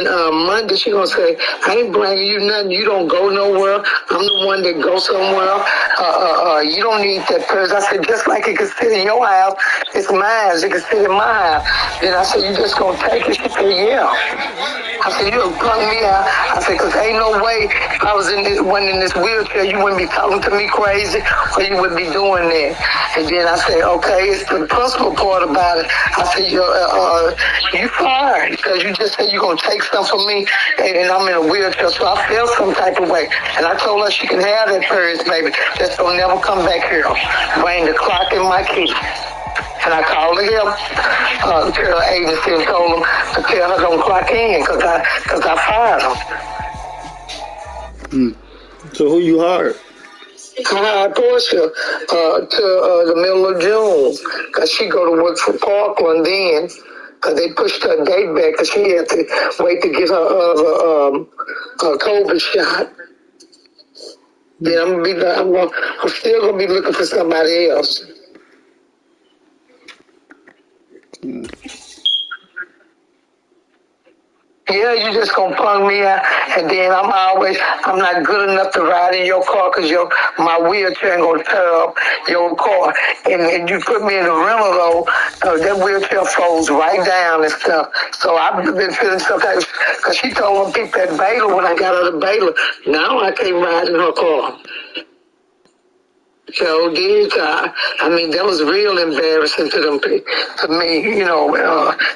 Monday she gonna say, I ain't bringing you nothing. You don't go nowhere. I'm the one that goes somewhere. You don't need that purse. I said, just like it can sit in your house, it's mine. It can sit in my house. Then I said, you just gonna take it? She said, yeah. I said, you'll plug me out. I said, because ain't no way if I was in this wheelchair, you wouldn't be talking to me crazy or you wouldn't be doing that. And then I said, okay, it's the principal part about it. I said, you fired because you just said you're going to take stuff from me and I'm in a wheelchair. So I felt some type of way. And I told her she can have that purse, baby. Just don't never come back here. Bring the clock and my key. And I called the help to her agency and told them to tell her don't clock in because I fired them. So who you hired? I hired Portia to the middle of June because she go to work for Parkland then because they pushed her date back because she had to wait to get her COVID shot. Then I'm still gonna be looking for somebody else. Yeah, you just gonna punk me out, and then I'm not good enough to ride in your car because my wheelchair ain't gonna tear up your car. And you put me in the rental though, that wheelchair folds right down and stuff. So I've been feeling sometimes because she told them people at Baylor when I got out of Baylor, now I can't ride in her car. So I mean, that was real embarrassing to them, to me,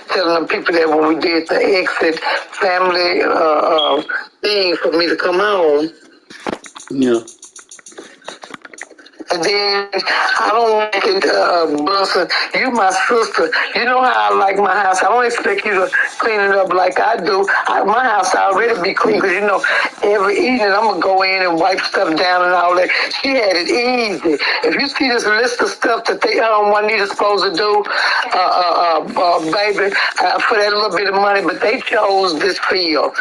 telling them people that when we did the exit family thing for me to come home. Yeah. And then I don't like it, Brunson. You my sister. You know how I like my house. I don't expect you to clean it up like I do. My house already be clean because every evening I'm gonna go in and wipe stuff down and all that. She had it easy. If you see this list of stuff that Juanita's supposed to do, baby, for that little bit of money, but they chose this field.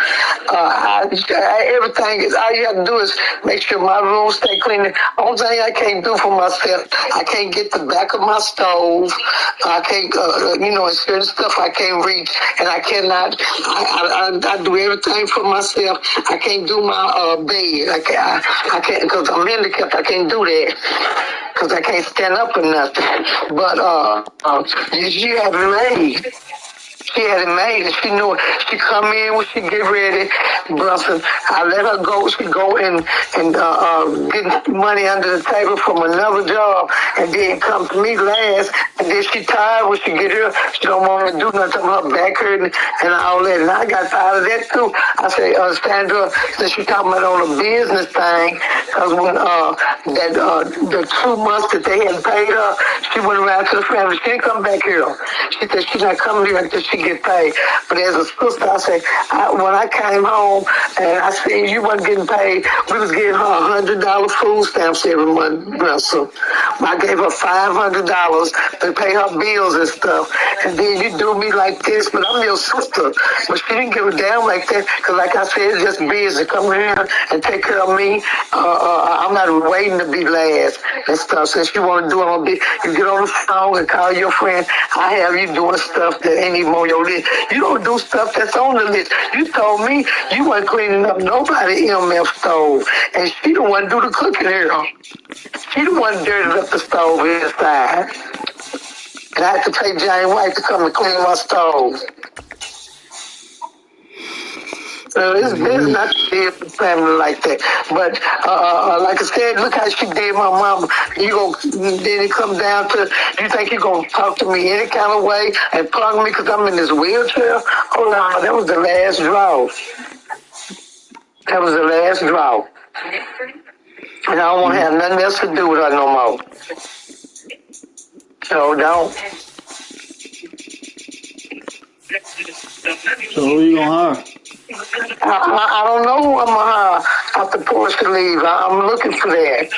Everything is all you have to do is make sure my room stay clean. Only thing I can't do for myself, I can't get the back of my stove. I can't, and certain stuff I can't reach, and I cannot. I do everything for myself. I can't do my bed. I can't because I'm handicapped. I can't do that because I can't stand up or nothing. But she had it made. She had it made, and she knew it. She come in when she get ready, Brunson. I let her go. She go and get money under the table from another job, and then come to me last. And then she tired when she get here. She don't want to do nothing. Her back hurting and all that. And I got tired of that too. I say, Sandra, since she talking about on a business thing, because when the 2 months that they had paid her, she went around to the family. She didn't come back here. She said she's not coming here until she get paid. But as a sister, I say, when I came home and I seen you wasn't getting paid, we was getting her $100 food stamps every month. So I gave her $500 to pay her bills and stuff. And then you do me like this, but I'm your sister. But she didn't give a damn like that, because like I said, it's just busy. Come here and take care of me. I'm not waiting to be last and stuff. Since you want to do it, you get on the phone and call your friend. I have you doing stuff that ain't even on your list. You don't do stuff that's on the list. You told me you weren't cleaning up nobody MF stove. And she the one do the cooking here. She the one dirtied up the stove inside. And I had to pay Johnny White to come and clean my stove. So it's better not to deal with family like that. But like I said, look how she did my mama. Then it comes down to, you think you're going to talk to me any kind of way and punk me because I'm in this wheelchair? Oh, no, that was the last draw. That was the last draw. And I don't want to have nothing else to do with her no more. So don't. So who you gonna hire? I don't know who I'm going to hire after Portia leave. I'm looking for that.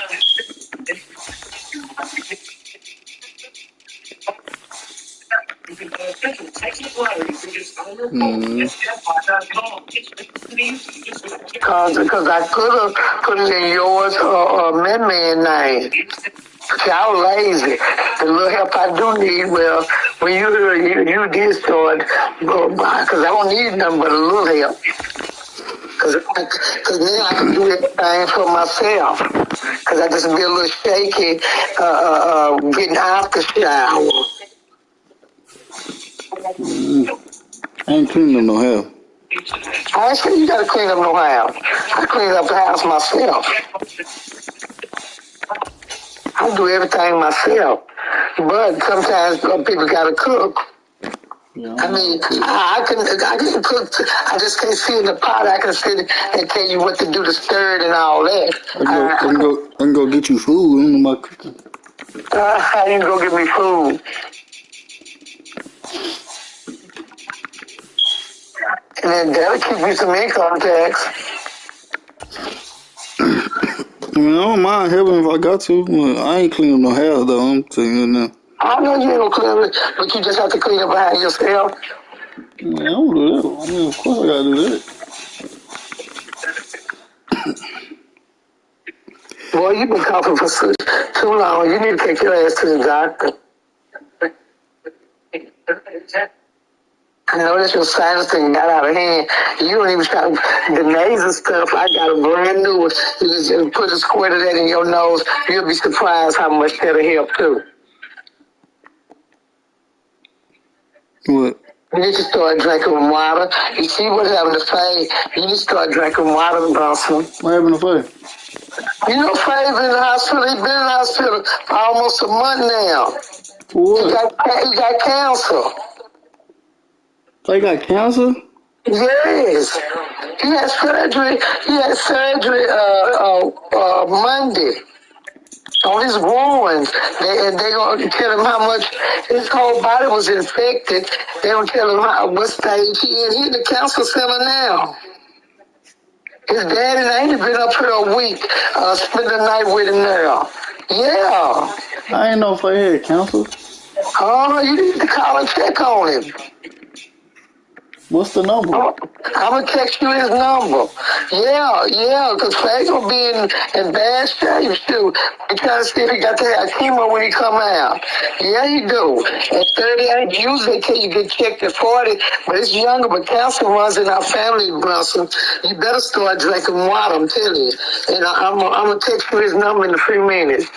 Because I could have put it in yours or Min name. See, I was lazy. The little help I do need, well, when you did start, because I don't need nothing but a little help. Because now I can do everything for myself. Because I just be a little shaky getting out the shower. I ain't cleaning up no hair. I ain't saying you got to clean up no house. I clean up the house myself. I do everything myself. But sometimes people got to cook. Yeah, I mean, I can cook. I just can't see in the pot. I can sit and tell you what to do to stir it and all that. I can go get you food. I don't know about cooking. How you go get me food? And then that'll keep you some income tax. I mean, I don't mind helping if I got to. But I ain't cleaning no hair though. I'm telling you now. I know you ain't gonna clean it, but you just have to clean up behind yourself. I mean, I don't do that. I mean, of course I gotta do that. Boy, you've been coughing for too long. You need to take your ass to the doctor. I know that your sinus thing got out of hand. You don't even try the nasal stuff. I got a brand new one. You just put a squirt of that in your nose. You'll be surprised how much that'll help too. What? You need to start drinking water. You see what's happening to Faye. You need to start drinking water, Bronson. What happened to Faye? You know Faye's in the hospital. He's been in the hospital for almost a month now. For what? He got cancer. Faye got cancer? Yes. He had surgery. Monday on his wounds. They gonna tell him how much his whole body was infected. They gonna tell him what stage he is. He's in the cancer center now. His daddy ain't been up here a week. Spend the night with him now. Yeah. I ain't know Faye had cancer. Oh, you need to call and check on him. What's the number? I'm gonna text you his number. Yeah, because Faye's gonna be in bad shape too. We trying to see if he got to have chemo when he come out. Yeah, you do. At 38, usually until you get checked at 40, but it's younger, but cancer runs in our family, Brunson. You better start drinking water, I'm telling you. And I'm gonna text you his number in a few minutes.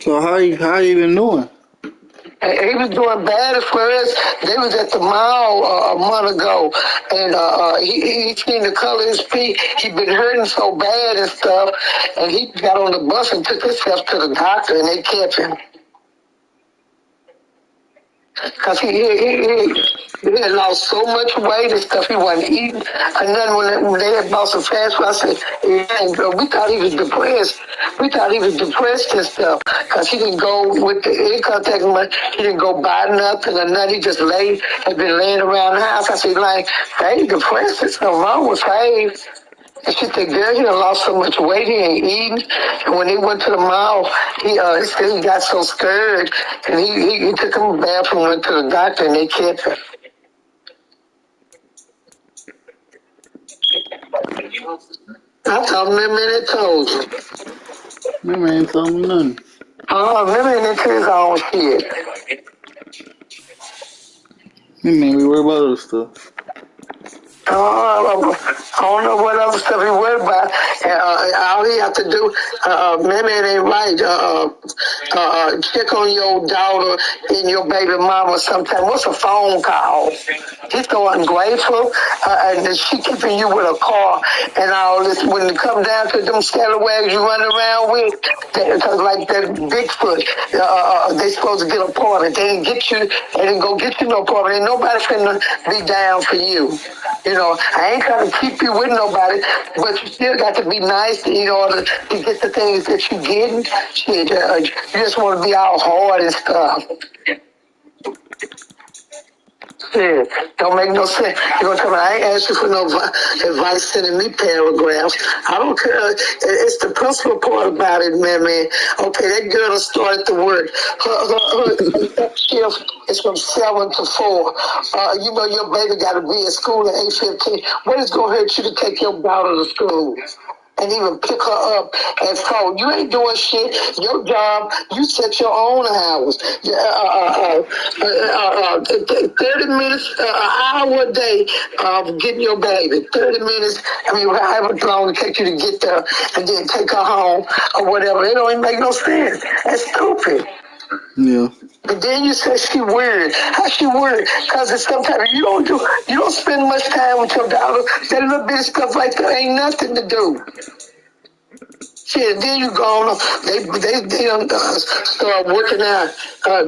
So how you been doing? He was doing bad at first. They was at the mall a month ago, and he seen the color of his feet. He been hurting so bad and stuff, and he got on the bus and took himself to the doctor, and they kept him. Because he had lost so much weight and stuff, he wasn't eating. And then when they had bought some fast food, I said, and we thought he was depressed. We thought he was depressed and stuff. Because he didn't go with the income tax money. He didn't go buy nothing or nothing. He just had been laying around the house. I said, like, hey, depressed. There's something wrong with Faye. And she said, girl, he done lost so much weight, he ain't eating. And when he went to the mall, he said he got so scared, and he took him to the bathroom, went to the doctor, and they kept him. I thought Mimi had told you. Mimi ain't told me nothing. Oh, Mimi ain't into his own shit. Mimi ain't worried about other stuff. I don't know what other stuff he worried about. All he have to do, maybe it ain't right. Check on your daughter and your baby mama sometime. What's a phone call? He's so ungrateful, and she keeping you with a car and all this. When it come down to them scalawags you run around with, because like that Bigfoot, they supposed to get a party. They didn't go get you no party. Ain't nobody finna be down for you. You know, I ain't trying to keep you with nobody, but you still got to be nice in order to get the things that you getting. Shit, you just want to be all hard and stuff. Shit, don't make no sense. You're gonna tell me I ain't asked you for no advice sending me paragraphs. I don't care. It's the principal part about it, man. Okay, that girl done started to work. Her shift is from 7 to 4. You know your baby got to be at school at 8:15. What is gonna hurt you to take your daughter to school? and even pick her up at 4. You ain't doing shit. Your job, you set your own hours. 30 minutes, an hour a day of getting your baby. 30 minutes, however long it takes you to get there and then take her home or whatever. It don't even make no sense. That's stupid. Yeah. But then you say she weird. How she weird? Because sometimes you don't spend much time with your daughter. That little bit of stuff like that ain't nothing to do. Shit, then you go on. They start working out.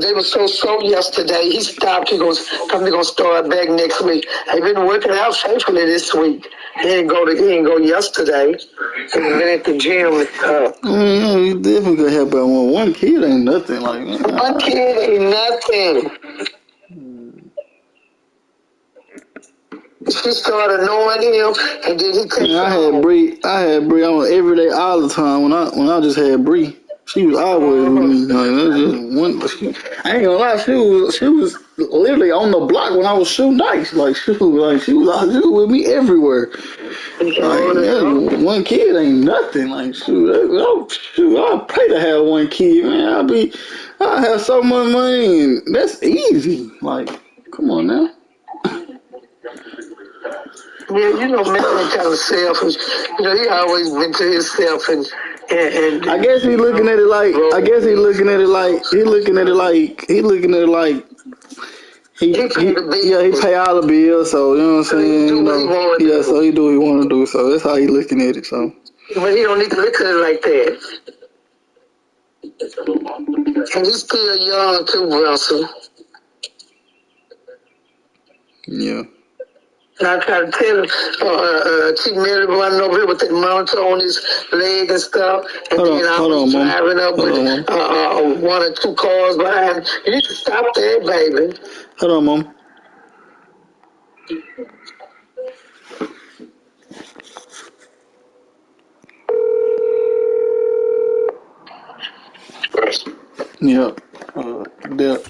They were so yesterday. He stopped. He goes, probably gonna start back next week. They've been working out faithfully this week. He didn't go yesterday. He been at the gym. You definitely could help out one kid ain't nothing. Like One kid ain't nothing. She started knowing him, and then he takes I had Bree on every day, all the time. When I just had Bree, she was always with me. Like, that's just one. I ain't gonna lie, she was literally on the block when I was shooting dice. Like she was with me everywhere. Like one kid ain't nothing. Like I'll pay to have one kid, man. I'll have so much money, and that's easy. Like, come on now. Yeah, man kind of selfish. He always been to himself and I guess he looking at it like he pay all the bills, so you know what I'm saying. So he do what he want to do. So that's how he looking at it. So, but he don't need to look at it like that. And he's still young too, Russell. Yeah. And I try to tell him, Chief Mary running over here with that monitor on his leg and stuff. And then I was driving up with 1 or 2 cars behind. You need to stop that, baby. Hold on, Mom. Yeah. That.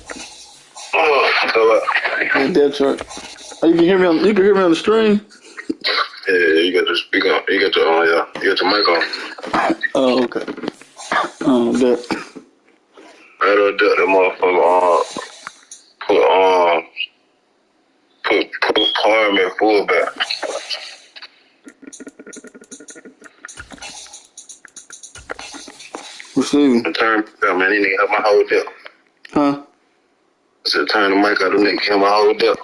Detroit. Oh, you can hear me on the stream. Yeah, you got the speaker on. You got the mic on. Oh, okay. That. Right on that motherfucker put Parham at fullback. Receiving. Turn man, he nigga have my whole depth. Huh? I said turn the mic out, the nigga have my whole depth.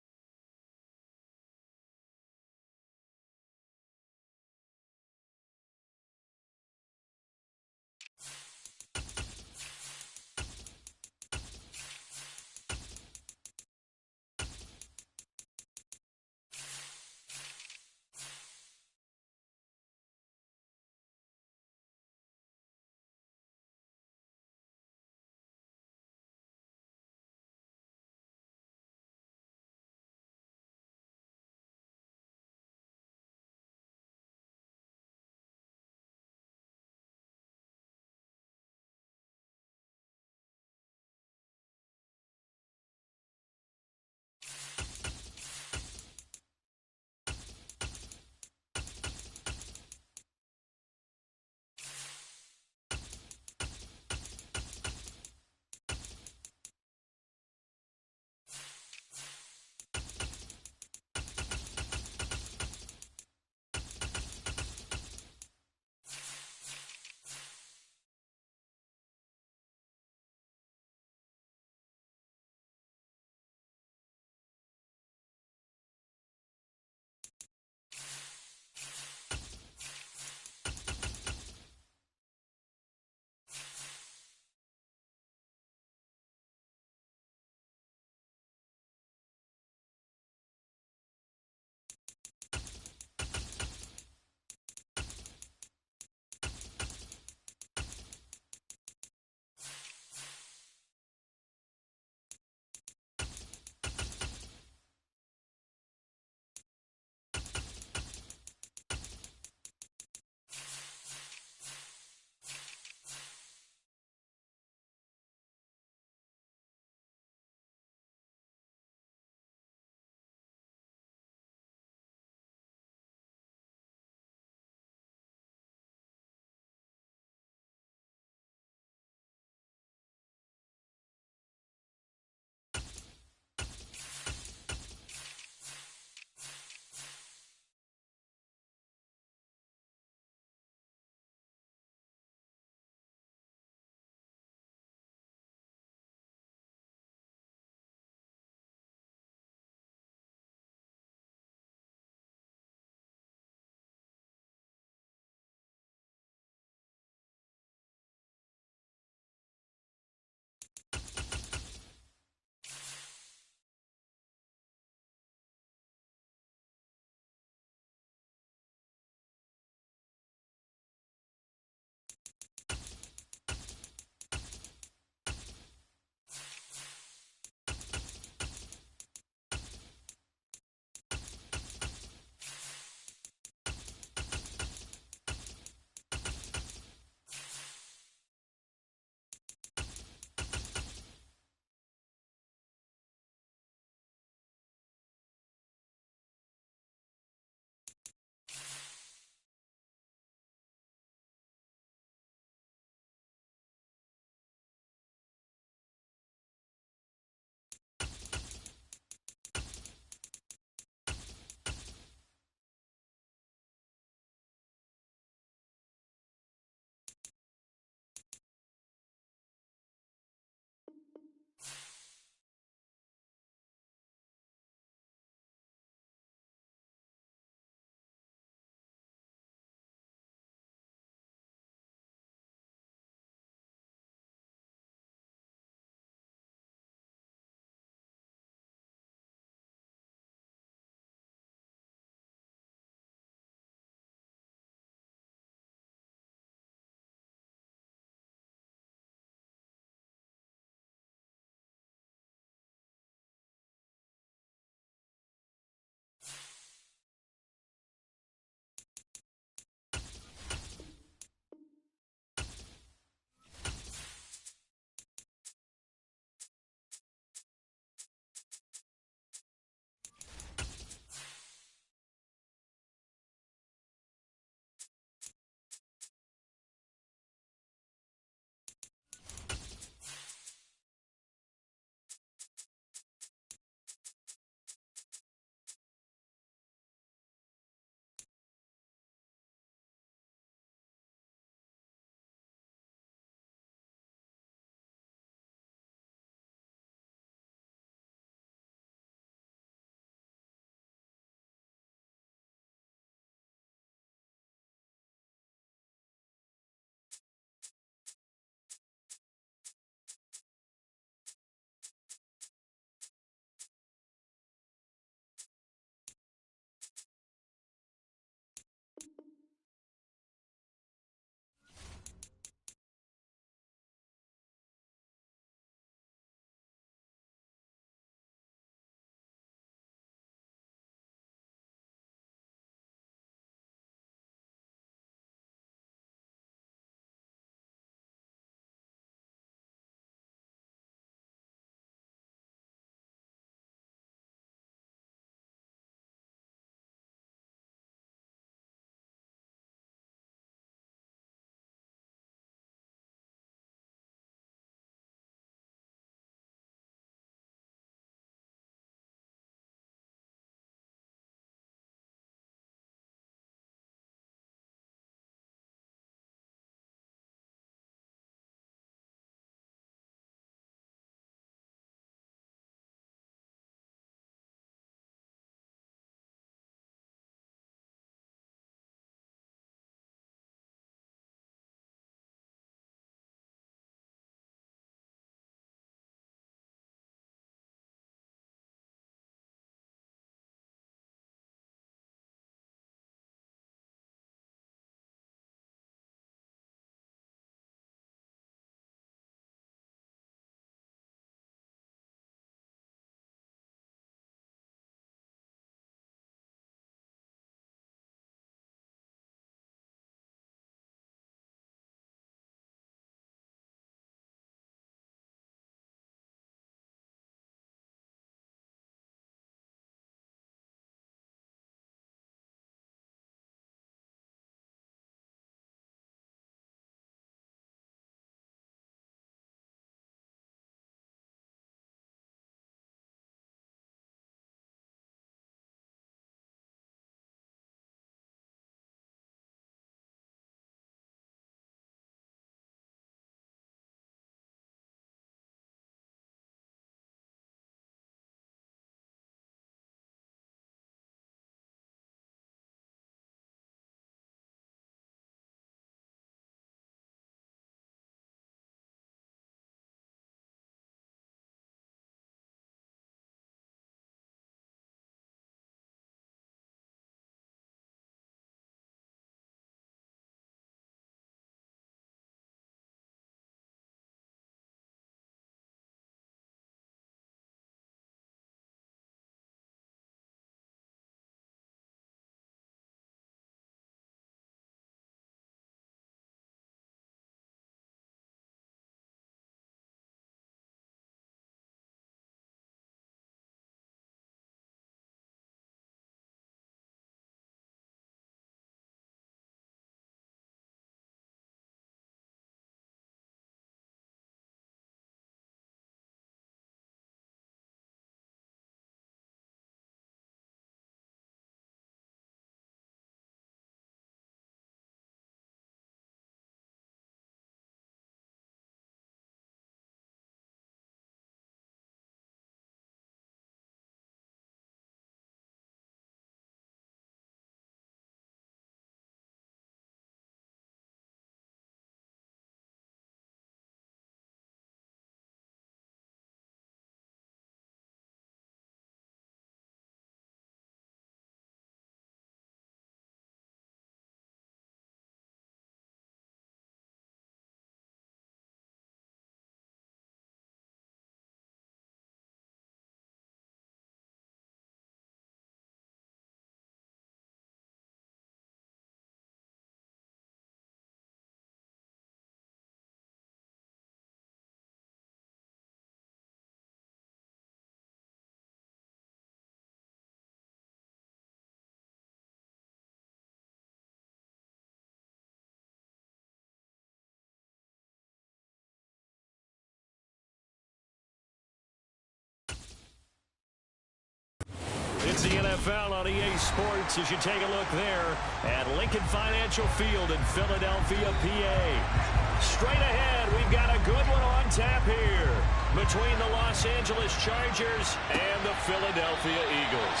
the NFL on EA Sports as you take a look there at Lincoln Financial Field in Philadelphia, PA. Straight ahead, we've got a good one on tap here between the Los Angeles Chargers and the Philadelphia Eagles.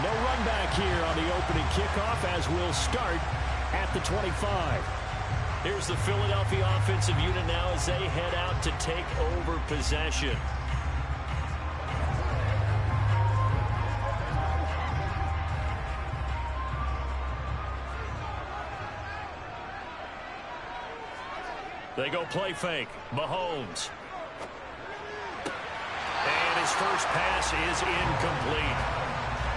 No run back here on the opening kickoff as we'll start at the 25. Here's the Philadelphia offensive unit now as they head out to take over possession. They go play fake. Mahomes. And his first pass is incomplete.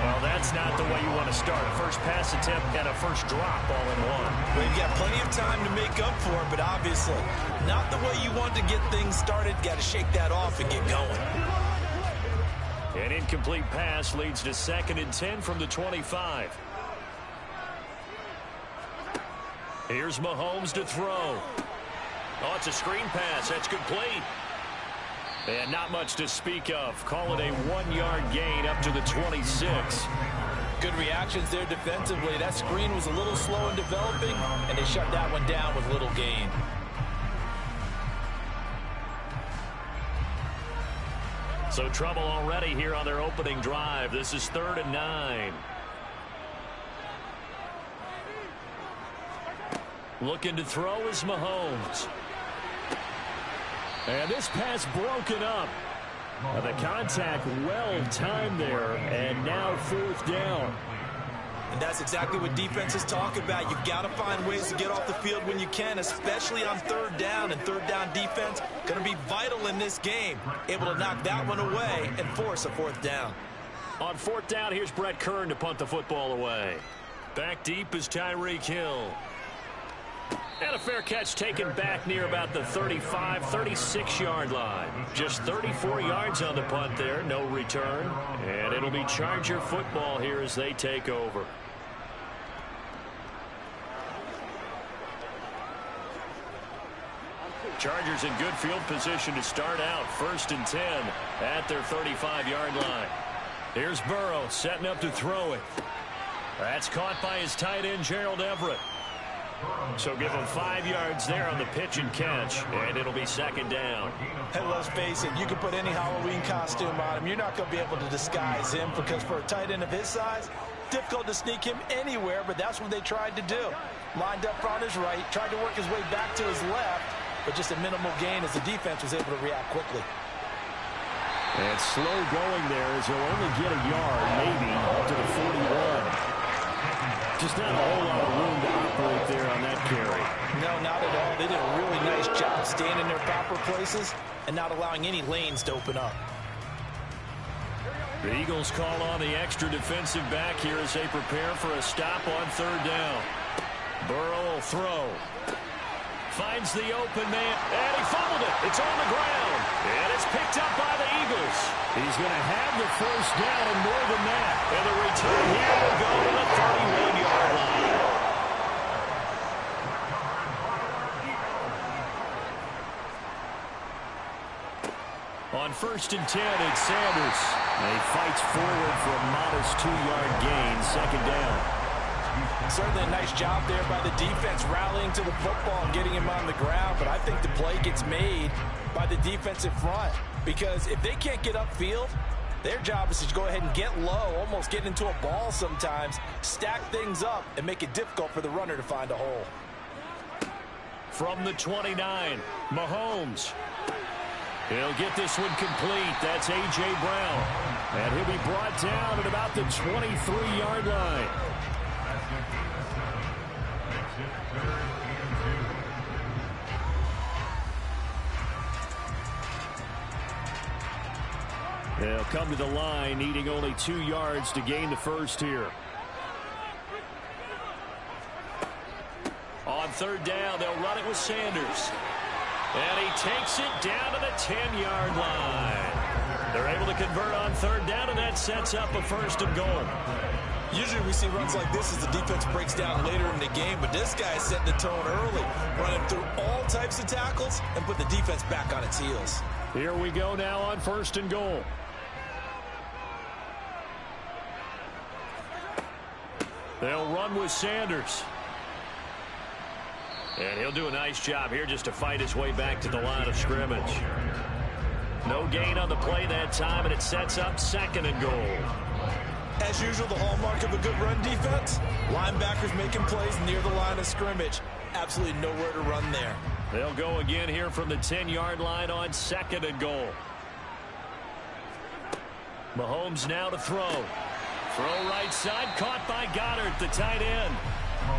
Well, that's not the way you want to start. A first pass attempt and a first drop all in one. Well, you've got plenty of time to make up for it, but obviously not the way you want to get things started. Got to shake that off and get going. An incomplete pass leads to 2nd and 10 from the 25. Here's Mahomes to throw. Oh, it's a screen pass. That's complete. And not much to speak of. Call it a 1-yard gain up to the 26. Good reactions there defensively. That screen was a little slow in developing, and they shut that one down with little gain. So trouble already here on their opening drive. This is 3rd and 9. Looking to throw is Mahomes. And this pass broken up. The contact well timed there, and now 4th down. And that's exactly what defenses talk about. You've got to find ways to get off the field when you can, especially on 3rd down. And 3rd down defense going to be vital in this game. Able to knock that one away and force a 4th down. On 4th down, here's Brett Kern to punt the football away. Back deep is Tyreek Hill. And a fair catch taken back near about the 35, 36-yard line. Just 34 yards on the punt there, no return. And it'll be Charger football here as they take over. Chargers in good field position to start out. 1st and 10 at their 35-yard line. Here's Burrow setting up to throw it. That's caught by his tight end, Gerald Everett. So give him 5 yards there on the pitch and catch, and it'll be 2nd down. Hey, let's face it, you can put any Halloween costume on him. You're not going to be able to disguise him because for a tight end of his size, difficult to sneak him anywhere, but that's what they tried to do. Lined up on his right, tried to work his way back to his left, but just a minimal gain as the defense was able to react quickly. And slow going there as he'll only get a yard, maybe, up to the 41. Just not a whole lot of room to operate there on that carry. No, not at all. They did a really nice job staying in their proper places and not allowing any lanes to open up. The Eagles call on the extra defensive back here as they prepare for a stop on 3rd down. Burrow will throw. Finds the open man, and he fumbled it. It's on the ground, and it's picked up by the Eagles. He's going to have the 1st down and more than that. And the return here will go to the 31-yard line. On 1st and 10, it's Sanders. And he fights forward for a modest 2-yard gain, 2nd down. Certainly a nice job there by the defense rallying to the football and getting him on the ground, but I think the play gets made by the defensive front because if they can't get upfield, their job is to go ahead and get low, almost get into a ball sometimes, stack things up, and make it difficult for the runner to find a hole. From the 29, Mahomes. He'll get this one complete. That's A.J. Brown. And he'll be brought down at about the 23-yard line. They'll come to the line, needing only 2 yards to gain the first here. On 3rd down, they'll run it with Sanders. And he takes it down to the 10-yard line. They're able to convert on 3rd down, and that sets up a 1st and goal. Usually we see runs like this as the defense breaks down later in the game, but this guy is setting the tone early, running through all types of tackles and put the defense back on its heels. Here we go now on 1st and goal. They'll run with Sanders. And he'll do a nice job here just to fight his way back to the line of scrimmage. No gain on the play that time, and it sets up 2nd and goal. As usual, the hallmark of a good run defense, linebackers making plays near the line of scrimmage. Absolutely nowhere to run there. They'll go again here from the 10-yard line on 2nd and goal. Mahomes now to throw. Throw right side, caught by Goddard, the tight end.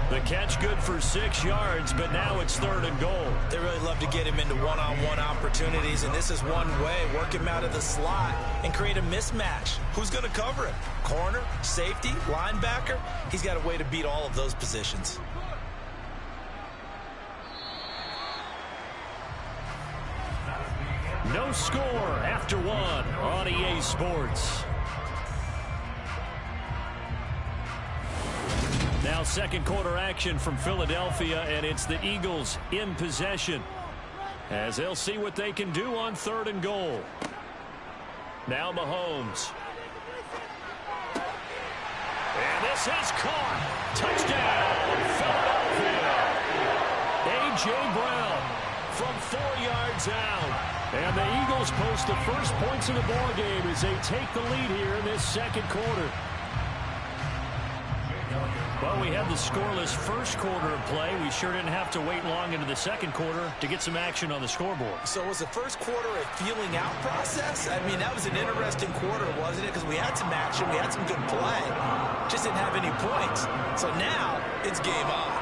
The catch good for 6 yards, but now it's 3rd and goal. They really love to get him into one-on-one opportunities, and this is one way. Work him out of the slot and create a mismatch. Who's going to cover him? Corner, safety, linebacker? He's got a way to beat all of those positions. No score after 1 on EA Sports. Now 2nd quarter action from Philadelphia, and it's the Eagles in possession as they'll see what they can do on 3rd and goal. Now Mahomes. And this is caught. Touchdown, Philadelphia. A.J. Brown from 4 yards out. And the Eagles post the first points of the ball game as they take the lead here in this 2nd quarter. Well, we had the scoreless first quarter of play. We sure didn't have to wait long into the 2nd quarter to get some action on the scoreboard. So was the first quarter a feeling out process? I mean, that was an interesting quarter, wasn't it? Because we had some action, we had some good play, just didn't have any points. So now it's game on.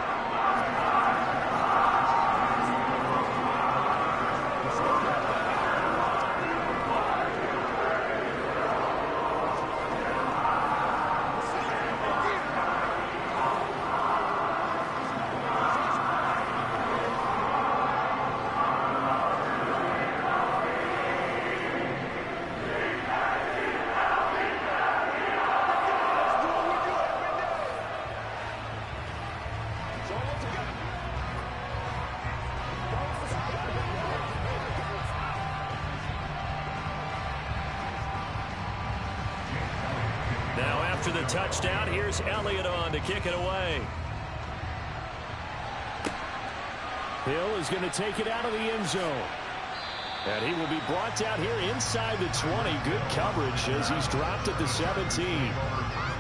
After the touchdown, here's Elliott on to kick it away. Hill is going to take it out of the end zone. And he will be brought down here inside the 20. Good coverage as he's dropped at the 17.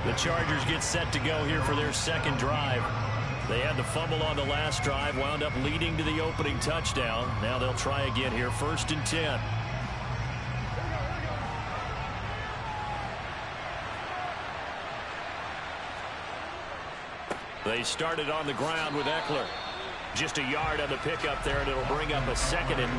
The Chargers get set to go here for their 2nd drive. They had the fumble on the last drive, wound up leading to the opening touchdown. Now they'll try again here, 1st and 10. They started on the ground with Eckler. Just a yard on the pickup there, and it'll bring up a 2nd and 9.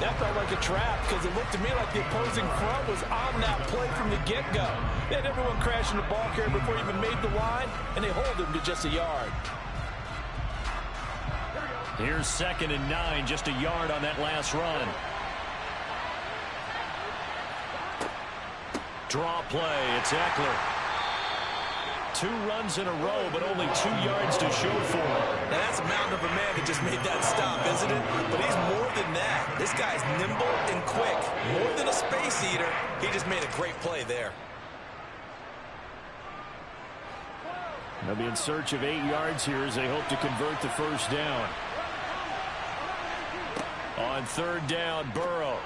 That felt like a trap because it looked to me like the opposing front was on that play from the get-go. They had everyone crashing the ball carrier before he even made the line, and they hold him to just a yard. Here's 2nd and 9, just a yard on that last run. Draw play, it's Eckler. 2 runs in a row, but only 2 yards to show for it. Now that's a mountain of a man that just made that stop, isn't it? But he's more than that. This guy's nimble and quick. More than a space eater, he just made a great play there. They'll be in search of 8 yards here as they hope to convert the first down. On 3rd down, Burrow.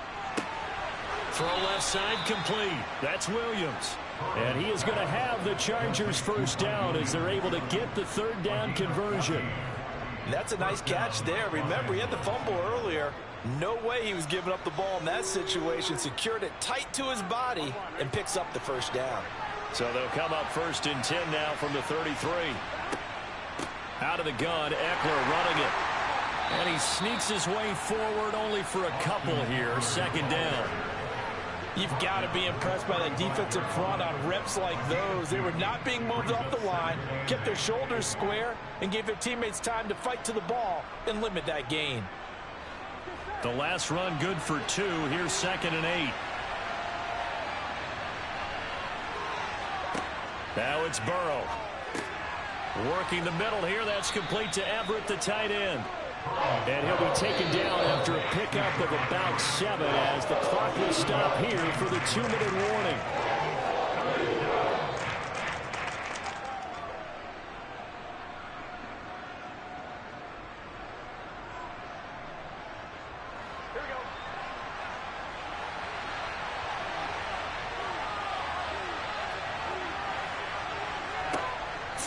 Throw left side complete. That's Williams. And he is going to have the Chargers first down as they're able to get the 3rd down conversion. That's a nice catch there. Remember, he had the fumble earlier. No way he was giving up the ball in that situation. Secured it tight to his body and picks up the first down. So they'll come up 1st and 10 now from the 33. Out of the gun, Eckler running it. And he sneaks his way forward only for a couple here. 2nd down. You've got to be impressed by that defensive front on reps like those. They were not being moved off the line, kept their shoulders square, and gave their teammates time to fight to the ball and limit that gain. The last run good for 2. Here's 2nd and 8. Now it's Burrow. Working the middle here. That's complete to Everett, the tight end. And he'll be taken down after a pickup of about 7 as the clock will stop here for the 2-minute warning.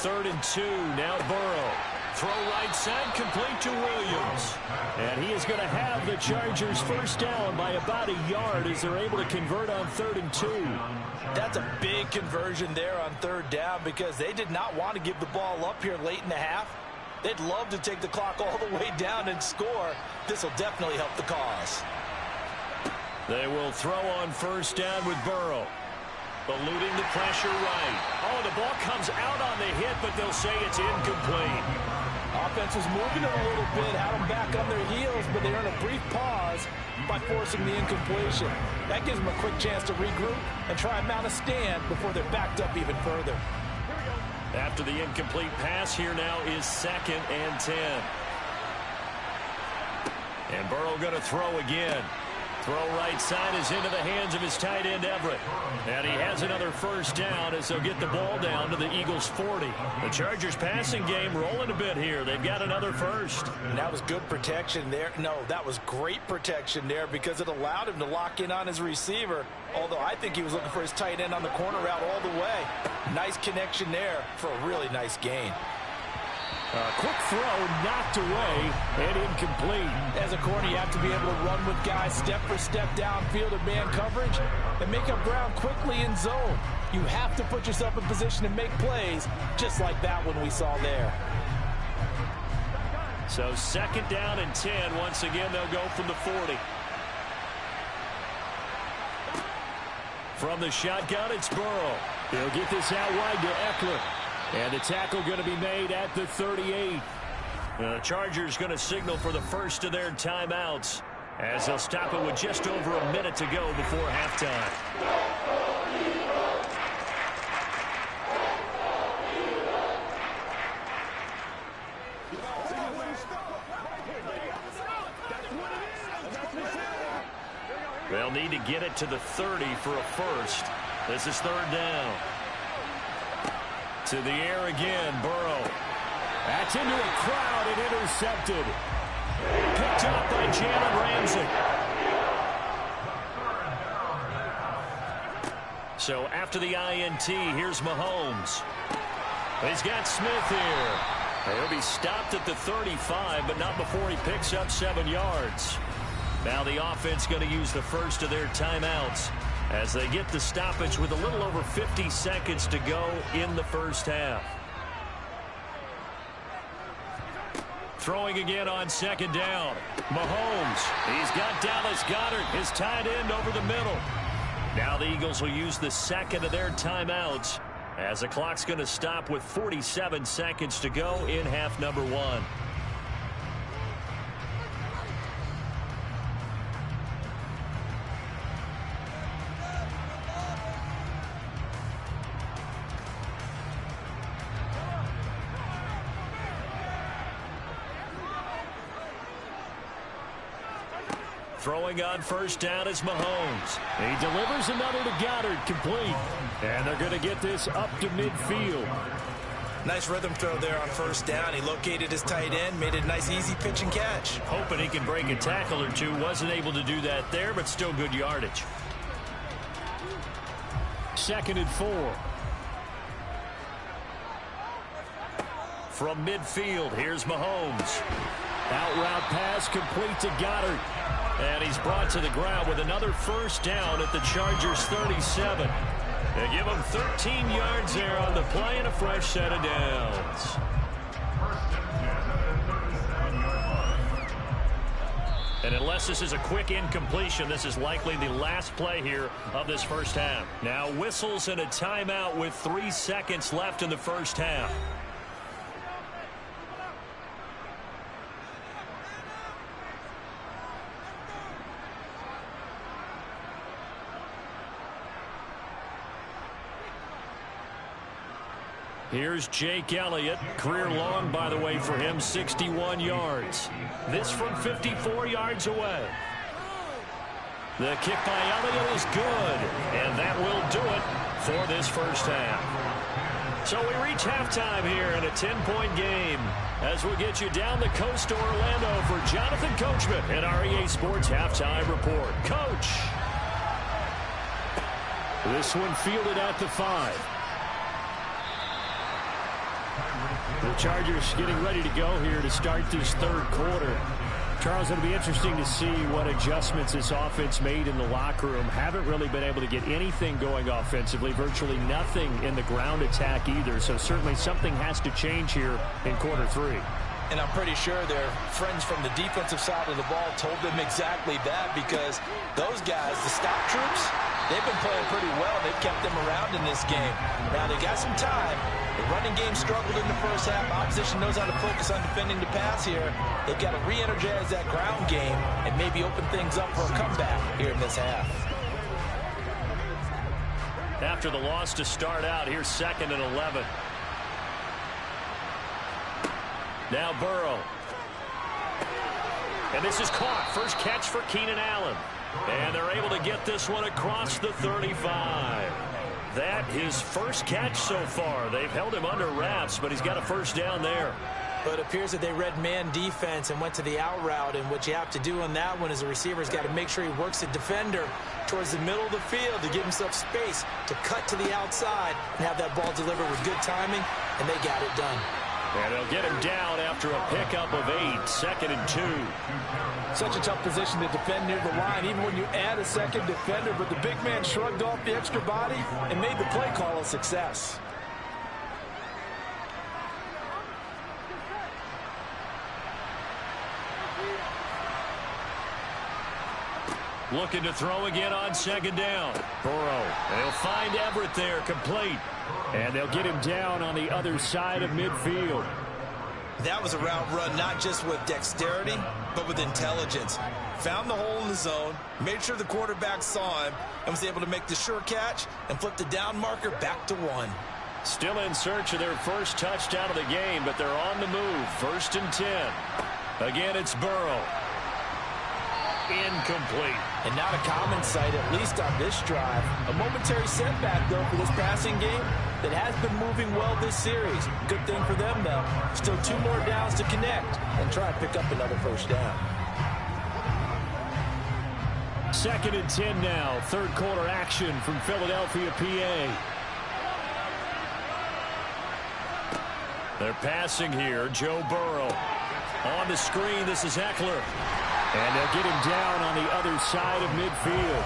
3rd and 2. Now Burrow. Throw right side, complete to Williams. And he is going to have the Chargers first down by about a yard as they're able to convert on 3rd and 2. That's a big conversion there on 3rd down because they did not want to give the ball up here late in the half. They'd love to take the clock all the way down and score. This will definitely help the cause. They will throw on 1st down with Burrow. Eluding the pressure right. Oh, the ball comes out on the hit, but they'll say it's incomplete. Offense was moving it a little bit, had them back on their heels, but they're in a brief pause by forcing the incompletion. That gives them a quick chance to regroup and try and mount a stand before they're backed up even further. After the incomplete pass, here now is 2nd and 10. And Burrow going to throw again. Throw right side is into the hands of his tight end, Everett. And he has another 1st down as they'll get the ball down to the Eagles' 40. The Chargers passing game rolling a bit here. They've got another 1st. And that was good protection there. No, that was great protection there because it allowed him to lock in on his receiver. Although I think he was looking for his tight end on the corner route all the way. Nice connection there for a really nice gain. Quick throw, knocked away, and incomplete. As a corner, you have to be able to run with guys step for step downfield in man coverage and make up ground quickly in zone. You have to put yourself in position to make plays, just like that one we saw there. So 2nd down and 10. Once again, they'll go from the 40. From the shotgun, it's Burrow. He'll get this out wide to Eckler. And the tackle going to be made at the 38. The Chargers going to signal for the first of their timeouts as they'll stop it with just over a minute to go before halftime. They'll need to get it to the 30 for a first. This is 3rd down. To the air again, Burrow. That's into a crowd and intercepted. Picked up by Jalen Ramsey. So after the INT, here's Mahomes. He's got Smith here. He'll be stopped at the 35, but not before he picks up 7 yards. Now the offense going to use the first of their timeouts as they get the stoppage with a little over 50 seconds to go in the first half. Throwing again on 2nd down. Mahomes. He's got Dallas Goedert, his tight end, over the middle. Now the Eagles will use the 2nd of their timeouts as the clock's going to stop with 47 seconds to go in half number 1. Throwing on 1st down is Mahomes. He delivers another to Goddard, complete. And they're going to get this up to midfield. Nice rhythm throw there on 1st down. He located his tight end, made it a nice easy pitch and catch. Hoping he can break a tackle or two. Wasn't able to do that there, but still good yardage. 2nd and 4. From midfield, here's Mahomes. Out route pass complete to Goddard. And he's brought to the ground with another 1st down at the Chargers' 37. They give him 13 yards there on the play and a fresh set of downs. And unless this is a quick incompletion, this is likely the last play here of this first half. Now whistles and a timeout with 3 seconds left in the first half. Here's Jake Elliott. Career long, by the way, for him, 61 yards. This from 54 yards away. The kick by Elliott is good, and that will do it for this first half. So we reach halftime here in a 10-point game as we get you down the coast to Orlando for Jonathan Coachman and our EA Sports Halftime Report. Coach. This one fielded at the 5. The Chargers getting ready to go here to start this third quarter. Charles, it'll be interesting to see what adjustments this offense made in the locker room. Haven't really been able to get anything going offensively, virtually nothing in the ground attack either. So certainly something has to change here in quarter three. And I'm pretty sure their friends from the defensive side of the ball told them exactly that, because those guys, the stop troops, they've been playing pretty well. They've kept them around in this game. Now they got some time. The running game struggled in the first half. Opposition knows how to focus on defending the pass here. They've got to re-energize that ground game and maybe open things up for a comeback here in this half. After the loss to start out, here's 2nd and 11. Now Burrow. And this is caught. First catch for Keenan Allen. And they're able to get this one across the 35. That his first catch so far. They've held him under wraps, but he's got a first down there. But it appears that they read man defense and went to the out route. And what you have to do on that one is the receiver's got to make sure he works the defender towards the middle of the field to give himself space to cut to the outside and have that ball delivered with good timing, and they got it done. And they'll get him down after a pickup of 8, 2nd and 2. Such a tough position to defend near the line, even when you add a second defender. But the big man shrugged off the extra body and made the play call a success. Looking to throw again on 2nd down. Burrow. They'll find Everett there, complete. And they'll get him down on the other side of midfield. That was a route run not just with dexterity, but with intelligence. Found the hole in the zone, made sure the quarterback saw him, and was able to make the sure catch and flip the down marker back to 1. Still in search of their first touchdown of the game, but they're on the move. 1st and 10. Again, it's Burrow. Incomplete. And not a common sight, at least on this drive. A momentary setback, though, for this passing game that has been moving well this series. Good thing for them, though. Still 2 more downs to connect and try and pick up another first down. 2nd and 10 now. Third quarter action from Philadelphia, PA. They're passing here. Joe Burrow. On the screen, this is Eckler. And they'll get him down on the other side of midfield.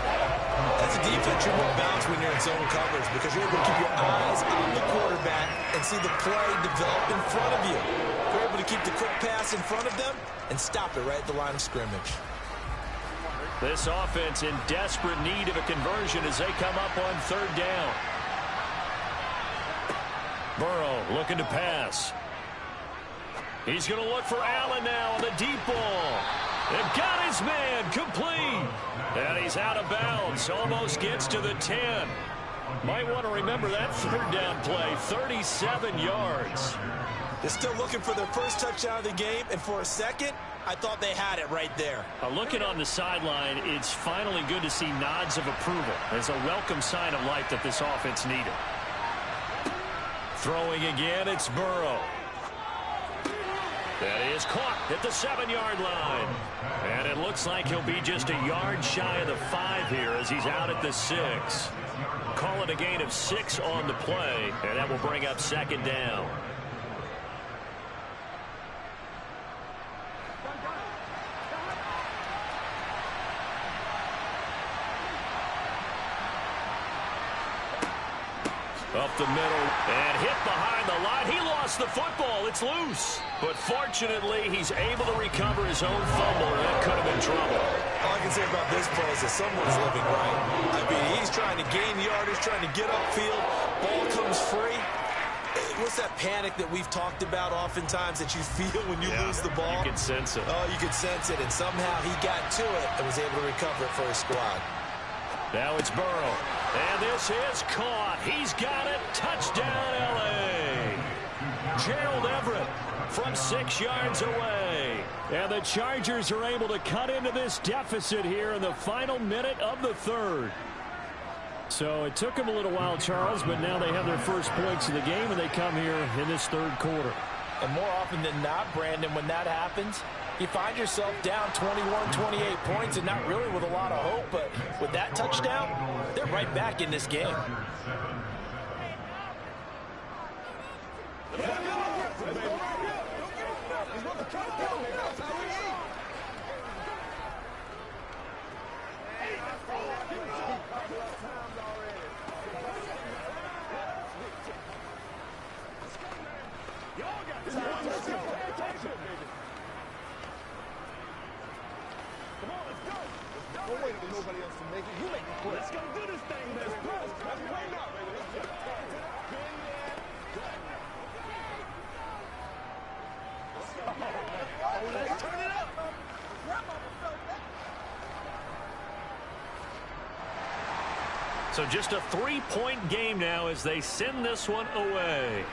That's a defense you won't bounce when you're in zone coverage, because you're able to keep your eyes on the quarterback and see the play develop in front of you. You're able to keep the quick pass in front of them and stop it right at the line of scrimmage. This offense in desperate need of a conversion as they come up on 3rd down. Burrow looking to pass. He's going to look for Allen now on the deep ball. They've got his man, complete. And he's out of bounds, almost gets to the 10. Might want to remember that 3rd down play, 37 yards. They're still looking for their first touchdown of the game, and for a second, I thought they had it right there. Looking on the sideline, it's finally good to see nods of approval. It's a welcome sign of life that this offense needed. Throwing again, it's Burrow. That is caught at the 7-yard line. And it looks like he'll be just a yard shy of the 5 here as he's out at the 6. Call it a gain of 6 on the play, and that will bring up 2nd down. Up the middle and hit behind the line. He lost the football. It's loose. But fortunately, he's able to recover his own fumble, and that could have been trouble. All I can say about this play is that someone's living right. I mean, he's trying to gain yardage, trying to get upfield. Ball comes free. What's that panic that we've talked about oftentimes that you feel when you lose the ball? You can sense it. Oh, you can sense it. And somehow he got to it and was able to recover it for his squad. Now it's Burrow. And this is caught. He's got it. Touchdown, L.A. Gerald Everett from 6 yards away. And the Chargers are able to cut into this deficit here in the final minute of the 3rd. So it took them a little while, Charles, but now they have their first points of the game, and they come here in this 3rd quarter. And more often than not, Brandon, when that happens, you find yourself down 21, 28 points and not really with a lot of hope. But with that touchdown, they're right back in this game. Let's go do this thing, baby. Let's play now, baby. Let's turn it up. So just a 3-point game now as they send this one away.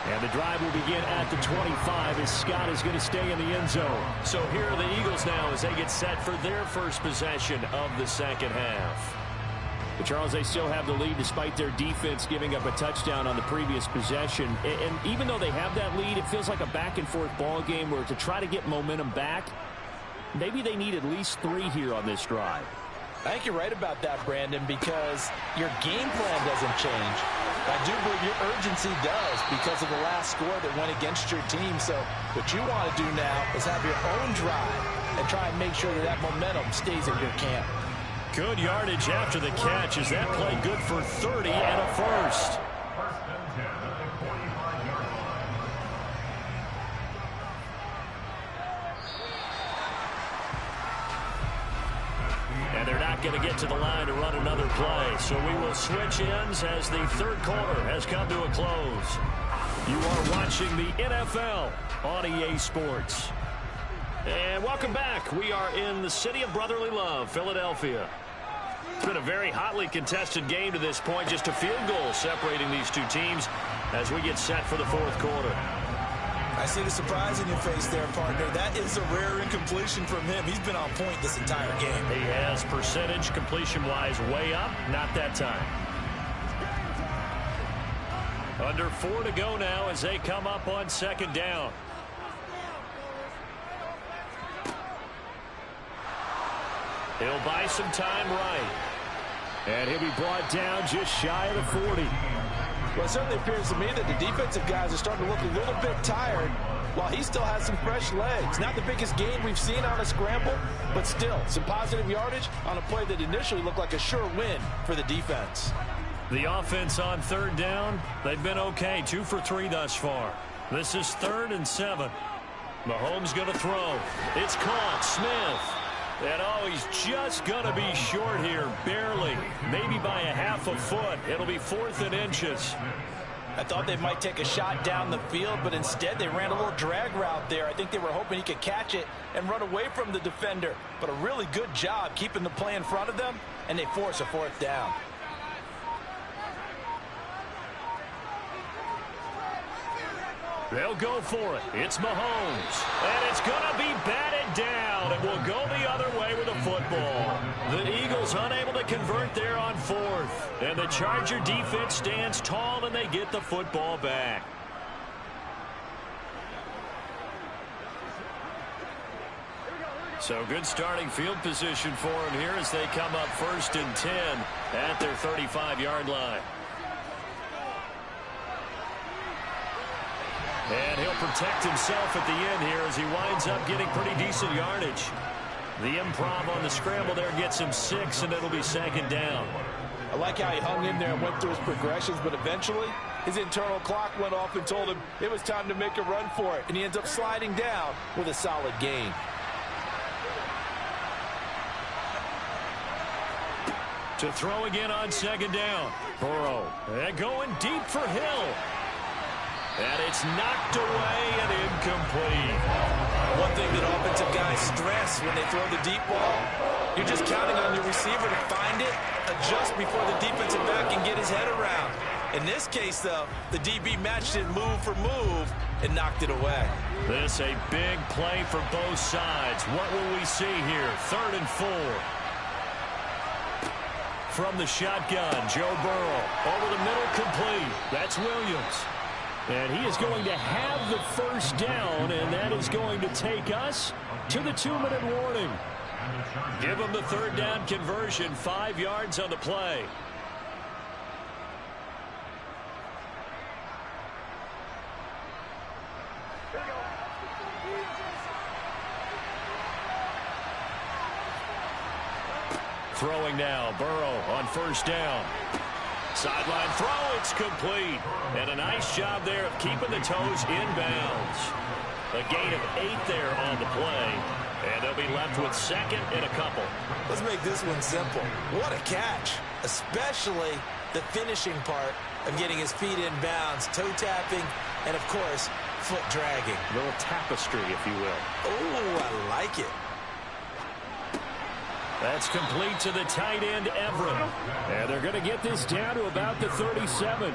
And the drive will begin at the 25 as Scott is going to stay in the end zone. So here are the Eagles now as they get set for their first possession of the second half. But Charles, they still have the lead despite their defense giving up a touchdown on the previous possession. And even though they have that lead, it feels like a back-and-forth ball game where to try to get momentum back, maybe they need at least 3 here on this drive. I think you're right about that, Brandon, because your game plan doesn't change. I do believe your urgency does because of the last score that went against your team. So what you want to do now is have your own drive and try and make sure that that momentum stays in your camp. Good yardage after the catch. Is that play good for 30 and a first? And they're not going to get to the line to run another play. So we will switch ends as the third quarter has come to a close. You are watching the NFL on EA Sports. And welcome back. We are in the city of brotherly love, Philadelphia. It's been a very hotly contested game to this point. Just a field goal separating these two teams as we get set for the fourth quarter. I see the surprise in your face there, partner. That is a rare incompletion from him. He's been on point this entire game. He has percentage completion-wise way up. Not that time. Under 4 to go now as they come up on second down. He'll buy some time right. And he'll be brought down just shy of the 40. Well, it certainly appears to me that the defensive guys are starting to look a little bit tired while he still has some fresh legs. Not the biggest gain we've seen on a scramble, but still some positive yardage on a play that initially looked like a sure win for the defense. The offense on third down, they've been okay. 2 for 3 thus far. This is 3rd and 7. Mahomes going to throw. It's caught. Smith. And oh, he's just going to be short here, barely. Maybe by a half a foot. It'll be 4th and inches. I thought they might take a shot down the field, but instead they ran a little drag route there. I think they were hoping he could catch it and run away from the defender. But a really good job keeping the play in front of them, and they force a 4th down. They'll go for it. It's Mahomes. And it's going to be batted down. It will go the other way with the football. The Eagles unable to convert there on 4th. And the Charger defense stands tall and they get the football back. So good starting field position for him here as they come up 1st and 10 at their 35-yard line. And he'll protect himself at the end here as he winds up getting pretty decent yardage. The improv on the scramble there gets him 6, and it'll be 2nd down. I like how he hung in there and went through his progressions, but eventually his internal clock went off and told him it was time to make a run for it, and he ends up sliding down with a solid gain. To throw again on 2nd down. Burrow. And going deep for Hill. And it's knocked away and incomplete. One thing that offensive guys stress when they throw the deep ball, you're just counting on your receiver to find it, adjust before the defensive back can get his head around. In this case, though, the DB matched it move for move and knocked it away. This a big play for both sides. What will we see here? 3rd and 4. From the shotgun, Joe Burrow. Over the middle, complete. That's Williams. And he is going to have the 1st down, and that is going to take us to the 2-minute warning. Give him the 3rd down conversion, 5 yards on the play. Throwing now, Burrow on 1st down. Sideline throw, it's complete. And a nice job there of keeping the toes inbounds. A gain of 8 there on the play. And they'll be left with second and a couple. Let's make this one simple. What a catch, especially the finishing part of getting his feet in bounds, toe tapping, and, of course, foot dragging. A little tapestry, if you will. Oh, I like it. That's complete to the tight end, Everett. And they're going to get this down to about the 37.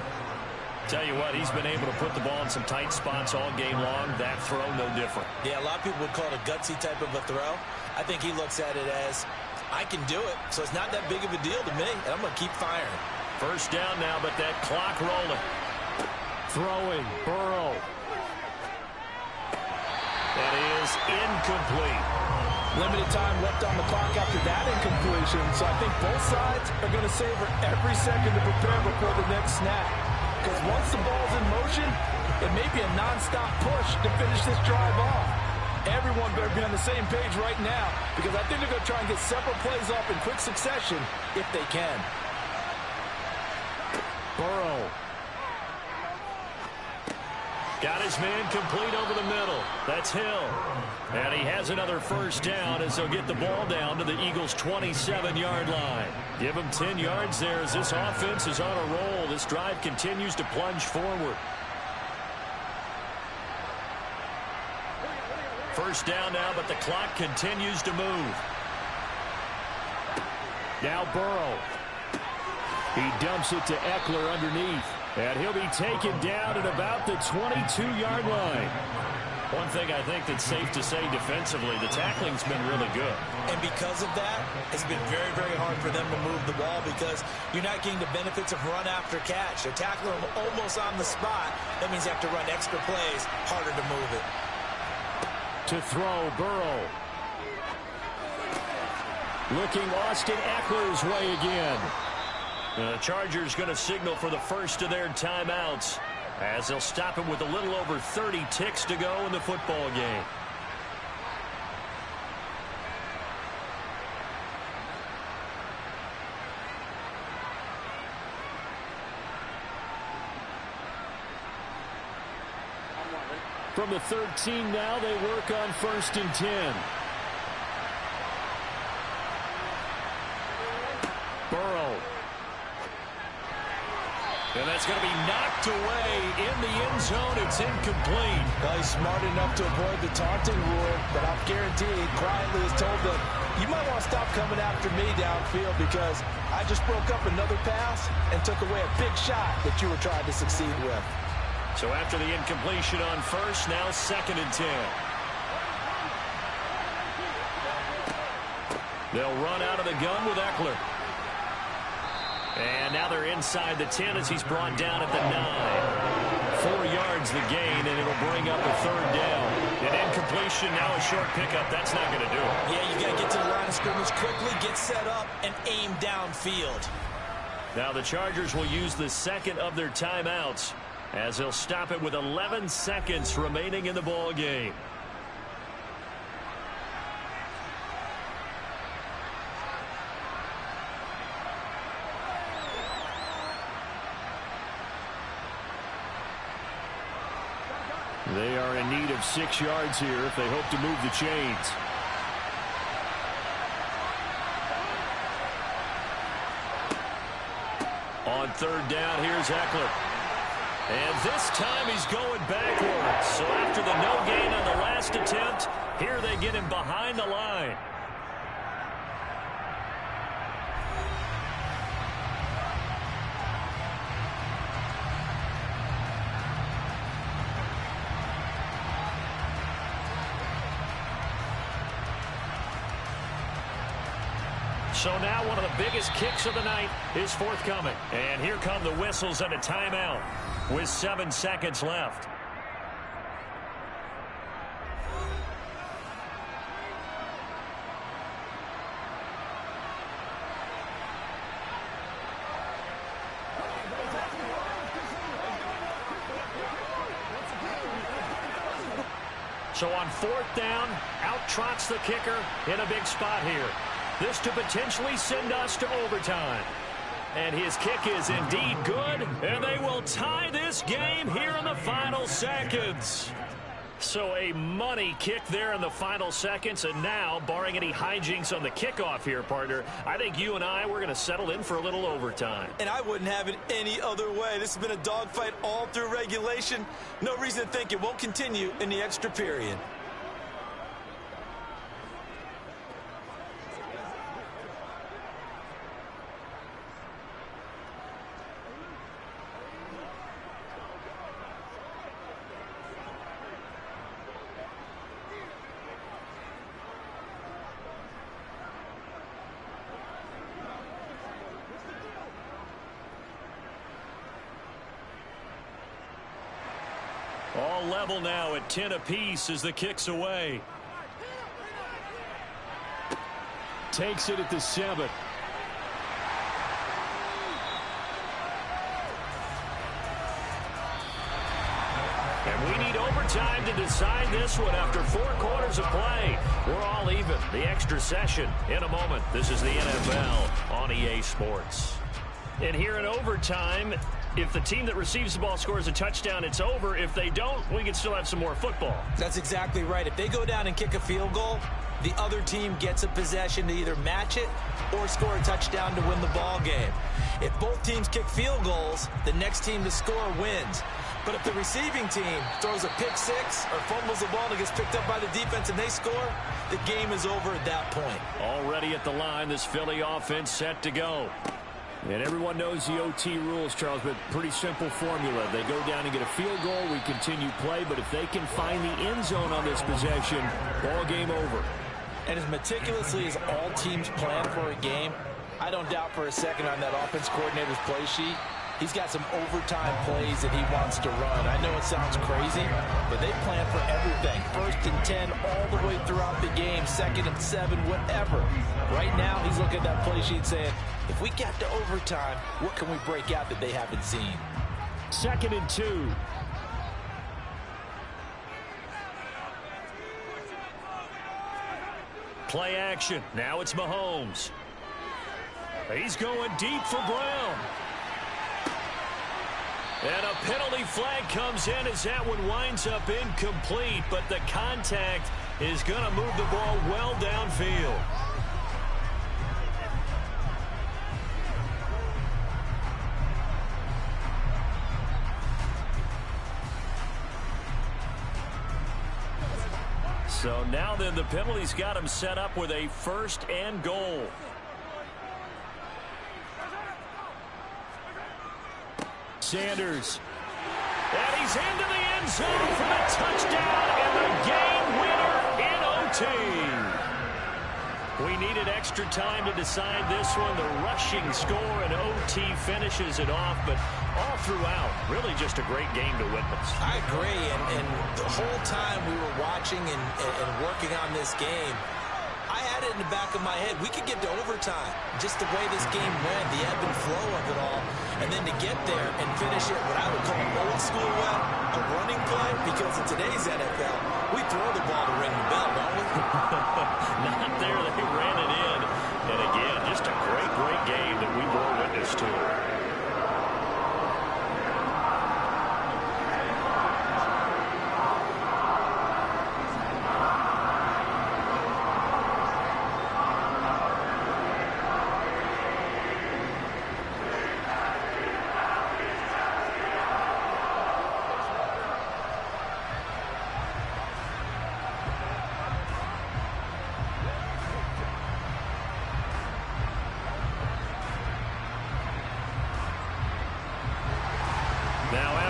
Tell you what, he's been able to put the ball in some tight spots all game long. That throw, no different. Yeah, a lot of people would call it a gutsy type of a throw. I think he looks at it as, I can do it, so it's not that big of a deal to me, and I'm going to keep firing. First down now, but that clock rolling. Throwing, Burrow. That is incomplete. Limited time left on the clock after that incompletion, so I think both sides are going to savor every second to prepare before the next snap. Because once the ball's in motion, it may be a non-stop push to finish this drive off. Everyone better be on the same page right now, because I think they're going to try and get several plays off in quick succession if they can. Burrow. Got his man complete over the middle. That's Hill. And he has another first down as they'll get the ball down to the Eagles' 27-yard line. Give him 10 yards there as this offense is on a roll. This drive continues to plunge forward. First down now, but the clock continues to move. Now Burrow. He dumps it to Eckler underneath. And he'll be taken down at about the 22-yard line. One thing I think that's safe to say defensively, the tackling's been really good. And because of that, it's been very, very hard for them to move the ball because you're not getting the benefits of run after catch. They're tackling them almost on the spot. That means you have to run extra plays, harder to move it. To throw, Burrow. Looking Austin Eckler's way again. The Chargers going to signal for the first of their timeouts as they'll stop him with a little over 30 ticks to go in the football game. From the 13 now, they work on 1st and 10. Burrow. And that's going to be knocked away in the end zone. It's incomplete. Well, he's smart enough to avoid the taunting rule, but I'll guarantee he quietly has told them, you might want to stop coming after me downfield because I just broke up another pass and took away a big shot that you were trying to succeed with. So after the incompletion on first, now 2nd and 10. They'll run out of the gun with Eckler. And now they're inside the 10 as he's brought down at the 9. 4 yards the gain, and it'll bring up a 3rd down. An incompletion, now a short pickup. That's not going to do it. Yeah, you got to get to the line of scrimmage quickly, get set up, and aim downfield. Now the Chargers will use the second of their timeouts as they'll stop it with 11 seconds remaining in the ball game. They are in need of 6 yards here if they hope to move the chains. On 3rd down, here's Eckler. And this time he's going backwards. So after the no gain on the last attempt, here they get him behind the line. So now one of the biggest kicks of the night is forthcoming. And here come the whistles and a timeout with 7 seconds left. So on 4th down, out trots the kicker in a big spot here. This to potentially send us to overtime. And his kick is indeed good, and they will tie this game here in the final seconds. So a money kick there in the final seconds, and now, barring any hijinks on the kickoff here, partner, I think you and we're going to settle in for a little overtime. And I wouldn't have it any other way. This has been a dogfight all through regulation. No reason to think it won't continue in the extra period. All level now at 10 apiece as the kick's away. Takes it at the 7. And we need overtime to decide this one after 4 quarters of play. We're all even. The extra session in a moment. This is the NFL on EA Sports. And here in overtime, if the team that receives the ball scores a touchdown, it's over. If they don't, we can still have some more football. That's exactly right. If they go down and kick a field goal, the other team gets a possession to either match it or score a touchdown to win the ball game. If both teams kick field goals, the next team to score wins. But if the receiving team throws a pick six or fumbles the ball and it gets picked up by the defense and they score, the game is over at that point. Already at the line, this Philly offense set to go. And everyone knows the OT rules, Charles, but pretty simple formula. They go down and get a field goal, we continue play, but if they can find the end zone on this possession, ball game over. And as meticulously as all teams plan for a game, I don't doubt for a second on that offense coordinator's play sheet, he's got some overtime plays that he wants to run. I know it sounds crazy, but they plan for everything. 1st and 10 all the way throughout the game, 2nd and 7, whatever. Right now, he's looking at that play sheet saying, if we get to overtime, what can we break out that they haven't seen? 2nd and 2. Play action. Now it's Mahomes. He's going deep for Brown. And a penalty flag comes in as that one winds up incomplete, but the contact is going to move the ball well downfield. So now then the penalty's got him set up with a 1st and goal. Sanders. And he's into the end zone for the touchdown and the game winner in OT. We needed extra time to decide this one. The rushing score and OT finishes it off, but all throughout, really just a great game to witness. I agree, and the whole time we were watching and working on this game, I had it in the back of my head. We could get to overtime. Just the way this game went, the ebb and flow of it all. And then to get there and finish it, what I would call an old school way, a running play, because in today's NFL, we throw the ball to ring the bell, don't we? Not there. They ran it in. And again, just a great, great game that we bore witness to.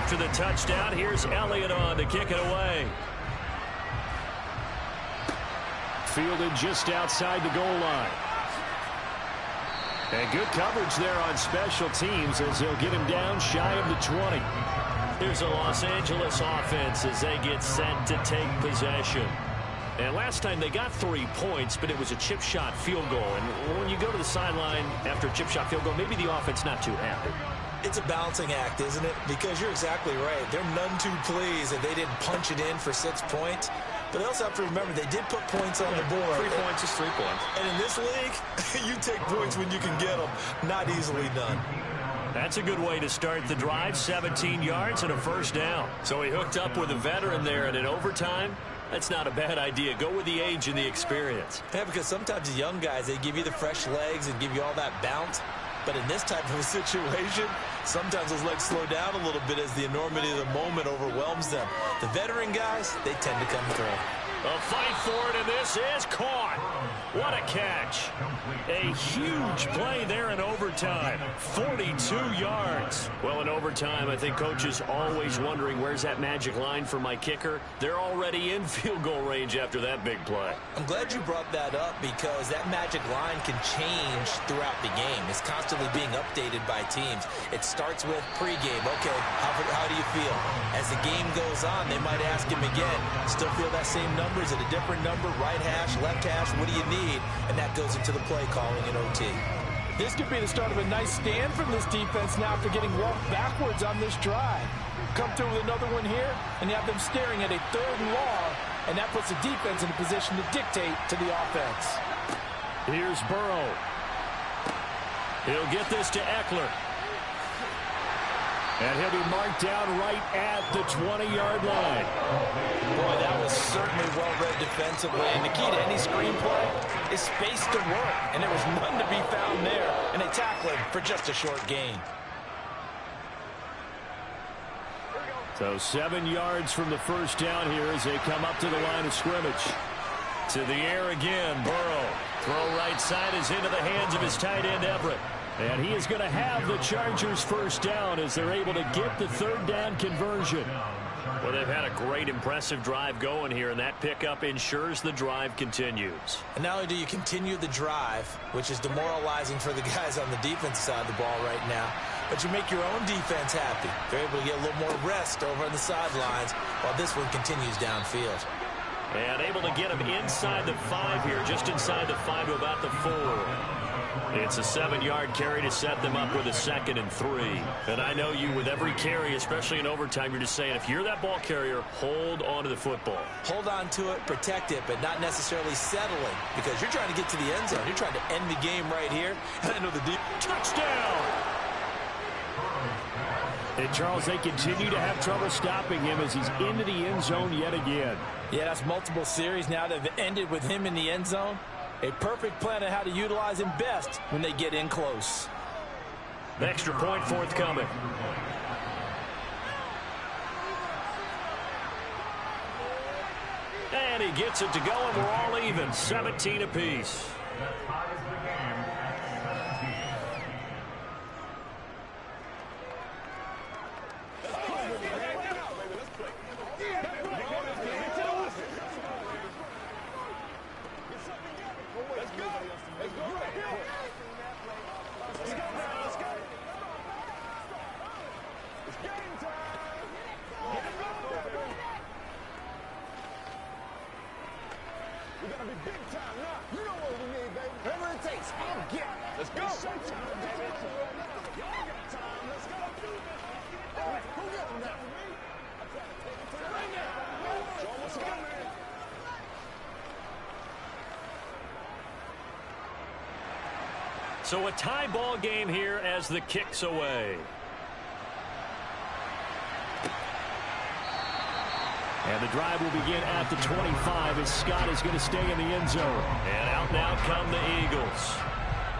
After the touchdown, here's Elliott on to kick it away. Fielded just outside the goal line. And good coverage there on special teams as they'll get him down shy of the 20. Here's a Los Angeles offense as they get set to take possession. And last time they got 3 points, but it was a chip shot field goal. And when you go to the sideline after a chip shot field goal, maybe the offense not too happy. It's a balancing act, isn't it? Because you're exactly right. They're none too pleased that they didn't punch it in for 6 points. But they also have to remember they did put points on the board. 3 points is 3 points. And in this league, you take points when you can get them. Not easily done. That's a good way to start the drive. 17 yards and a first down. So he hooked up with a veteran there, and in overtime, that's not a bad idea. Go with the age and the experience. Yeah, because sometimes the young guys, they give you the fresh legs and give you all that bounce. But in this type of a situation, sometimes those legs slow down a little bit as the enormity of the moment overwhelms them. The veteran guys, they tend to come through. A fight for it, and this is caught. What a catch. A huge play there in overtime. 42 yards. Well, in overtime, I think coaches always wondering, where's that magic line for my kicker? They're already in field goal range after that big play. I'm glad you brought that up because that magic line can change throughout the game. It's constantly being updated by teams. It starts with pregame. Okay, how do you feel? As the game goes on, they might ask him again, still feel that same number? Is it a different number? Right hash, left hash, what do you need? And that goes into the play calling in OT. This could be the start of a nice stand from this defense now after getting walked backwards on this drive. Come through with another one here, and you have them staring at a 3rd and long, and that puts the defense in a position to dictate to the offense. Here's Burrow. He'll get this to Eckler. And he'll be marked down right at the 20-yard line. Boy, that was certainly well-read defensively. And the key to any screenplay is space to work. And there was none to be found there. And they tackle him for just a short gain. So 7 yards from the first down here as they come up to the line of scrimmage. To the air again, Burrow. Throw right side is into the hands of his tight end, Everett. And he is going to have the Chargers first down as they're able to get the 3rd down conversion. Well, they've had a great, impressive drive going here, and that pickup ensures the drive continues. And not only do you continue the drive, which is demoralizing for the guys on the defense side of the ball right now, but you make your own defense happy. They're able to get a little more rest over on the sidelines while this one continues downfield. And able to get him inside the 5 here, just inside the 5 to about the 4. It's a 7-yard carry to set them up with a 2nd and 3. And I know you, with every carry, especially in overtime, you're just saying, if you're that ball carrier, hold on to the football. Hold on to it, protect it, but not necessarily settling, because you're trying to get to the end zone. You're trying to end the game right here. And I know the deep touchdown. And Charles, they continue to have trouble stopping him as he's into the end zone yet again. Yeah, that's multiple series now that have ended with him in the end zone. A perfect plan on how to utilize him best when they get in close. The extra point forthcoming. And he gets it to go, and we're all even. 17 apiece. So a tie ball game here as the kick's away. And the drive will begin at the 25 as Scott is going to stay in the end zone. And out now come the Eagles.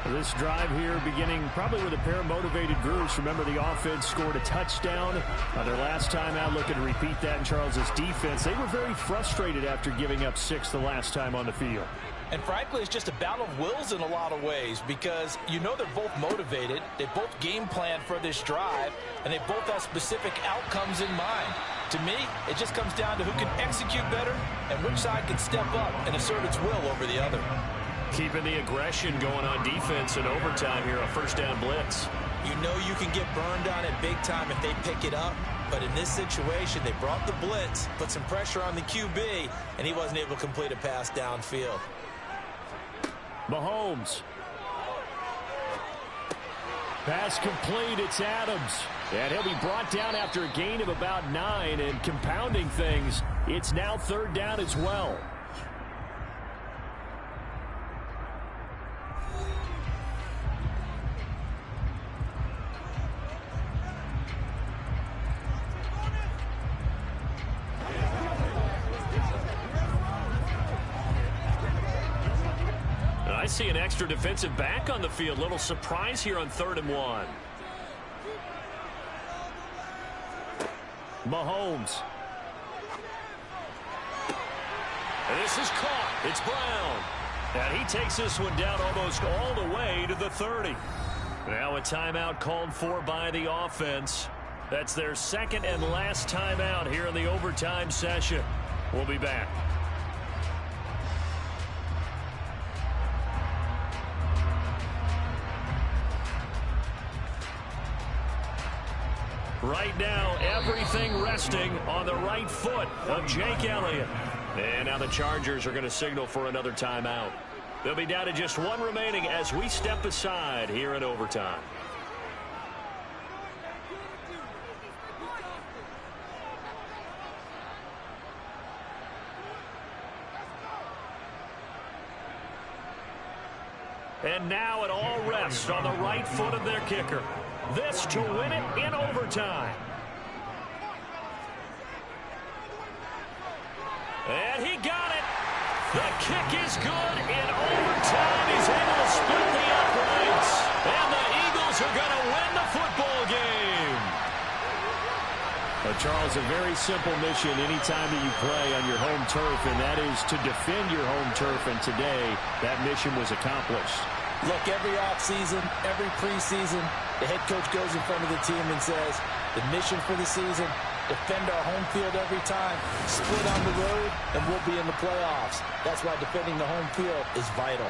This drive here beginning probably with a pair of motivated groups. Remember, the offense scored a touchdown their last time out. Looking to repeat that in Charles's defense. They were very frustrated after giving up 6 the last time on the field. And frankly, it's just a battle of wills in a lot of ways because you know they're both motivated. They both game plan for this drive, and they both have specific outcomes in mind. To me, it just comes down to who can execute better and which side can step up and assert its will over the other. Keeping the aggression going on defense in overtime here, a first down blitz. You know you can get burned on it big time if they pick it up. But in this situation, they brought the blitz, put some pressure on the QB, and he wasn't able to complete a pass downfield. Mahomes. Pass complete, it's Adams. And he'll be brought down after a gain of about 9, and compounding things, it's now 3rd down as well. see an extra defensive back on the field. Little surprise here on 3rd and 1. Mahomes. And this is caught. It's Brown. And he takes this one down almost all the way to the 30. Now a timeout called for by the offense. That's their second and last timeout here in the overtime session. We'll be back. Right now, everything resting on the right foot of Jake Elliott. And now the Chargers are going to signal for another timeout. They'll be down to just one remaining as we step aside here in overtime. And now it all rests on the right foot of their kicker. This to win it in overtime. And he got it. The kick is good in overtime. He's able to split the uprights. And the Eagles are going to win the football game. Charles, a very simple mission anytime that you play on your home turf, and that is to defend your home turf. And today, that mission was accomplished. Look, every offseason, every preseason, the head coach goes in front of the team and says, the mission for the season, defend our home field every time, split on the road, and we'll be in the playoffs. That's why defending the home field is vital.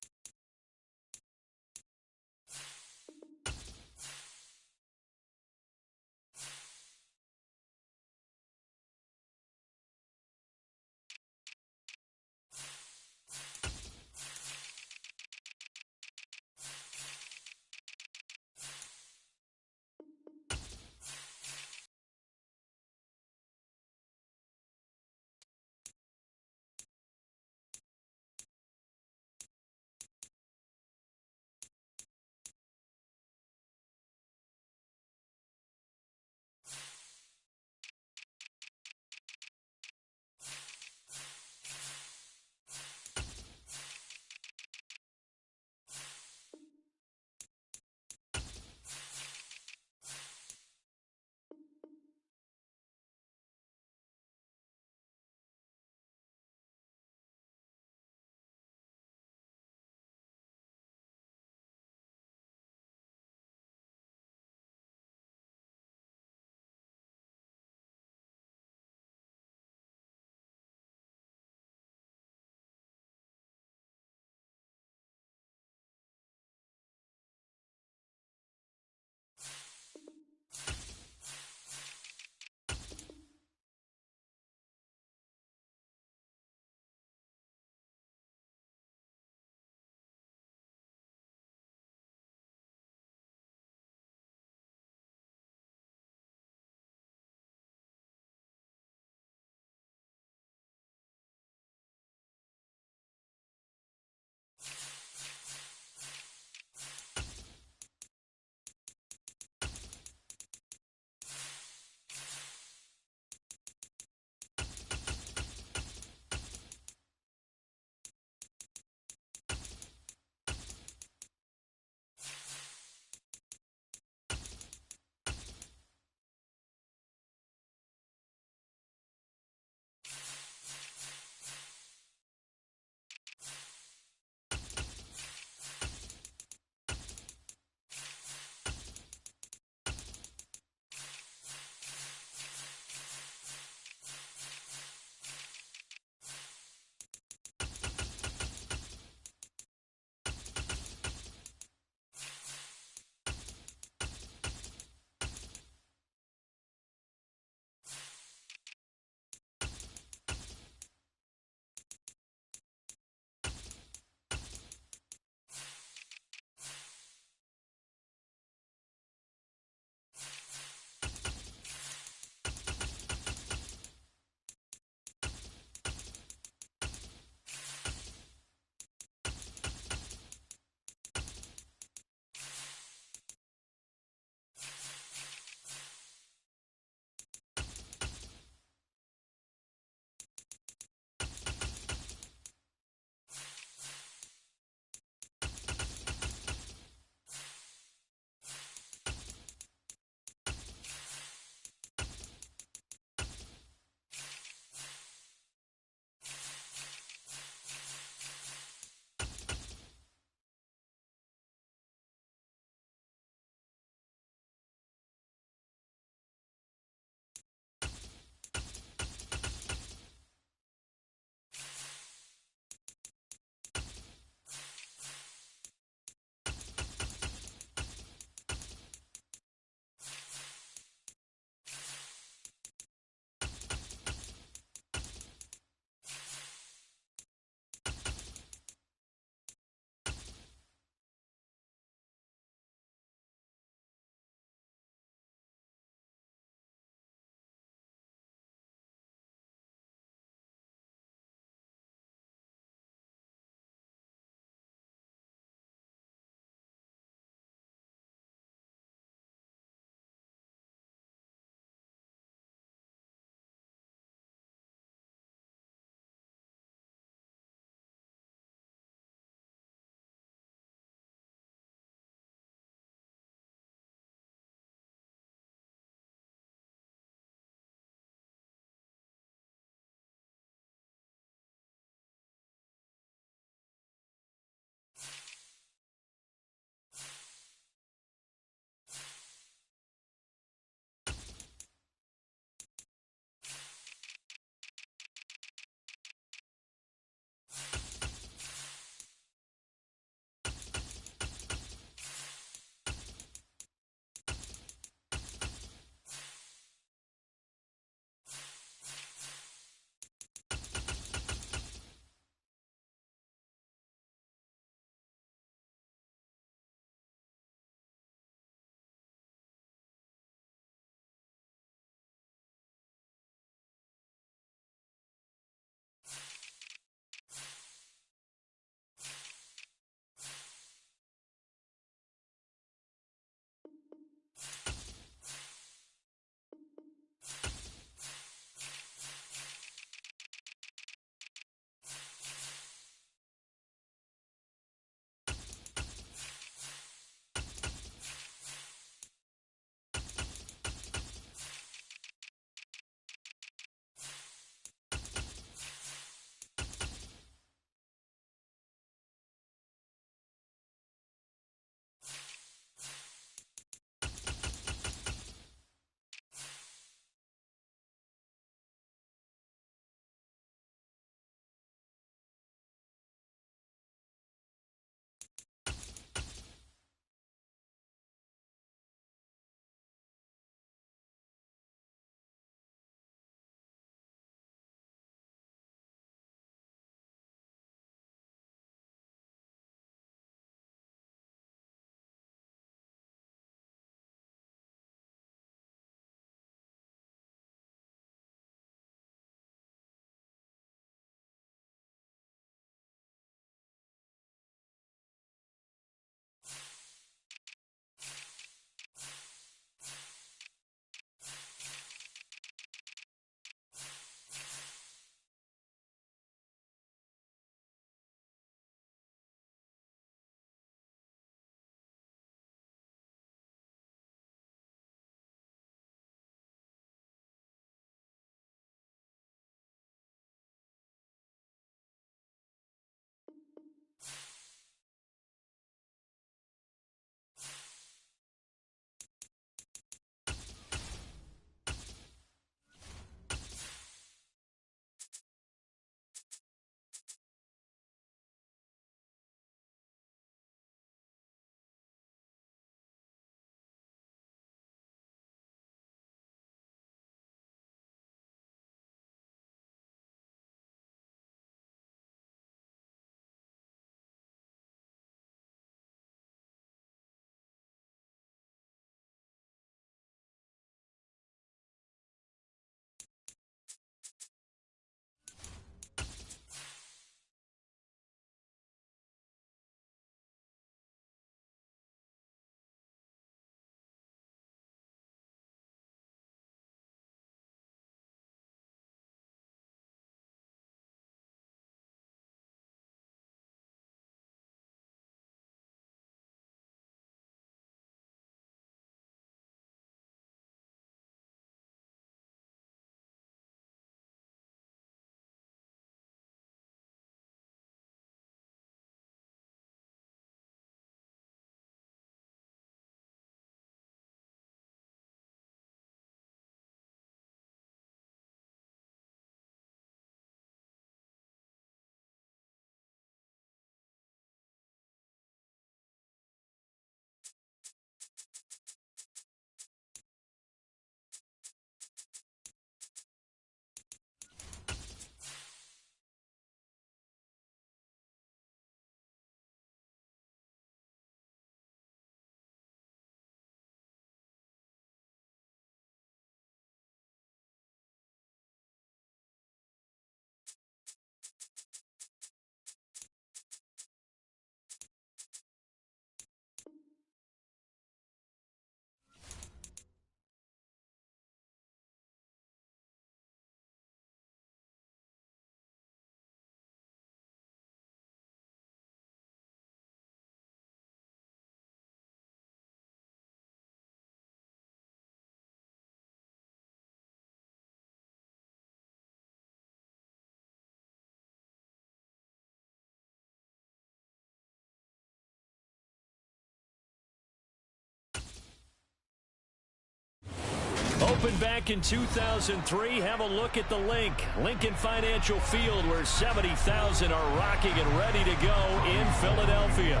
Opened back in 2003, have a look at the link. Lincoln Financial Field, where 70,000 are rocking and ready to go in Philadelphia.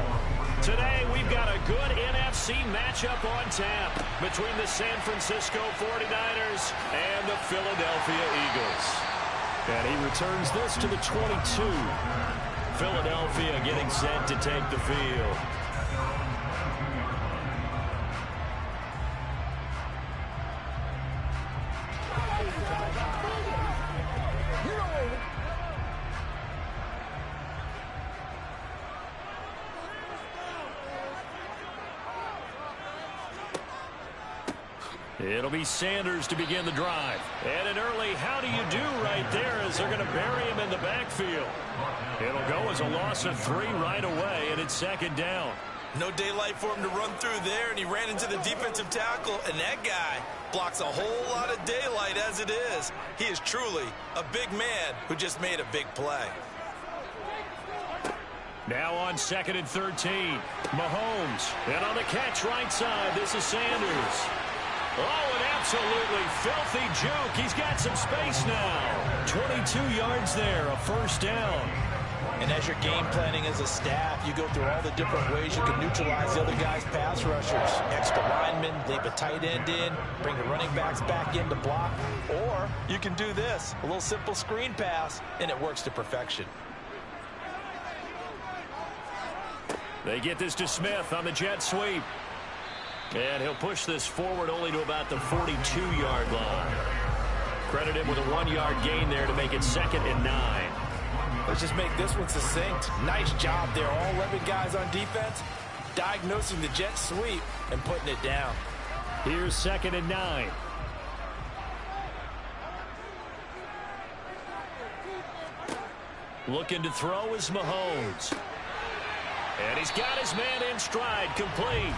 Today, we've got a good NFC matchup on tap between the San Francisco 49ers and the Philadelphia Eagles. And he returns this to the 22. Philadelphia getting set to take the field. It'll be Sanders to begin the drive. And an early how do you do right there as they're going to bury him in the backfield. It'll go as a loss of 3 right away, and it's second down. No daylight for him to run through there, and he ran into the defensive tackle, and that guy blocks a whole lot of daylight as it is. He is truly a big man who just made a big play. Now on 2nd and 13, Mahomes. And on the catch right side, this is Sanders. Oh, an absolutely filthy juke. He's got some space now. 22 yards there, a first down. And as you're game planning as a staff, you go through all the different ways you can neutralize the other guy's pass rushers. Extra linemen, leave a tight end in, bring the running backs back in to block. Or you can do this, a little simple screen pass, and it works to perfection. They get this to Smith on the jet sweep. And he'll push this forward only to about the 42-yard line. Credit him with a 1-yard gain there to make it 2nd and 9. Let's just make this one succinct. Nice job there. All 11 guys on defense diagnosing the jet sweep and putting it down. Here's 2nd and 9. Looking to throw is Mahomes. And he's got his man in stride, complete.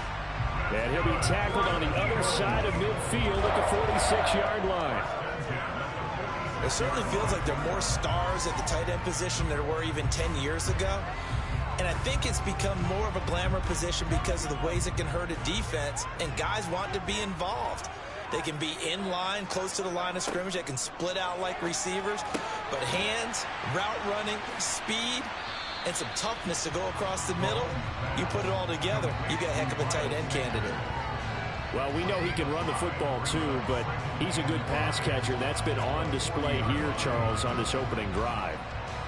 And he'll be tackled on the other side of midfield at the 46-yard line. It certainly feels like there are more stars at the tight end position than there were even 10 years ago. And I think it's become more of a glamour position because of the ways it can hurt a defense, and guys want to be involved. They can be in line, close to the line of scrimmage. They can split out like receivers. But hands, route running, speed, and some toughness to go across the middle, you put it all together, you got a heck of a tight end candidate. Well, we know he can run the football too, but he's a good pass catcher. That's been on display here, Charles, on this opening drive.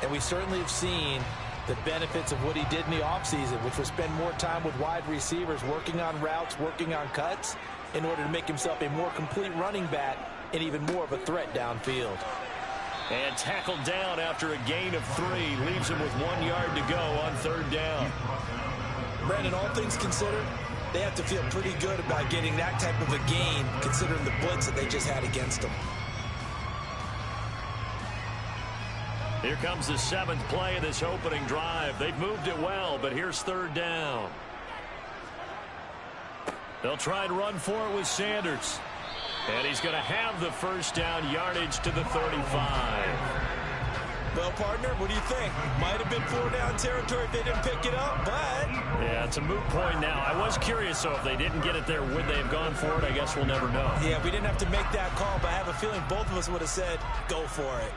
And we certainly have seen the benefits of what he did in the offseason, which was spend more time with wide receivers, working on routes, working on cuts, in order to make himself a more complete running back and even more of a threat downfield. And tackled down after a gain of 3. Leaves him with 1 yard to go on 3rd down. Brandon, all things considered, they have to feel pretty good about getting that type of a gain, considering the blitz that they just had against them. Here comes the 7th play of this opening drive. They've moved it well, but here's 3rd down. They'll try and run for it with Sanders. And he's going to have the first down, yardage to the 35. Well, partner, what do you think? Might have been 4-down territory if they didn't pick it up, but... Yeah, it's a moot point now. I was curious, so if they didn't get it there, would they have gone for it? I guess we'll never know. Yeah, we didn't have to make that call, but I have a feeling both of us would have said, go for it.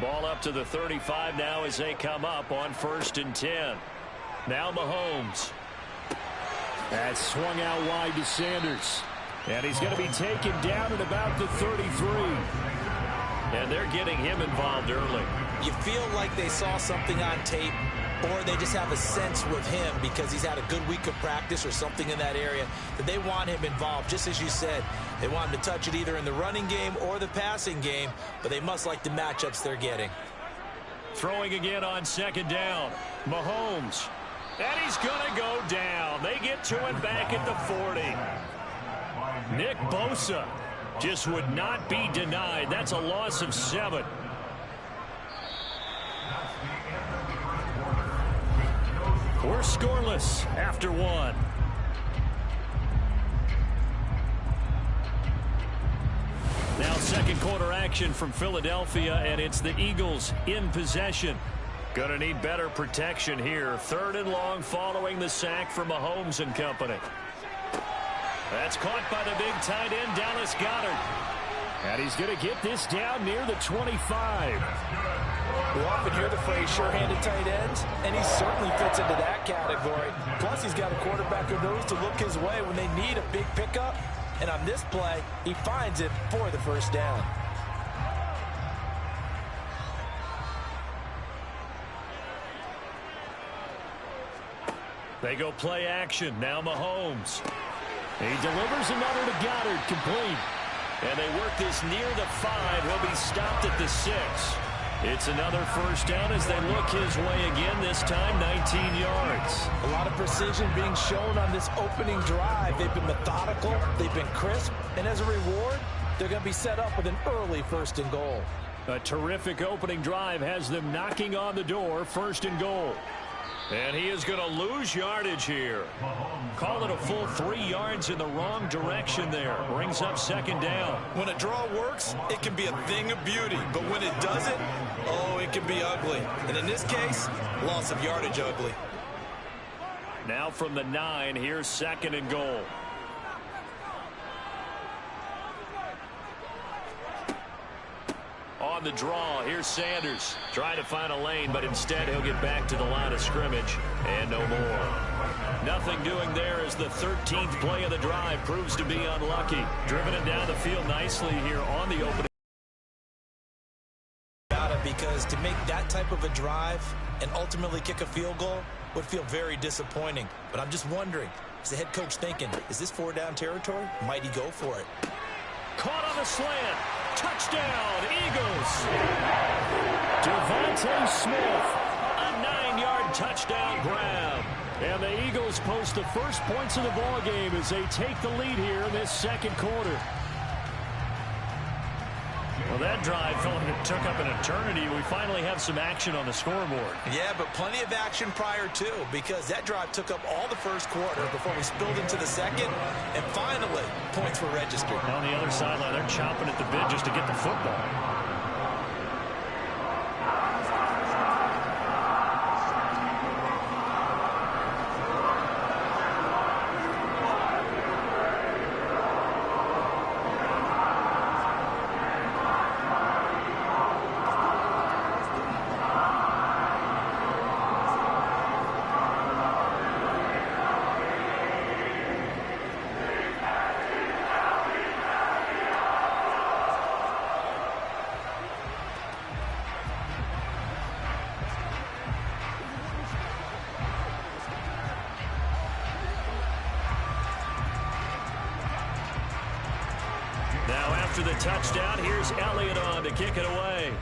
Ball up to the 35 now as they come up on 1st and 10. Now Mahomes. That's swung out wide to Sanders. And he's going to be taken down at about the 33. And they're getting him involved early. You feel like they saw something on tape, or they just have a sense with him because he's had a good week of practice or something in that area that they want him involved. Just as you said, they want him to touch it either in the running game or the passing game, but they must like the matchups they're getting. Throwing again on 2nd down. Mahomes. And he's going to go down. They get to him back at the 40. Nick Bosa just would not be denied. That's a loss of 7. We're scoreless after 1. Now 2nd quarter action from Philadelphia, and it's the Eagles in possession. Going to need better protection here. 3rd and long following the sack from Mahomes and company. That's caught by the big tight end, Dallas Goedert. And he's going to get this down near the 25. We often hear the phrase sure-handed tight ends, and he certainly fits into that category. Plus, he's got a quarterback who knows to look his way when they need a big pickup. And on this play, he finds it for the first down. They go play action. Now Mahomes. He delivers another to Goddard, complete. And they work this near the 5. He'll be stopped at the 6. It's another first down as they look his way again, this time 19 yards. A lot of precision being shown on this opening drive. They've been methodical, they've been crisp, and as a reward, they're going to be set up with an early 1st and goal. A terrific opening drive has them knocking on the door, 1st and goal. And he is going to lose yardage here. Call it a full 3 yards in the wrong direction there. Brings up 2nd down. When a draw works, it can be a thing of beauty. But when it doesn't, oh, it can be ugly. And in this case, loss of yardage ugly. Now from the 9, here's 2nd and goal. On the draw, here's Sanders. Trying to find a lane, but instead he'll get back to the line of scrimmage. And no more. Nothing doing there as the 13th play of the drive proves to be unlucky. Driven it down the field nicely here on the opening. Because to make that type of a drive and ultimately kick a field goal would feel very disappointing. But I'm just wondering, is the head coach thinking, is this 4-down territory? Might he go for it? Caught on the slant. Touchdown, Eagles. Devontae Smith, a 9-yard touchdown grab. And the Eagles post the first points of the ball game as they take the lead here in this 2nd quarter. Well, that drive felt like it took up an eternity. We finally have some action on the scoreboard. Yeah, but plenty of action prior to, because that drive took up all the 1st quarter before we spilled into the 2nd, and finally, points were registered. On the other sideline, they're chomping at the bit just to get the football. Now after the touchdown, here's Elliott on to kick it away.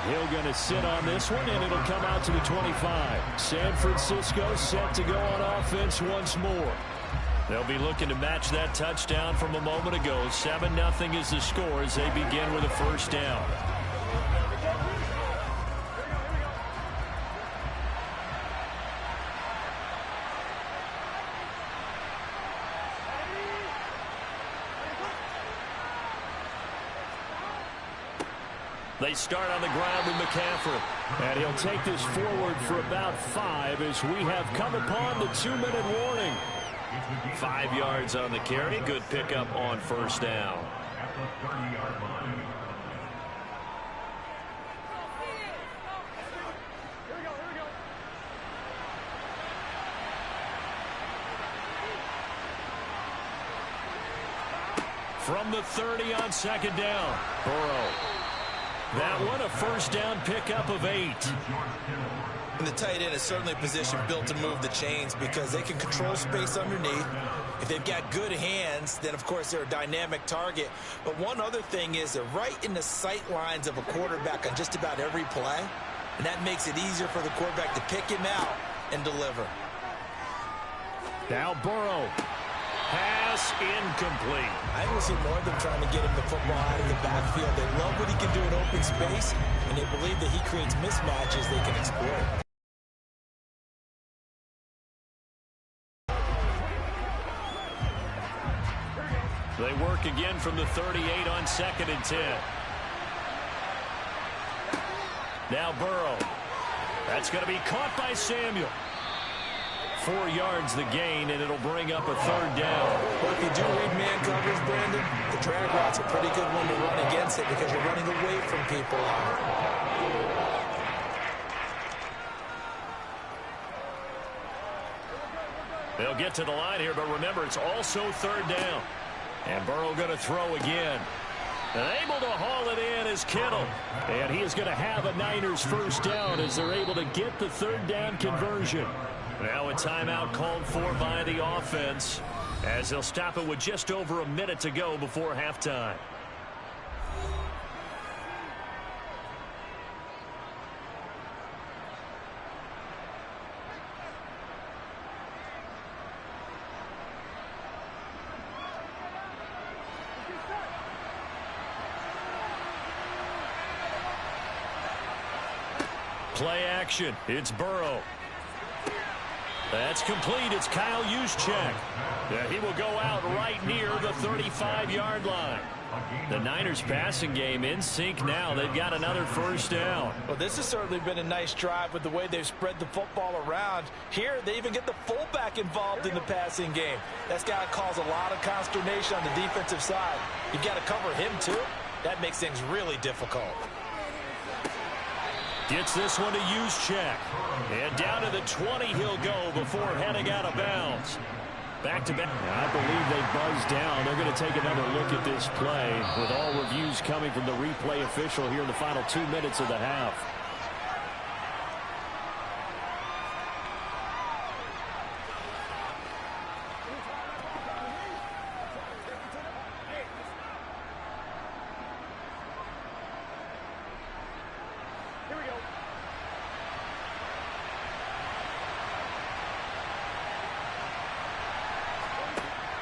He'll going to sit on this one, and it'll come out to the 25. San Francisco set to go on offense once more. They'll be looking to match that touchdown from a moment ago. 7-0 is the score as they begin with a first down. They start on the ground with McCaffrey. And he'll take this forward for about 5 as we have come upon the 2-minute warning. 5 yards on the carry. Good pickup on first down. From the 30 on second down, Burrow. That one, a first down pickup of 8. And the tight end is certainly a position built to move the chains because they can control space underneath. If they've got good hands, then, of course, they're a dynamic target. But one other thing is they're right in the sight lines of a quarterback on just about every play. And that makes it easier for the quarterback to pick him out and deliver. Now Burrow. Pass incomplete. I will see more of them trying to get him the football out of the backfield. They love what he can do in open space, and they believe that he creates mismatches they can exploit. They work again from the 38 on second and 10. Now Burrow. That's going to be caught by Samuel. 4 yards the gain, and it'll bring up a 3rd down. Well, if you do read man coverage, Brandon, the drag route's a pretty good one to run against it because you're running away from people on it. They'll get to the line here, but remember, it's also 3rd down. And Burrow going to throw again. And able to haul it in is Kittle. And he is going to have a Niners 1st down as they're able to get the 3rd down conversion. Now a timeout called for by the offense as they'll stop it with just over a minute to go before halftime. Play action. It's Burrow. That's complete. It's Kyle Juszczyk. He will go out right near the 35-yard line. The Niners passing game in sync now. They've got another 1st down. Well, this has certainly been a nice drive with the way they've spread the football around. Here, they even get the fullback involved in the passing game. That's got to cause a lot of consternation on the defensive side. You've got to cover him, too. That makes things really difficult. Gets this one to Juszczyk. And down to the 20 he'll go before heading out of bounds. Back-to-back. I believe they buzzed down. They're going to take another look at this play with all reviews coming from the replay official here in the final 2 minutes of the half.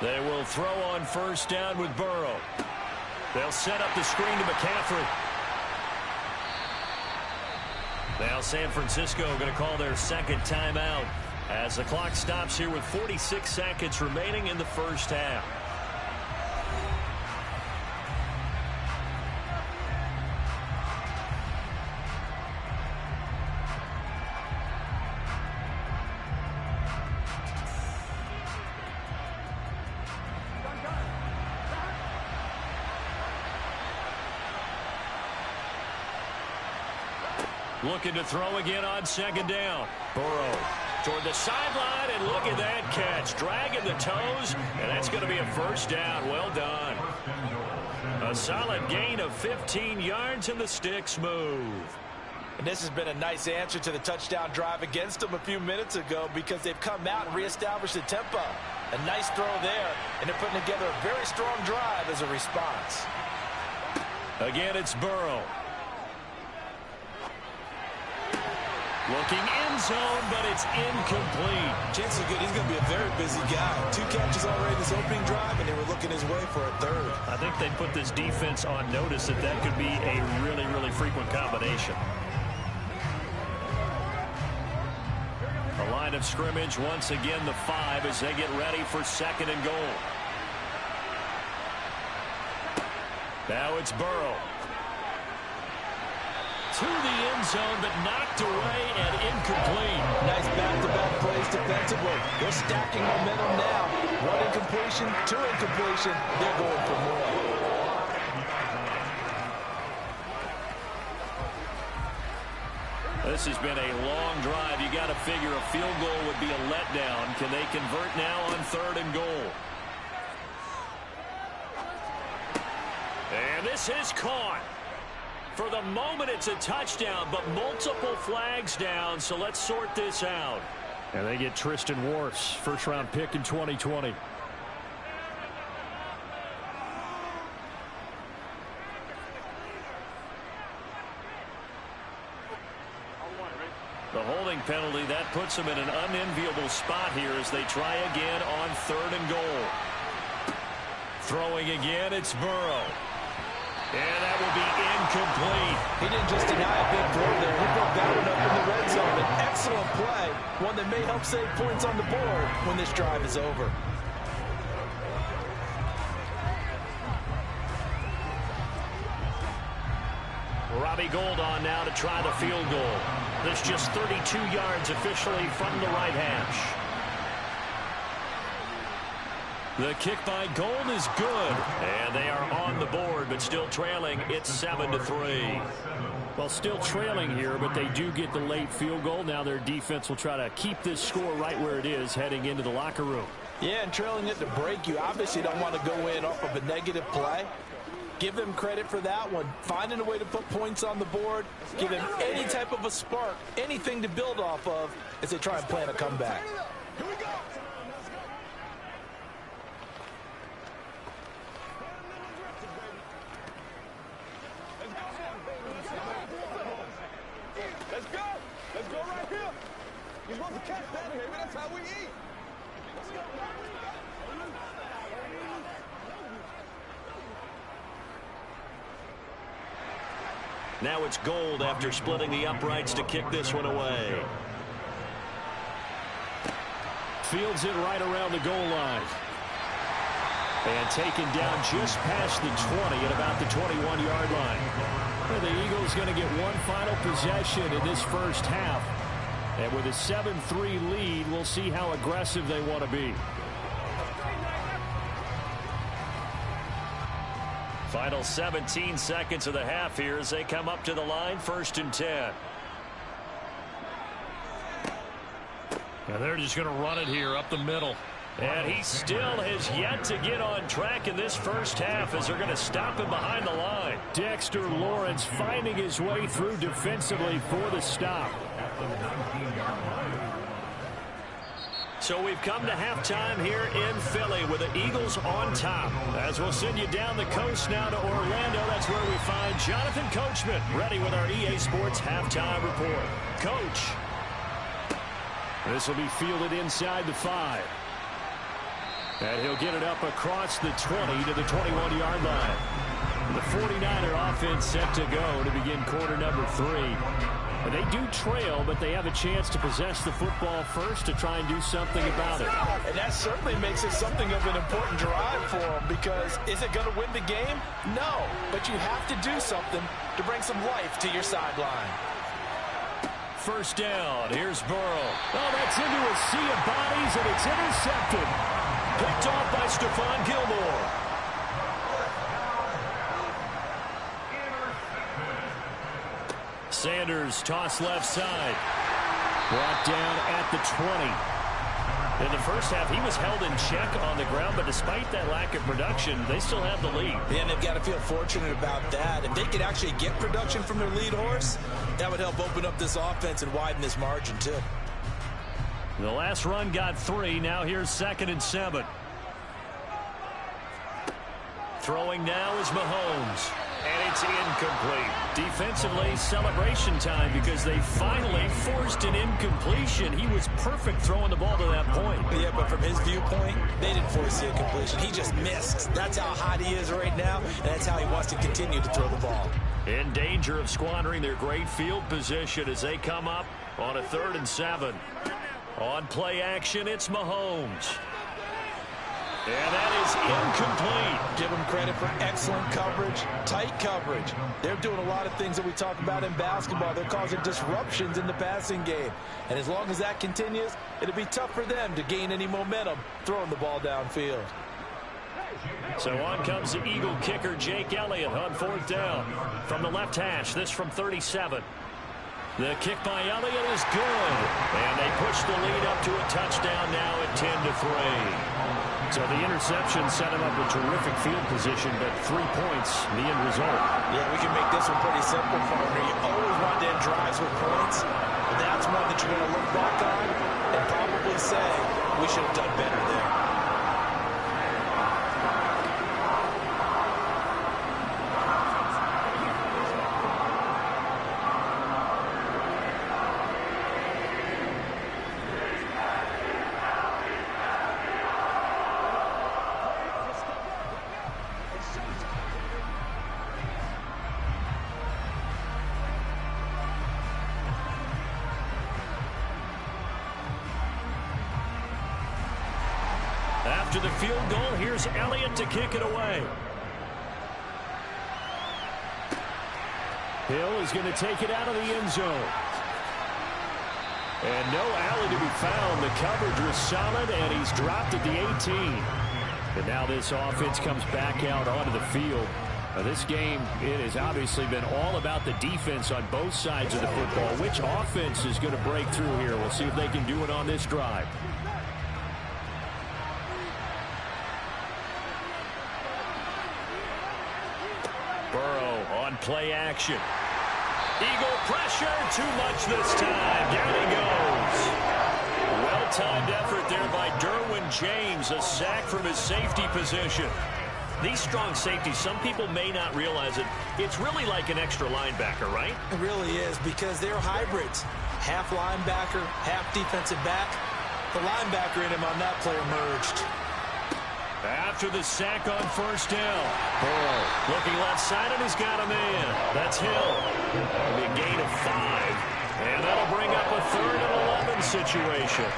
They will throw on 1st down with Burrow. They'll set up the screen to McCaffrey. Now San Francisco going to call their 2nd timeout as the clock stops here with 46 seconds remaining in the 1st half. Looking to throw again on 2nd down. Burrow toward the sideline, and look at that catch. Dragging the toes, and that's going to be a 1st down. Well done. A solid gain of 15 yards, and the sticks move. And this has been a nice answer to the touchdown drive against them a few minutes ago because they've come out and reestablished the tempo. A nice throw there, and they're putting together a very strong drive as a response. Again, it's Burrow. Looking end zone, but it's incomplete. Chances are good he's going to be a very busy guy. 2 catches already this opening drive, and they were looking his way for a 3rd. I think they put this defense on notice that that could be a really, really frequent combination. The line of scrimmage, once again, the 5 as they get ready for 2nd and goal. Now it's Burrow. To the end zone, but knocked away and incomplete. Nice back-to-back plays defensively. They're stacking momentum now. 1 incompletion, 2 incompletion. They're going for more. This has been a long drive. You got to figure a field goal would be a letdown. Can they convert now on 3rd and goal? And this is caught. For the moment, it's a touchdown, but multiple flags down, so let's sort this out. And they get Tristan Wirfs, 1st-round pick in 2020. The holding penalty, that puts them in an unenviable spot here as they try again on 3rd and goal. Throwing again, it's Burrow. And that will be incomplete. He didn't just deny a big throw there. He broke that one up in the red zone. An excellent play. One that may help save points on the board when this drive is over. Robbie Gould on now to try the field goal. That's just 32 yards officially from the right hash. The kick by Gold is good. And they are on the board, but still trailing. It's 7-3. Well, still trailing here, but they do get the late field goal. Now their defense will try to keep this score right where it is heading into the locker room. Yeah, and trailing it to break, you obviously don't want to go in off of a negative play. Give them credit for that one. Finding a way to put points on the board, give them any type of a spark, anything to build off of as they try and plan a comeback. Here we go. Let's go. Let's go right here. You're supposed to catch that, baby. That's how we eat. Let's go. Now it's Gold after splitting the uprights to kick this one away. Fields it right around the goal line. And taken down just past the 20 at about the 21-yard line. Well, the Eagles going to get one final possession in this first half. And with a 7-3 lead, we'll see how aggressive they want to be. Final 17 seconds of the half here as they come up to the line, 1st and 10. And they're just going to run it here up the middle. And he still has yet to get on track in this first half as they're going to stop him behind the line. Dexter Lawrence finding his way through defensively for the stop. So we've come to halftime here in Philly with the Eagles on top. As we'll send you down the coast now to Orlando, that's where we find Jonathan Coachman ready with our EA Sports halftime report. Coach. This will be fielded inside the 5. And he'll get it up across the 20 to the 21-yard line. The 49er offense set to go to begin quarter number 3. And they do trail, but they have a chance to possess the football first to try and do something about it. And that certainly makes it something of an important drive for them, because is it going to win the game? No, but you have to do something to bring some life to your sideline. First down, here's Burrow. Oh, that's into a sea of bodies, and it's intercepted. Picked off by Stephon Gilmore. Sanders toss left side. Brought down at the 20. In the first half, he was held in check on the ground, but despite that lack of production, they still have the lead. And they've got to feel fortunate about that. If they could actually get production from their lead horse, that would help open up this offense and widen this margin, too. The last run got 3. Now here's 2nd and 7. Throwing now is Mahomes. And it's incomplete. Defensively, celebration time because they finally forced an incompletion. He was perfect throwing the ball to that point. Yeah, but from his viewpoint, they didn't force the incompletion. He just missed. That's how hot he is right now, and that's how he wants to continue to throw the ball. In danger of squandering their great field position as they come up on a 3rd and 7. On play action, it's Mahomes. And that is incomplete. Give them credit for excellent coverage, tight coverage. They're doing a lot of things that we talk about in basketball. They're causing disruptions in the passing game. And as long as that continues, it'll be tough for them to gain any momentum throwing the ball downfield. So on comes the Eagle kicker, Jake Elliott, on 4th down. From the left hash, this from 37. The kick by Elliott is good. And they push the lead up to a touchdown now at 10-3. So the interception set him up with terrific field position, but 3 points, the end result. Yeah, we can make this one pretty simple for him. You always want to end drives with points. But that's one that you're going to look back on and probably say, we should have done better there. After the field goal, here's Elliott to kick it away. Hill is going to take it out of the end zone. And no alley to be found. The coverage was solid, and he's dropped at the 18. And now this offense comes back out onto the field. This game, it has obviously been all about the defense on both sides of the football. Which offense is going to break through here? We'll see if they can do it on this drive. Burrow on play action. Eagle pressure, too much this time. Down he goes. Well-timed effort there by Derwin James, a sack from his safety position. These strong safeties, some people may not realize it. It's really like an extra linebacker, right? It really is, because they're hybrids. Half linebacker, half defensive back. The linebacker in him on that play emerged. After the sack on first down, Burrow looking left side, and he's got a man. That's Hill. That'll be a gain of 5. And that'll bring up a 3rd and 11 situation.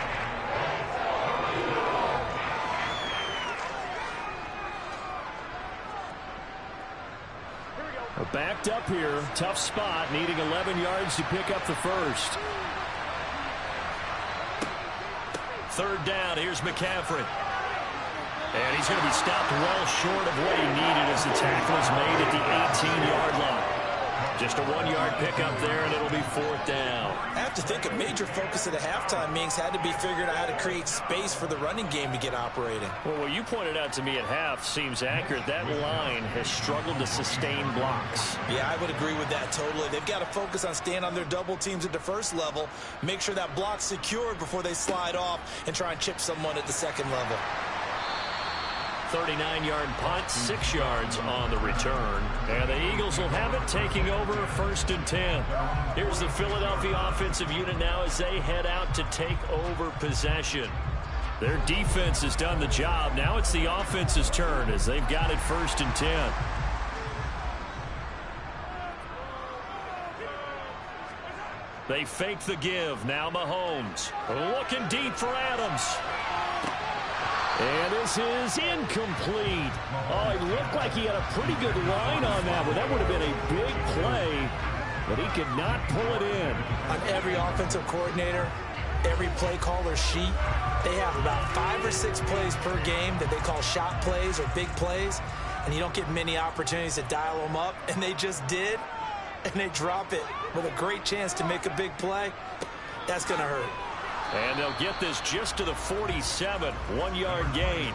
Backed up here, tough spot, needing 11 yards to pick up the first. 3rd down, here's McCaffrey. And he's going to be stopped well short of what he needed as the tackle is made at the 18-yard line. Just a 1-yard pickup there, and it'll be 4th down. I have to think a major focus of the halftime meetings had to be figuring out how to create space for the running game to get operating. Well, what you pointed out to me at half seems accurate. That line has struggled to sustain blocks. Yeah, I would agree with that totally. They've got to focus on staying on their double teams at the first level, make sure that block's secured before they slide off and try and chip someone at the second level. 39-yard punt, 6 yards on the return. And the Eagles will have it, taking over 1st and 10. Here's the Philadelphia offensive unit now as they head out to take over possession. Their defense has done the job. Now it's the offense's turn as they've got it 1st and 10. They fake the give. Now Mahomes looking deep for Adams. And this is incomplete. Oh, it looked like he had a pretty good line on that one. That would have been a big play, but he could not pull it in. On every offensive coordinator, every play caller sheet, they have about 5 or 6 plays per game that they call shot plays or big plays, and you don't get many opportunities to dial them up, and they just did, and they drop it with a great chance to make a big play. That's going to hurt. And they'll get this just to the 47, 1-yard gain.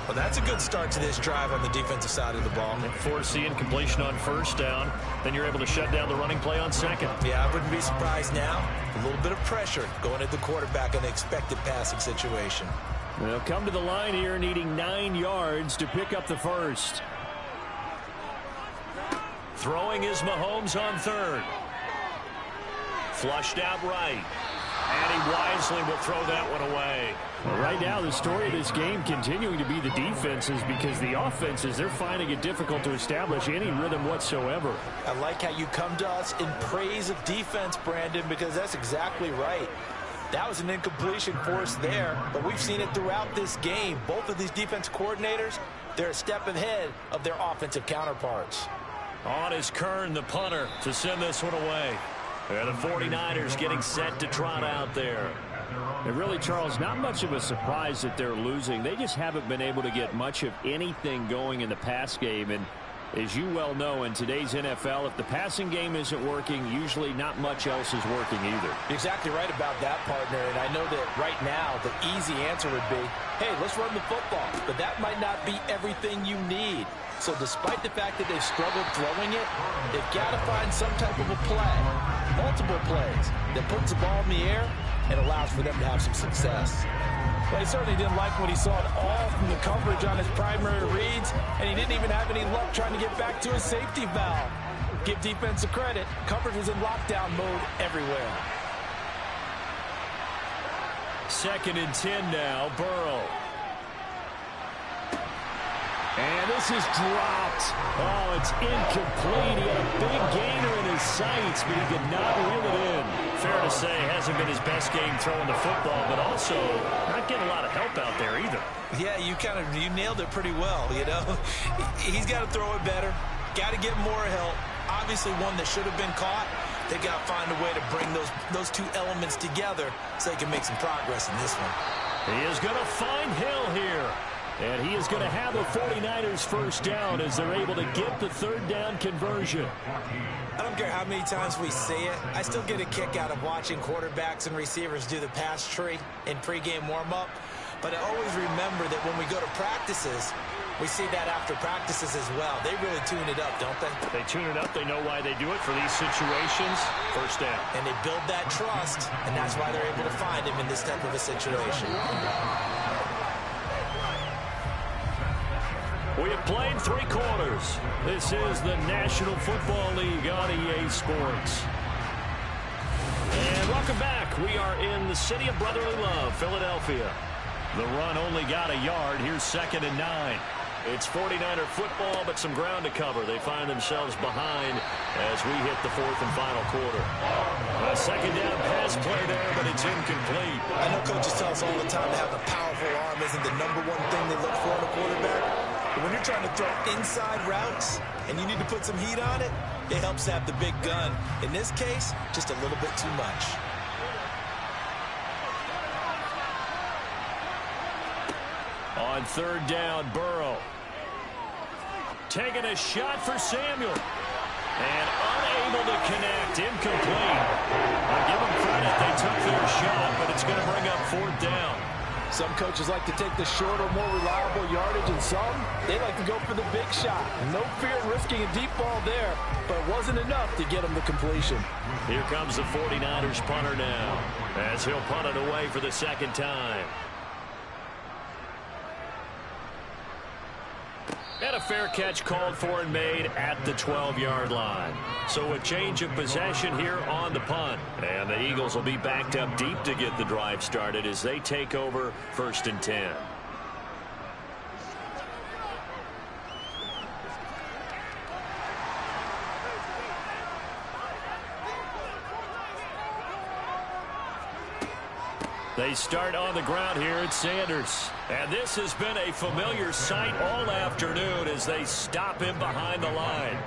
Well, that's a good start to this drive on the defensive side of the ball. Force the incompletion on first down. Then you're able to shut down the running play on second. Yeah, I wouldn't be surprised now. A little bit of pressure going at the quarterback in the expected passing situation. They'll come to the line here needing 9 yards to pick up the first. Throwing is Mahomes on 3rd. Flushed out right. And he wisely will throw that one away. Well, right now, the story of this game continuing to be the defenses, because the offenses, they're finding it difficult to establish any rhythm whatsoever. I like how you come to us in praise of defense, Brandon, because that's exactly right. That was an incompletion for us there, but we've seen it throughout this game. Both of these defense coordinators, they're a step ahead of their offensive counterparts. On is Kern, the punter, to send this one away. And the 49ers getting set to trot out there. And really, Charles, not much of a surprise that they're losing. They just haven't been able to get much of anything going in the pass game. And as you well know, in today's NFL, if the passing game isn't working, usually not much else is working either. Exactly right about that, partner. And I know that right now the easy answer would be, hey, let's run the football. But that might not be everything you need. So despite the fact that they've struggled throwing it, they've got to find some type of a play, multiple plays, that puts the ball in the air and allows for them to have some success. Well, he certainly didn't like what he saw at all from the coverage on his primary reads, and he didn't even have any luck trying to get back to his safety valve. Give defense a credit. Coverage was in lockdown mode everywhere. 2nd and 10 now, Burrow. And this is dropped. Oh, it's incomplete. He had a big gainer in his sights, but he could not reel it in. Fair to say, hasn't been his best game throwing the football, but also not getting a lot of help out there either. Yeah, you nailed it pretty well, you know. He's got to throw it better. Got to get more help. Obviously one that should have been caught. They got to find a way to bring those two elements together so they can make some progress in this one. He is going to find Hill here. And he is going to have a 49ers first down as they're able to get the third down conversion. I don't care how many times we see it. I still get a kick out of watching quarterbacks and receivers do the pass tree in pregame warm-up. But I always remember that when we go to practices, we see that after practices as well. They really tune it up, don't they? They tune it up. They know why they do it for these situations. First down. And they build that trust, and that's why they're able to find him in this type of a situation. We have played 3 quarters. This is the National Football League on EA Sports. And welcome back. We are in the city of brotherly love, Philadelphia. The run only got a yard. Here's 2nd and 9. It's 49er football, but some ground to cover. They find themselves behind as we hit the 4th and final quarter. A 2nd down pass play there, but it's incomplete. I know coaches tell us all the time to have a powerful arm isn't the #1 thing they look for in a quarterback. But when you're trying to throw inside routes and you need to put some heat on it, it helps to have the big gun. In this case, just a little bit too much. On 3rd down, Burrow. Taking a shot for Samuel. And unable to connect. Incomplete. I give them credit. They took their shot, but it's going to bring up 4th down. Some coaches like to take the shorter, more reliable yardage, and some, they like to go for the big shot. No fear of risking a deep ball there, but it wasn't enough to get him the completion. Here comes the 49ers punter now, as he'll punt it away for the 2nd time. And a fair catch called for and made at the 12-yard line. So a change of possession here on the punt. And the Eagles will be backed up deep to get the drive started as they take over 1st and 10. They start on the ground here at Sanders. And this has been a familiar sight all afternoon as they stop him behind the line.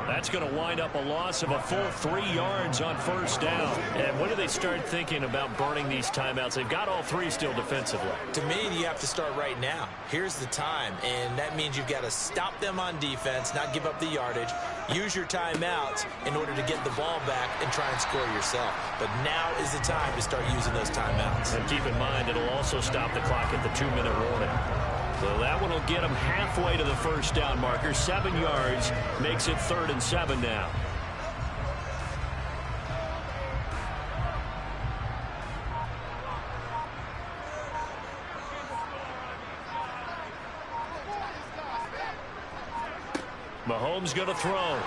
That's going to wind up a loss of a full 3 yards on 1st down. And when do they start thinking about burning these timeouts? They've got all 3 still defensively. To me, you have to start right now. Here's the time, and that means you've got to stop them on defense, not give up the yardage, use your timeouts in order to get the ball back and try and score yourself. But now is the time to start using those timeouts. And keep in mind, it'll also stop the clock at the 2-minute warning. So that one will get them halfway to the 1st down marker. 7 yards makes it 3rd and 7 now. Mahomes going to throw.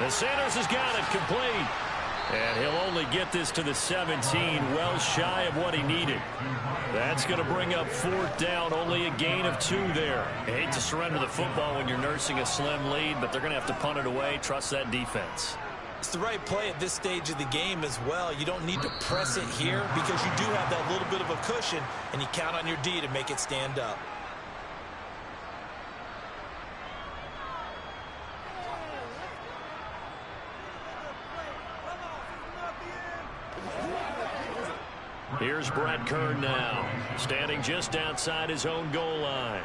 And Sanders has got it complete. And he'll only get this to the 17, well shy of what he needed. That's going to bring up 4th down, only a gain of 2 there. I hate to surrender the football when you're nursing a slim lead, but they're going to have to punt it away. Trust that defense. It's the right play at this stage of the game as well. You don't need to press it here because you do have that little bit of a cushion, and you count on your D to make it stand up. Here's Brett Kern now, standing just outside his own goal line.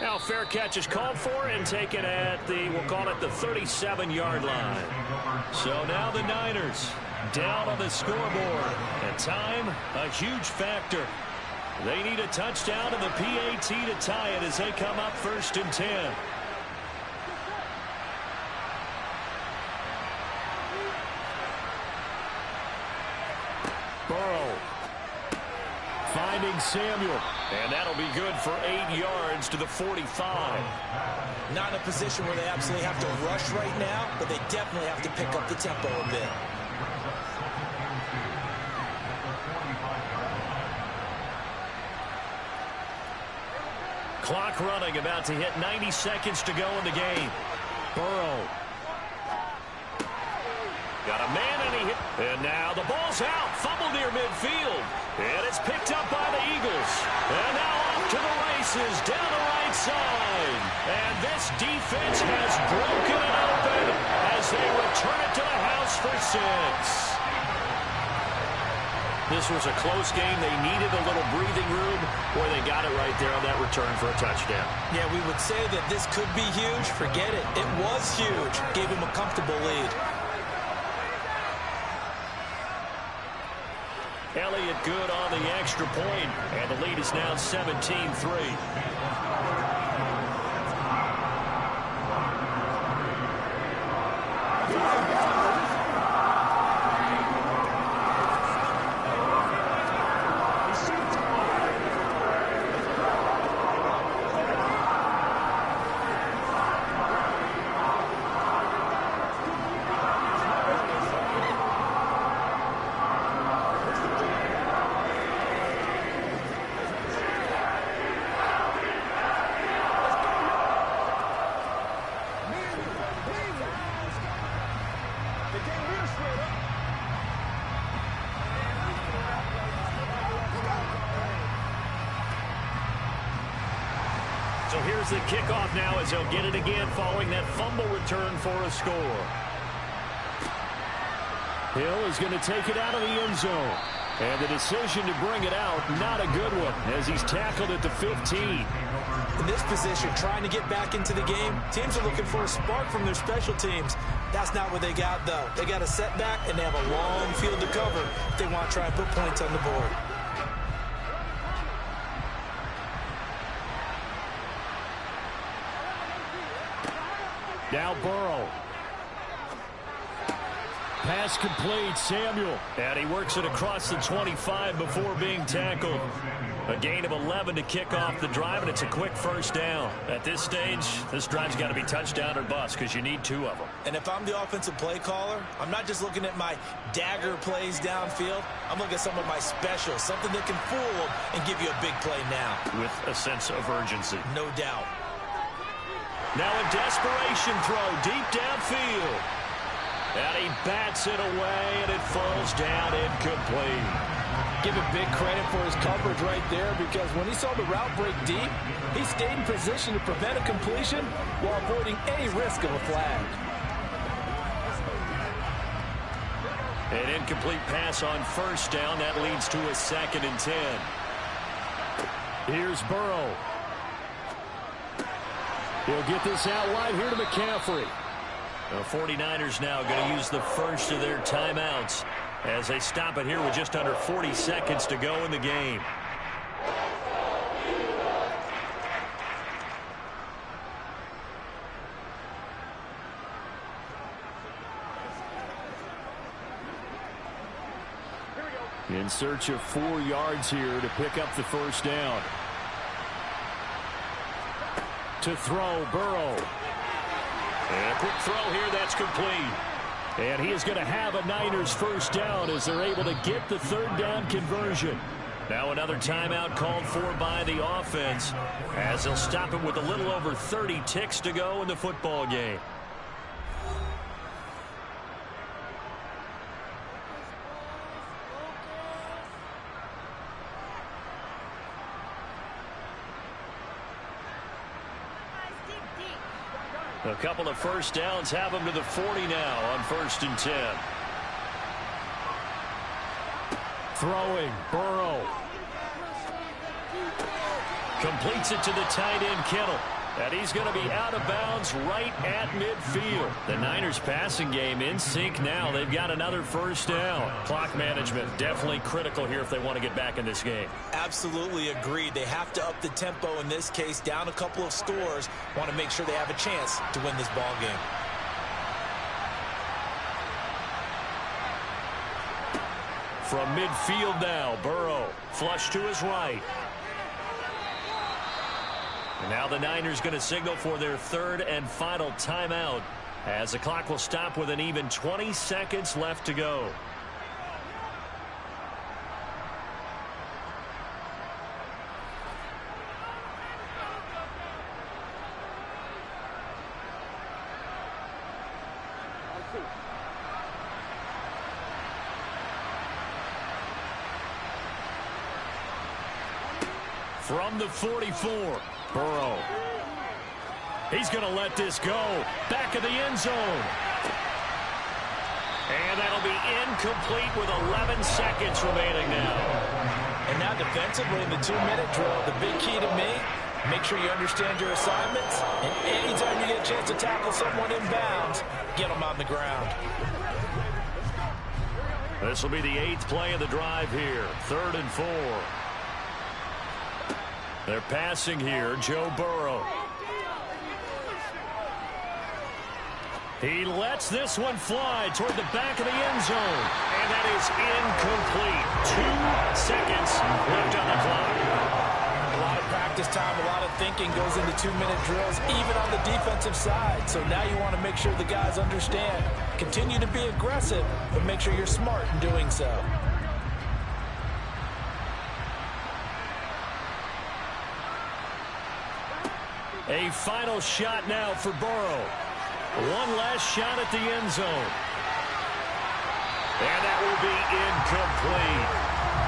Now fair catch is called for and taken at the, we'll call it the 37-yard line. So now the Niners down on the scoreboard. And time, a huge factor. They need a touchdown and the PAT to tie it as they come up 1st and 10. Burrow finding Samuel, and that'll be good for 8 yards to the 45. Not in a position where they absolutely have to rush right now, but they definitely have to pick up the tempo a bit. Clock running, about to hit 90 seconds to go in the game. Burrow got a man, and he hit. And now the ball's out. Fumble near midfield. And it's picked up by the Eagles. And now off to the races down the right side. And this defense has broken it open as they return it to the house for 6. This was a close game. They needed a little breathing room. Boy, they got it right there on that return for a touchdown. Yeah, we would say that this could be huge. Forget it. It was huge. Gave him a comfortable lead. Elliott good on the extra point, and the lead is now 17-3. So here's the kickoff now as he'll get it again following that fumble return for a score. Hill is going to take it out of the end zone. And the decision to bring it out, not a good one, as he's tackled at the 15. In this position, trying to get back into the game, teams are looking for a spark from their special teams. That's not what they got, though. They got a setback, and they have a long field to cover if they want to try and put points on the board. Now Burrow. Pass complete, Samuel. And he works it across the 25 before being tackled. A gain of 11 to kick off the drive, and it's a quick first down. At this stage, this drive's got to be touchdown or bust because you need two of them. And if I'm the offensive play caller, I'm not just looking at my dagger plays downfield. I'm looking at some of my specials, something that can fool them and give you a big play now. With a sense of urgency. No doubt. Now a desperation throw deep downfield. And he bats it away, and it falls down incomplete. Give him big credit for his coverage right there, because when he saw the route break deep, he stayed in position to prevent a completion while avoiding any risk of a flag. An incomplete pass on first down. That leads to a 2nd and 10. Here's Burrow. He'll get this out wide here to McCaffrey. The 49ers now going to use the first of their timeouts as they stop it here with just under 40 seconds to go in the game. In search of 4 yards here to pick up the first down. To throw, Burrow. And a quick throw here, that's complete. And he is going to have a Niners first down as they're able to get the 3rd down conversion. Now another timeout called for by the offense as they'll stop it with a little over 30 ticks to go in the football game. A couple of first downs have them to the 40 now on 1st and 10. Throwing, Burrow. Completes it to the tight end, Kittle. And he's going to be out of bounds right at midfield. The Niners passing game in sync now. They've got another first down. Clock management definitely critical here if they want to get back in this game. Absolutely agreed. They have to up the tempo in this case, down a couple of scores. Want to make sure they have a chance to win this ball game. From midfield now, Burrow. Flush to his right. And now the Niners going to signal for their 3rd and final timeout as the clock will stop with an even 20 seconds left to go. From the 44, Burrow. He's going to let this go. Back of the end zone. And that'll be incomplete with 11 seconds remaining now. And now defensively in the 2-minute drill, the big key to me, make sure you understand your assignments. And anytime you get a chance to tackle someone in bounds, get them on the ground. This will be the 8th play of the drive here. 3rd and 4. They're passing here. Joe Burrow. He lets this one fly toward the back of the end zone. And that is incomplete. 2 seconds left on the clock. A lot of practice time, a lot of thinking goes into 2-minute drills, even on the defensive side. So now you want to make sure the guys understand. Continue to be aggressive, but make sure you're smart in doing so. A final shot now for Burrow. One last shot at the end zone. And that will be incomplete.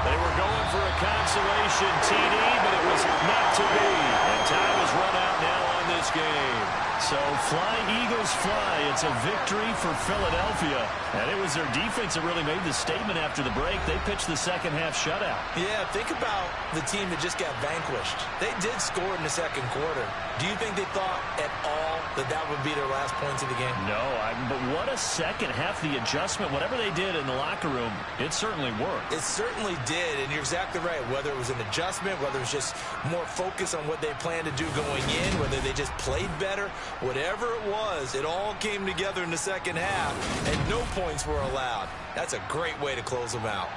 They were going for a consolation TD, but it was not to be. And time has run out now on this game. So fly, Eagles, fly. It's a victory for Philadelphia. And it was their defense that really made the statement after the break. They pitched the second-half shutout. Yeah, think about the team that just got vanquished. They did score in the second quarter. Do you think they thought at all that that would be their last points of the game? No, but what a second half, the adjustment, whatever they did in the locker room, it certainly worked. It certainly did, and you're exactly right. Whether it was an adjustment, whether it was just more focus on what they planned to do going in, whether they just played better, whatever it was, it all came together in the second half, and no points were allowed. That's a great way to close them out.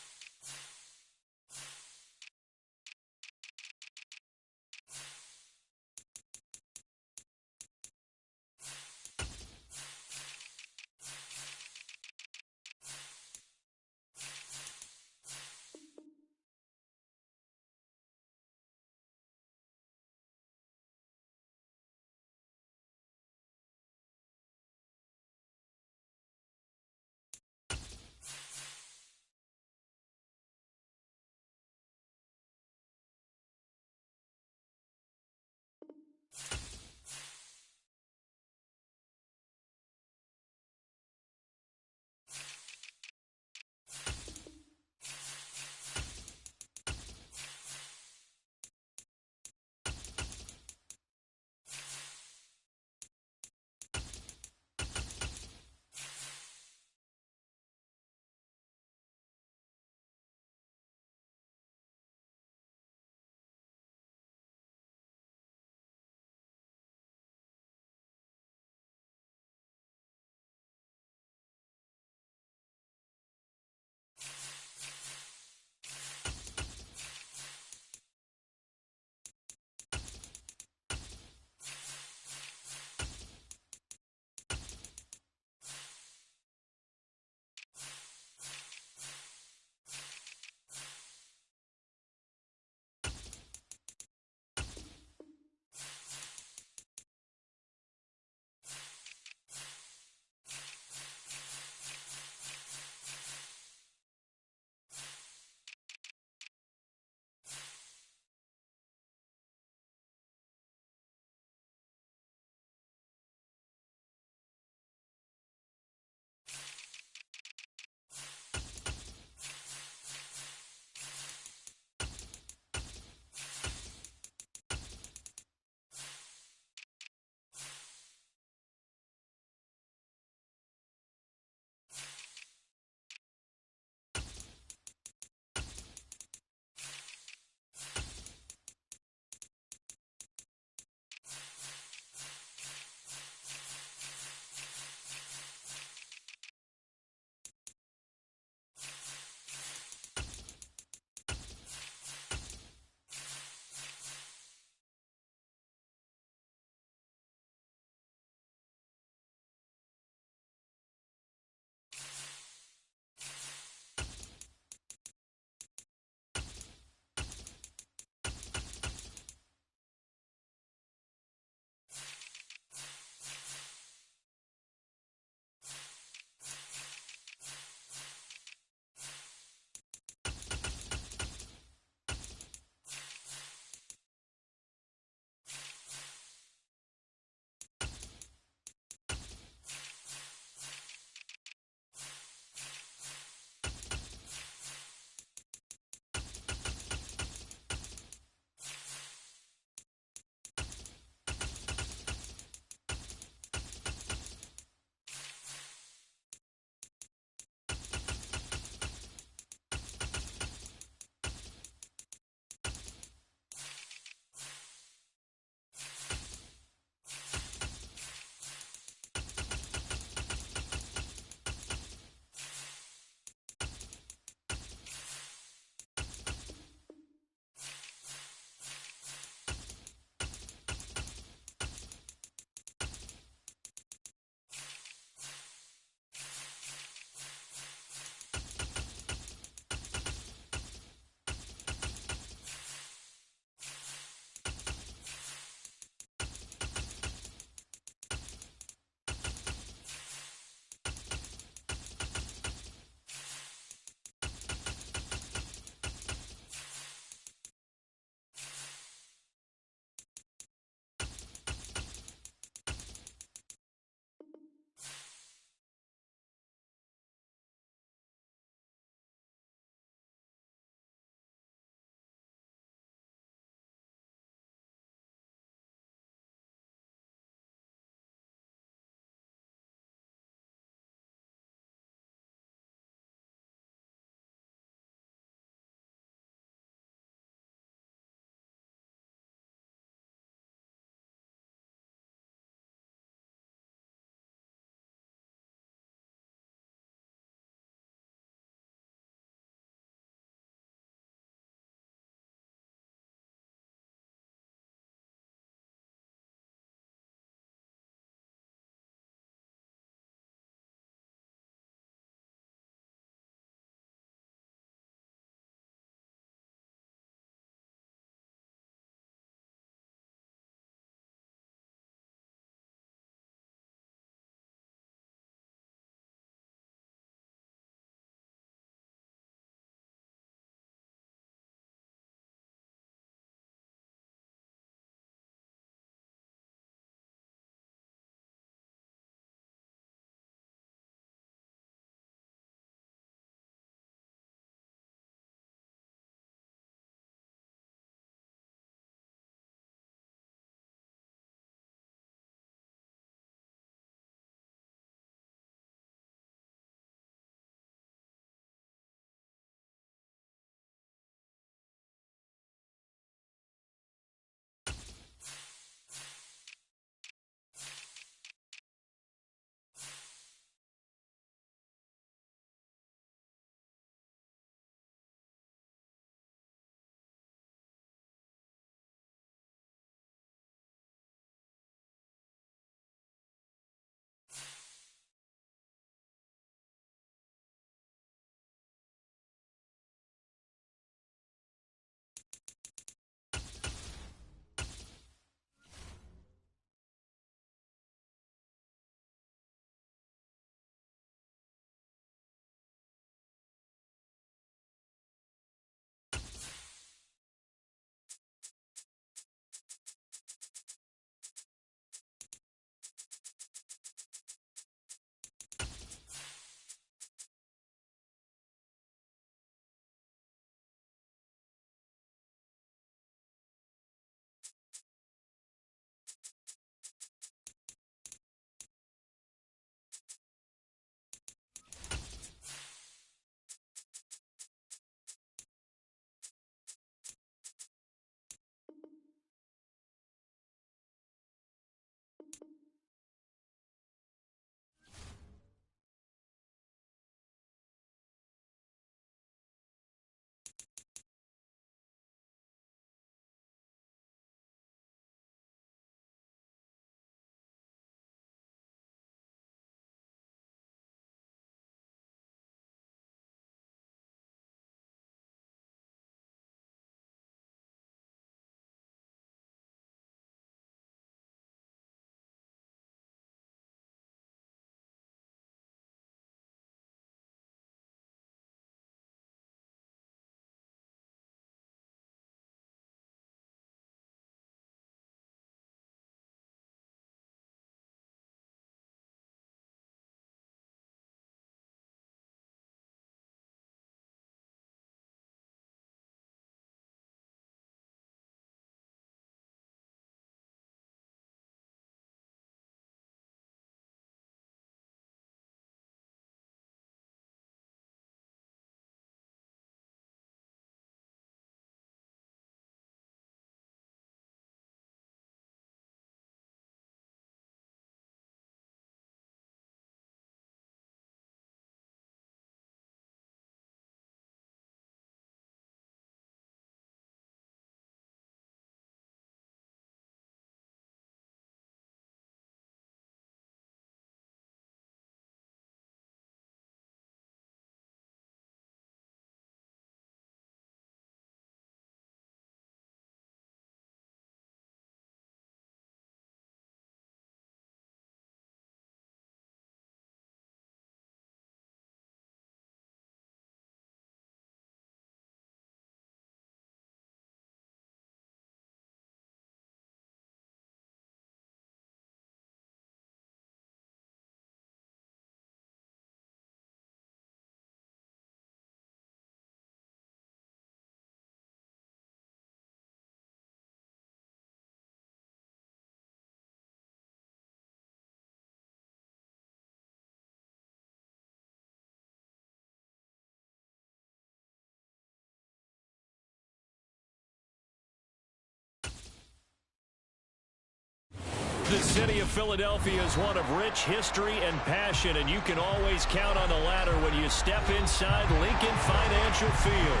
The city of Philadelphia is one of rich history and passion, and you can always count on the latter when you step inside Lincoln Financial Field.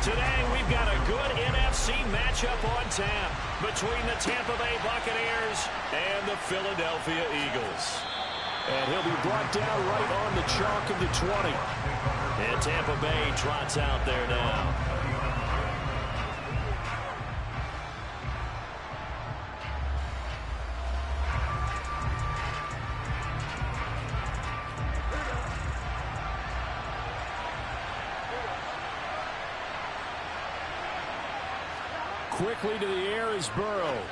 Today, we've got a good NFC matchup on tap between the Tampa Bay Buccaneers and the Philadelphia Eagles. And he'll be brought down right on the chalk of the 20. And Tampa Bay trots out there now. Quickly to the air is Burrow.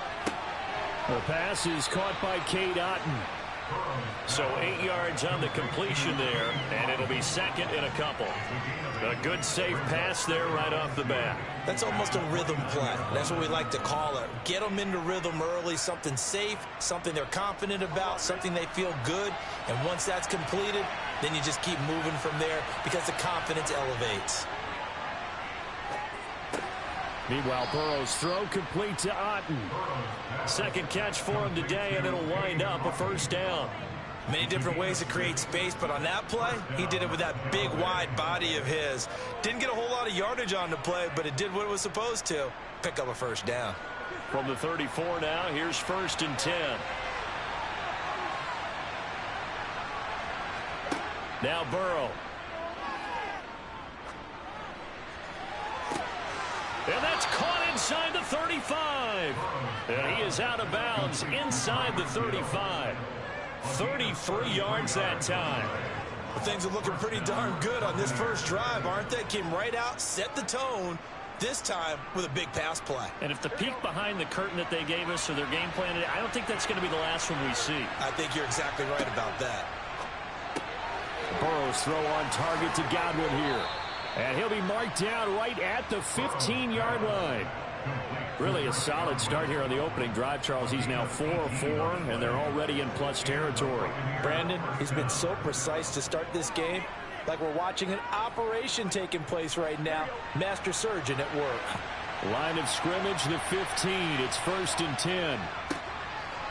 The pass is caught by Cade Otton. So 8 yards on the completion there, and it'll be second and a couple. A good, safe pass there right off the bat. That's almost a rhythm play. That's what we like to call it. Get them into rhythm early, something safe, something they're confident about, something they feel good. And once that's completed, then you just keep moving from there because the confidence elevates. Meanwhile, Burrow's throw complete to Otton. Second catch for him today, and it'll wind up a first down. Many different ways to create space, but on that play, he did it with that big, wide body of his. Didn't get a whole lot of yardage on the play, but it did what it was supposed to. Pick up a first down. From the 34 now, here's 1st and 10. Now Burrow. And that's caught inside the 35. And he is out of bounds inside the 35. 33 yards that time. Well, things are looking pretty darn good on this first drive, aren't they? Came right out, set the tone, this time with a big pass play. And if the peek behind the curtain that they gave us or their game plan, I don't think that's going to be the last one we see. I think you're exactly right about that. Burrow's throw on target to Godwin here. And he'll be marked down right at the 15-yard line. Really a solid start here on the opening drive, Charles. He's now 4 of 4, and they're already in plus territory. Brandon, he's been so precise to start this game, like we're watching an operation taking place right now. Master surgeon at work. Line of scrimmage, the 15. It's 1st and 10.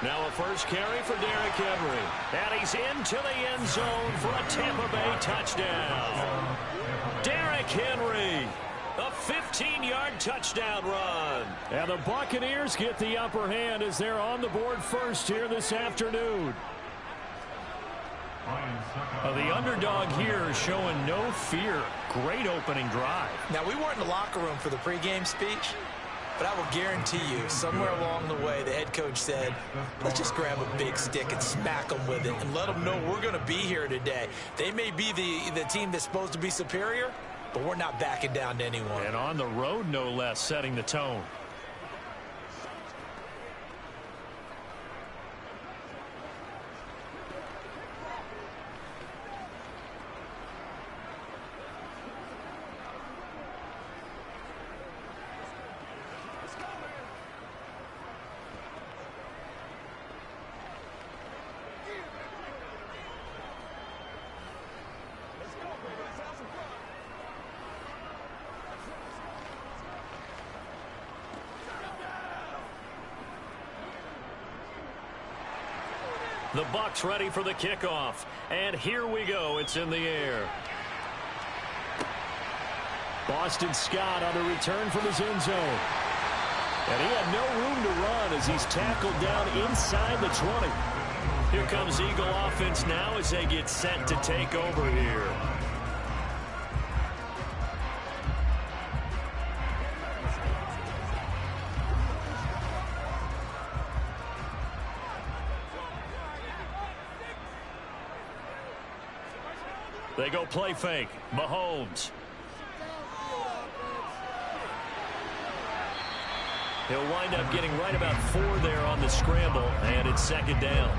Now a first carry for Derrick Henry. And he's into the end zone for a Tampa Bay touchdown. Derrick Henry, a 15-yard touchdown run. And the Buccaneers get the upper hand as they're on the board first here this afternoon. The underdog here showing no fear. Great opening drive. Now, we weren't in the locker room for the pregame speech, but I will guarantee you, somewhere along the way, the head coach said, let's just grab a big stick and smack them with it and let them know we're going to be here today. They may be the team that's supposed to be superior, but we're not backing down to anyone. And on the road, no less, setting the tone. The Bucs ready for the kickoff. And here we go. It's in the air. Boston Scott on the return from his end zone. And he had no room to run as he's tackled down inside the 20. Here comes Eagle offense now as they get set to take over here. They go play fake. Mahomes. He'll wind up getting right about 4 there on the scramble, and it's second down.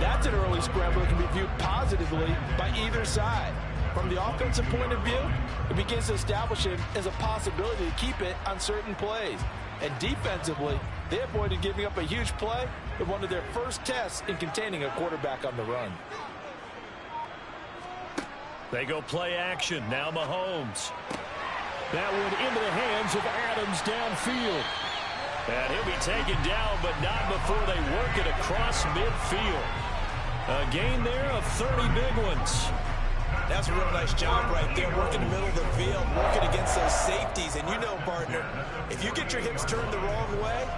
That's an early scramble that can be viewed positively by either side. From the offensive point of view, it begins to establish it as a possibility to keep it on certain plays. And defensively, they avoided giving up a huge play in one of their first tests in containing a quarterback on the run. They go play action. Now Mahomes. That one into the hands of Adams downfield. And he'll be taken down, but not before they work it across midfield. A gain there of 30 big ones. That's a real nice job right there, working the middle of the field, working against those safeties. And you know, partner, if you get your hips turned the wrong way,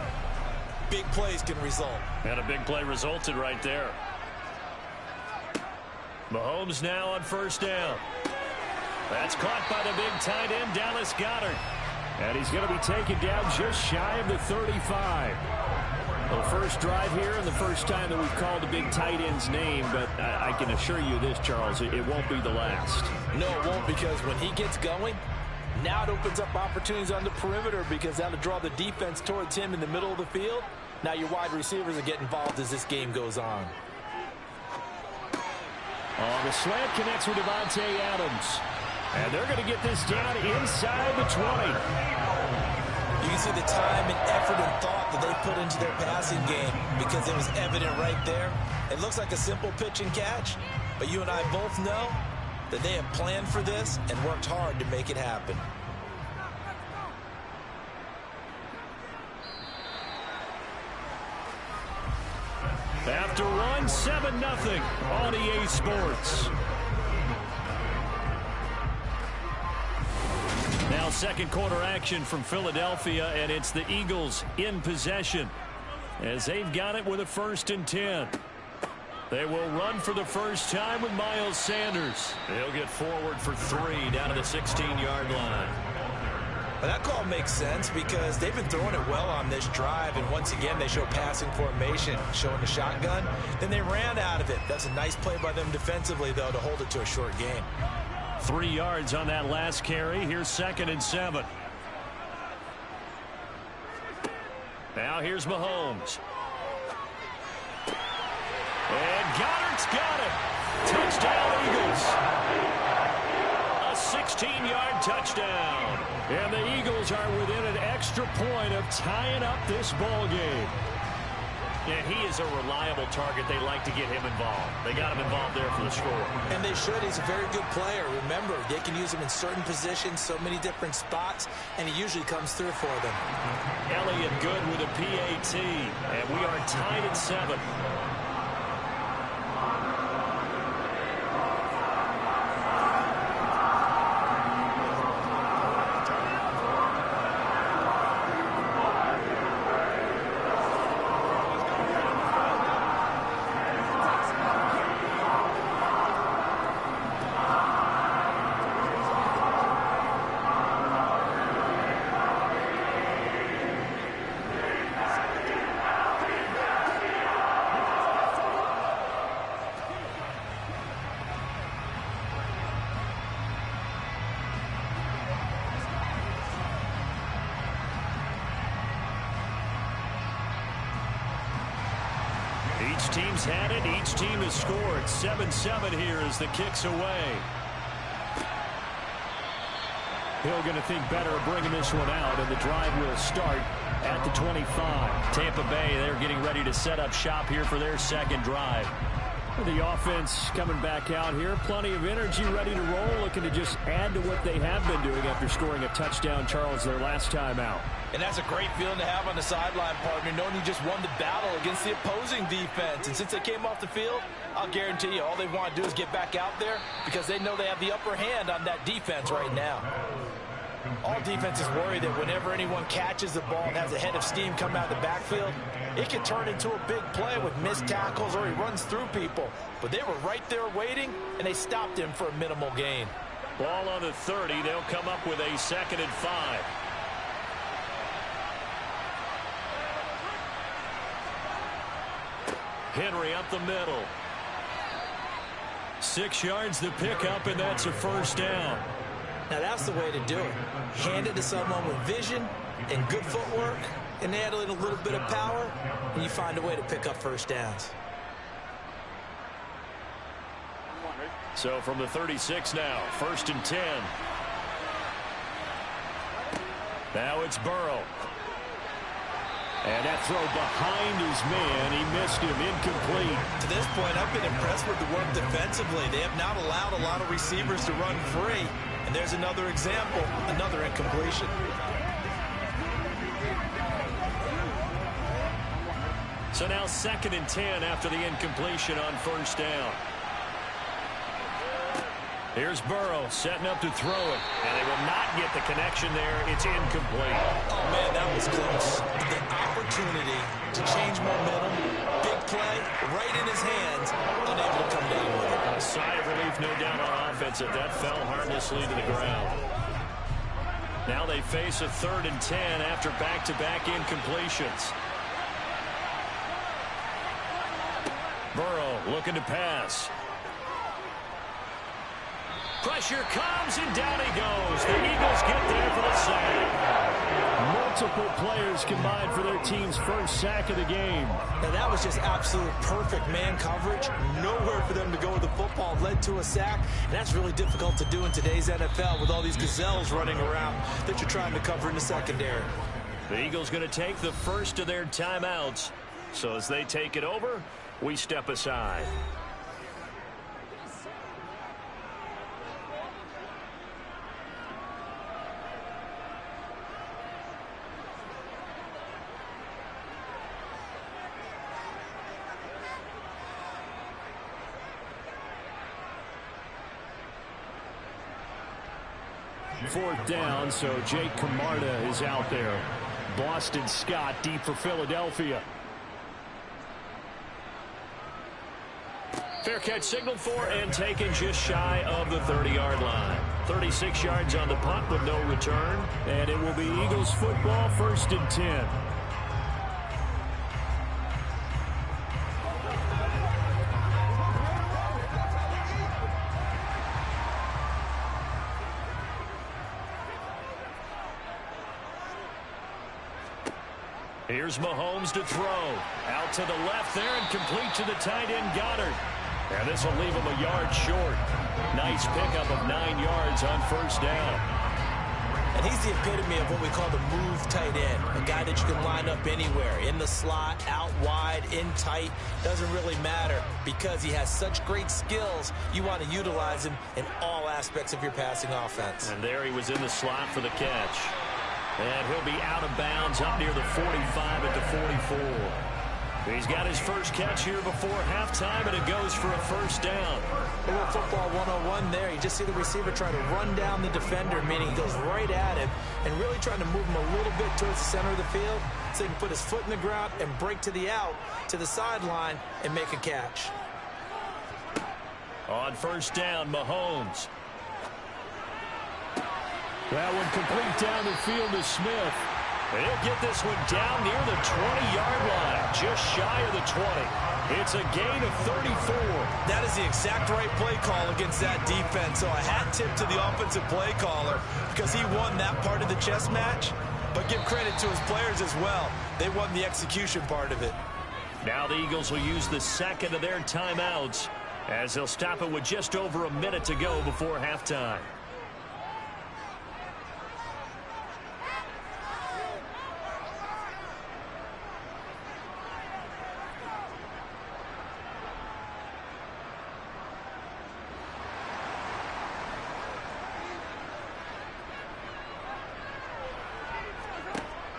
big plays can result. And a big play resulted right there. Mahomes now on first down. That's caught by the big tight end, Dallas Goedert. And he's going to be taken down just shy of the 35. Well, first drive here and the first time that we've called the big tight end's name, but I can assure you this, Charles, it won't be the last. No, it won't, because when he gets going, now it opens up opportunities on the perimeter because that'll draw the defense towards him in the middle of the field. Now your wide receivers are getting involved as this game goes on. The slant connects with Davante Adams. And they're going to get this down inside the 20. You can see the time and effort and thought that they put into their passing game because it was evident right there. It looks like a simple pitch and catch, but you and I both know that they have planned for this and worked hard to make it happen. After one, 7-0 on EA Sports. Now second quarter action from Philadelphia, and it's the Eagles in possession as they've got it with a 1st and 10. They will run for the first time with Miles Sanders. He'll get forward for 3 down to the 16-yard line. But that call makes sense because they've been throwing it well on this drive, and once again they show passing formation, showing the shotgun. Then they ran out of it. That's a nice play by them defensively, though, to hold it to a short gain. 3 yards on that last carry. Here's 2nd and 7. Now here's Mahomes. And Goddard's got it. Touchdown, Eagles. A 16-yard touchdown. And the Eagles are within an extra point of tying up this ball game. And he is a reliable target. They like to get him involved. They got him involved there for the score. And they should. He's a very good player. Remember, they can use him in certain positions, so many different spots, and he usually comes through for them. Elliott good with a PAT, and we are tied at 7. Each team's had it. Each team has scored. 7-7 here as the kick's away. Hill going to think better of bringing this one out, and the drive will start at the 25. Tampa Bay, they're getting ready to set up shop here for their second drive. The offense coming back out here. Plenty of energy, ready to roll, looking to just add to what they have been doing after scoring a touchdown, Charles, their last time out. And that's a great feeling to have on the sideline, partner, knowing you just won the battle against the opposing defense. And since they came off the field, I'll guarantee you all they want to do is get back out there because they know they have the upper hand on that defense right now. All defenses worry that whenever anyone catches the ball and has a head of steam come out of the backfield, it can turn into a big play with missed tackles or he runs through people. But they were right there waiting, and they stopped him for a minimal gain. Ball on the 30. They'll come up with a 2nd and 5. Henry up the middle. 6 yards the pickup, and that's a first down. Now that's the way to do it. Hand it to someone with vision and good footwork, and add in a little bit of power, and you find a way to pick up first downs. So from the 36 now, 1st and 10. Now it's Burrow. And that throw behind his man, he missed him, incomplete. To this point, I've been impressed with the work defensively. They have not allowed a lot of receivers to run free. And there's another example, another incompletion. So now 2nd and 10 after the incompletion on first down. Here's Burrow setting up to throw it. And they will not get the connection there. It's incomplete. Oh, man, that was close. The opportunity to change momentum, big play, right in his hands, unable to come down with it. A sigh of relief, no doubt, on offense that fell harmlessly to the ground. Now they face a 3rd and 10 after back-to-back incompletions. Burrow looking to pass. Pressure comes, and down he goes. The Eagles get there for the sack. Multiple players combined for their team's first sack of the game. Now, that was just absolute perfect man coverage. Nowhere for them to go with the football. Led to a sack, and that's really difficult to do in today's NFL with all these gazelles running around that you're trying to cover in the secondary. The Eagles going to take the first of their timeouts. So as they take it over, we step aside. Fourth down, so Jake Camarda is out there. Boston Scott deep for Philadelphia. Fair catch signaled for and taken just shy of the 30-yard line. 36 yards on the punt with no return. And it will be Eagles football, 1st and 10. Here's Mahomes to throw. Out to the left there and complete to the tight end Goddard. And this will leave him a yard short. Nice pickup of 9 yards on first down. And he's the epitome of what we call the move tight end. A guy that you can line up anywhere. In the slot, out wide, in tight. Doesn't really matter because he has such great skills. You want to utilize him in all aspects of your passing offense. And there he was in the slot for the catch. And he'll be out of bounds up near the 45 at the 44. He's got his first catch here before halftime, and it goes for a first down. A little football 101 there. You just see the receiver try to run down the defender, meaning he goes right at him and really trying to move him a little bit towards the center of the field so he can put his foot in the ground and break to the out, to the sideline, and make a catch. On first down, Mahomes. That one complete down the field to Smith. He'll get this one down near the 20-yard line, just shy of the 20. It's a gain of 34. That is the exact right play call against that defense. So a hat tip to the offensive play caller because he won that part of the chess match. But give credit to his players as well. They won the execution part of it. Now the Eagles will use the second of their timeouts as they'll stop it with just over a minute to go before halftime.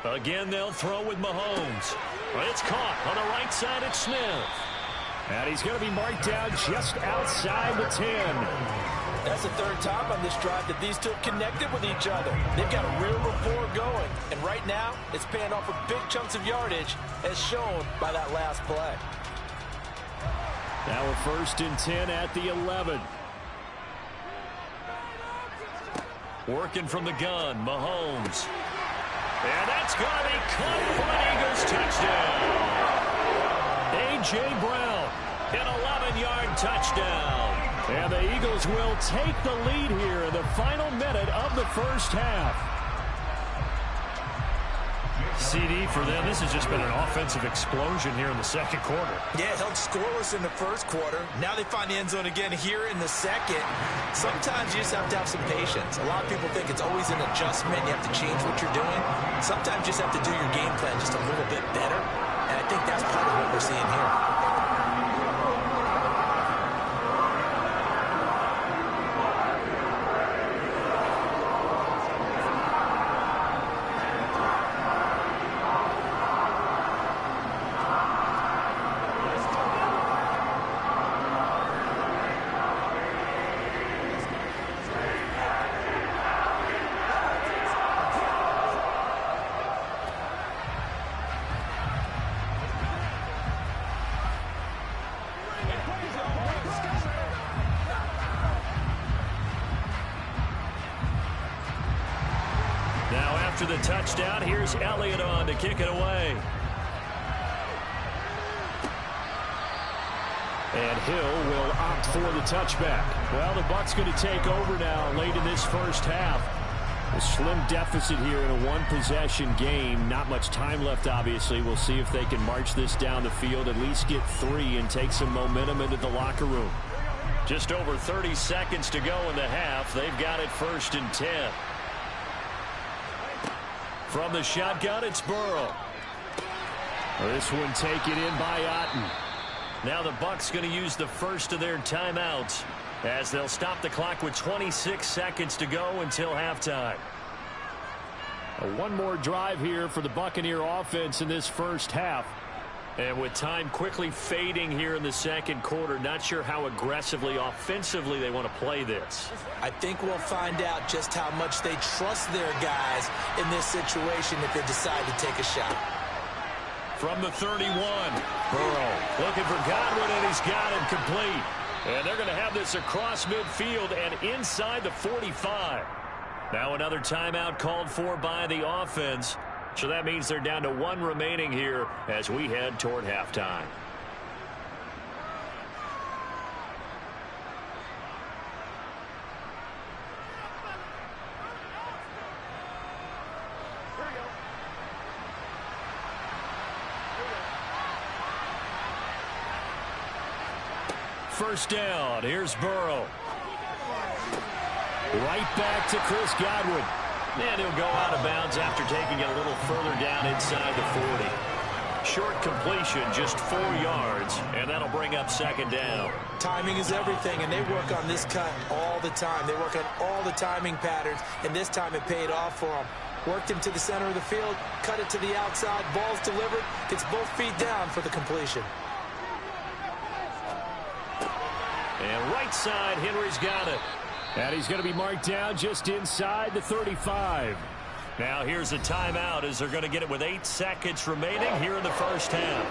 Again, they'll throw with Mahomes. It's caught on the right side at Smith. And he's going to be marked down just outside the 10. That's the third time on this drive that these two have connected with each other. They've got a real rapport going. And right now, it's paying off with big chunks of yardage as shown by that last play. Now we're 1st and 10 at the 11. Working from the gun, Mahomes. And that's going to be caught for an Eagles touchdown. A.J. Brown, an 11-yard touchdown. And the Eagles will take the lead here in the final minute of the first half. CD for them. This has just been an offensive explosion here in the second quarter. Yeah, held scoreless in the first quarter. Now they find the end zone again here in the second. Sometimes you just have to have some patience. A lot of people think it's always an adjustment. You have to change what you're doing. Sometimes you just have to do your game plan just a little bit better. And I think that's part of what we're seeing here. after the touchdown. Here's Elliott on to kick it away. And Hill will opt for the touchback. Well, the Bucs going to take over now late in this first half. A slim deficit here in a one-possession game. Not much time left, obviously. We'll see if they can march this down the field, at least get 3, and take some momentum into the locker room. Just over 30 seconds to go in the half. They've got it 1st and 10. From the shotgun, it's Burrow. This one taken in by Otten. Now the Bucs going to use the first of their timeouts as they'll stop the clock with 26 seconds to go until halftime. One more drive here for the Buccaneer offense in this first half. And with time quickly fading here in the second quarter, not sure how aggressively, offensively they want to play this. I think we'll find out just how much they trust their guys in this situation if they decide to take a shot. From the 31, Burrow looking for Godwin, and he's got him complete. And they're going to have this across midfield and inside the 45. Now another timeout called for by the offense. So that means they're down to 1 remaining here as we head toward halftime. First down, here's Burrow. Right back to Chris Godwin. And he'll go out of bounds after taking it a little further down inside the 40. Short completion, just 4 yards, and that'll bring up 2nd down. Timing is everything, and they work on this cut all the time. They work on all the timing patterns, and this time it paid off for them. Worked him to the center of the field, cut it to the outside, ball's delivered, gets both feet down for the completion. And right side, Henry's got it. And he's going to be marked down just inside the 35. Now here's a timeout as they're going to get it with 8 seconds remaining here in the first half.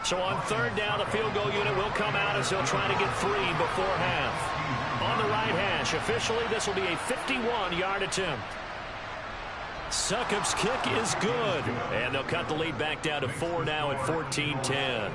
So on 3rd down, the field goal unit will come out as they'll try to get 3 before half. On the right hash, officially this will be a 51-yard attempt. Succop's kick is good, and they'll cut the lead back down to 4 now at 14-10.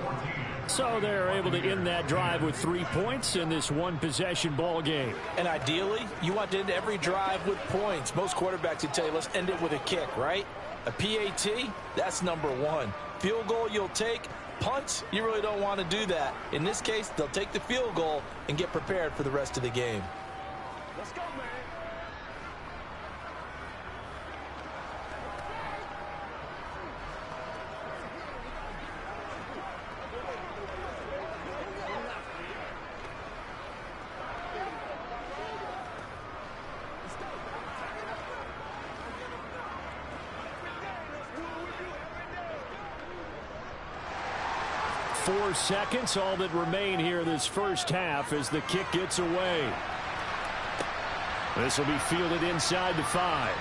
So they're able to end that drive with 3 points in this one-possession ball game. And ideally, you want to end every drive with points. Most quarterbacks would tell you, let's end it with a kick, right? A PAT, that's number 1. Field goal you'll take. Punts, you really don't want to do that. In this case, they'll take the field goal and get prepared for the rest of the game. Let's go, man. Four seconds, all that remain here this first half as the kick gets away. This will be fielded inside the 5.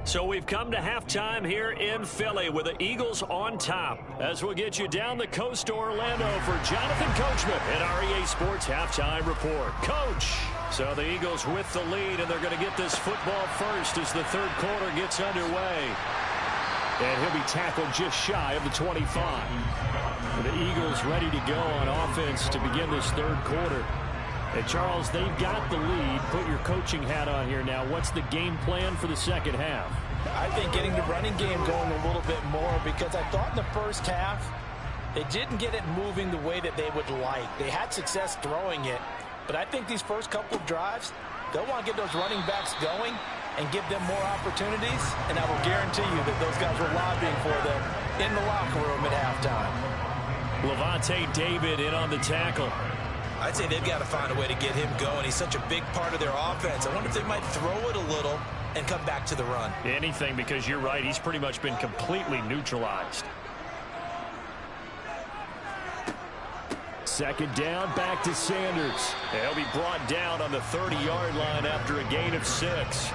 So we've come to halftime here in Philly with the Eagles on top. As we'll get you down the coast to Orlando for Jonathan Coachman at REA Sports Halftime Report. Coach! So the Eagles with the lead, and they're going to get this football first as the third quarter gets underway. And he'll be tackled just shy of the 25. The Eagles ready to go on offense to begin this third quarter. And Charles, they've got the lead. Put your coaching hat on here now. What's the game plan for the second half? I think getting the running game going a little bit more, because I thought in the first half they didn't get it moving the way that they would like. They had success throwing it. But I think these first couple of drives, they'll want to get those running backs going and give them more opportunities. And I will guarantee you that those guys were lobbying for them in the locker room at halftime. Lavonte David in on the tackle. I'd say they've got to find a way to get him going. He's such a big part of their offense. I wonder if they might throw it a little and come back to the run. Anything, because you're right. He's pretty much been completely neutralized. Second down, back to Sanders. He'll be brought down on the 30-yard line after a gain of 6.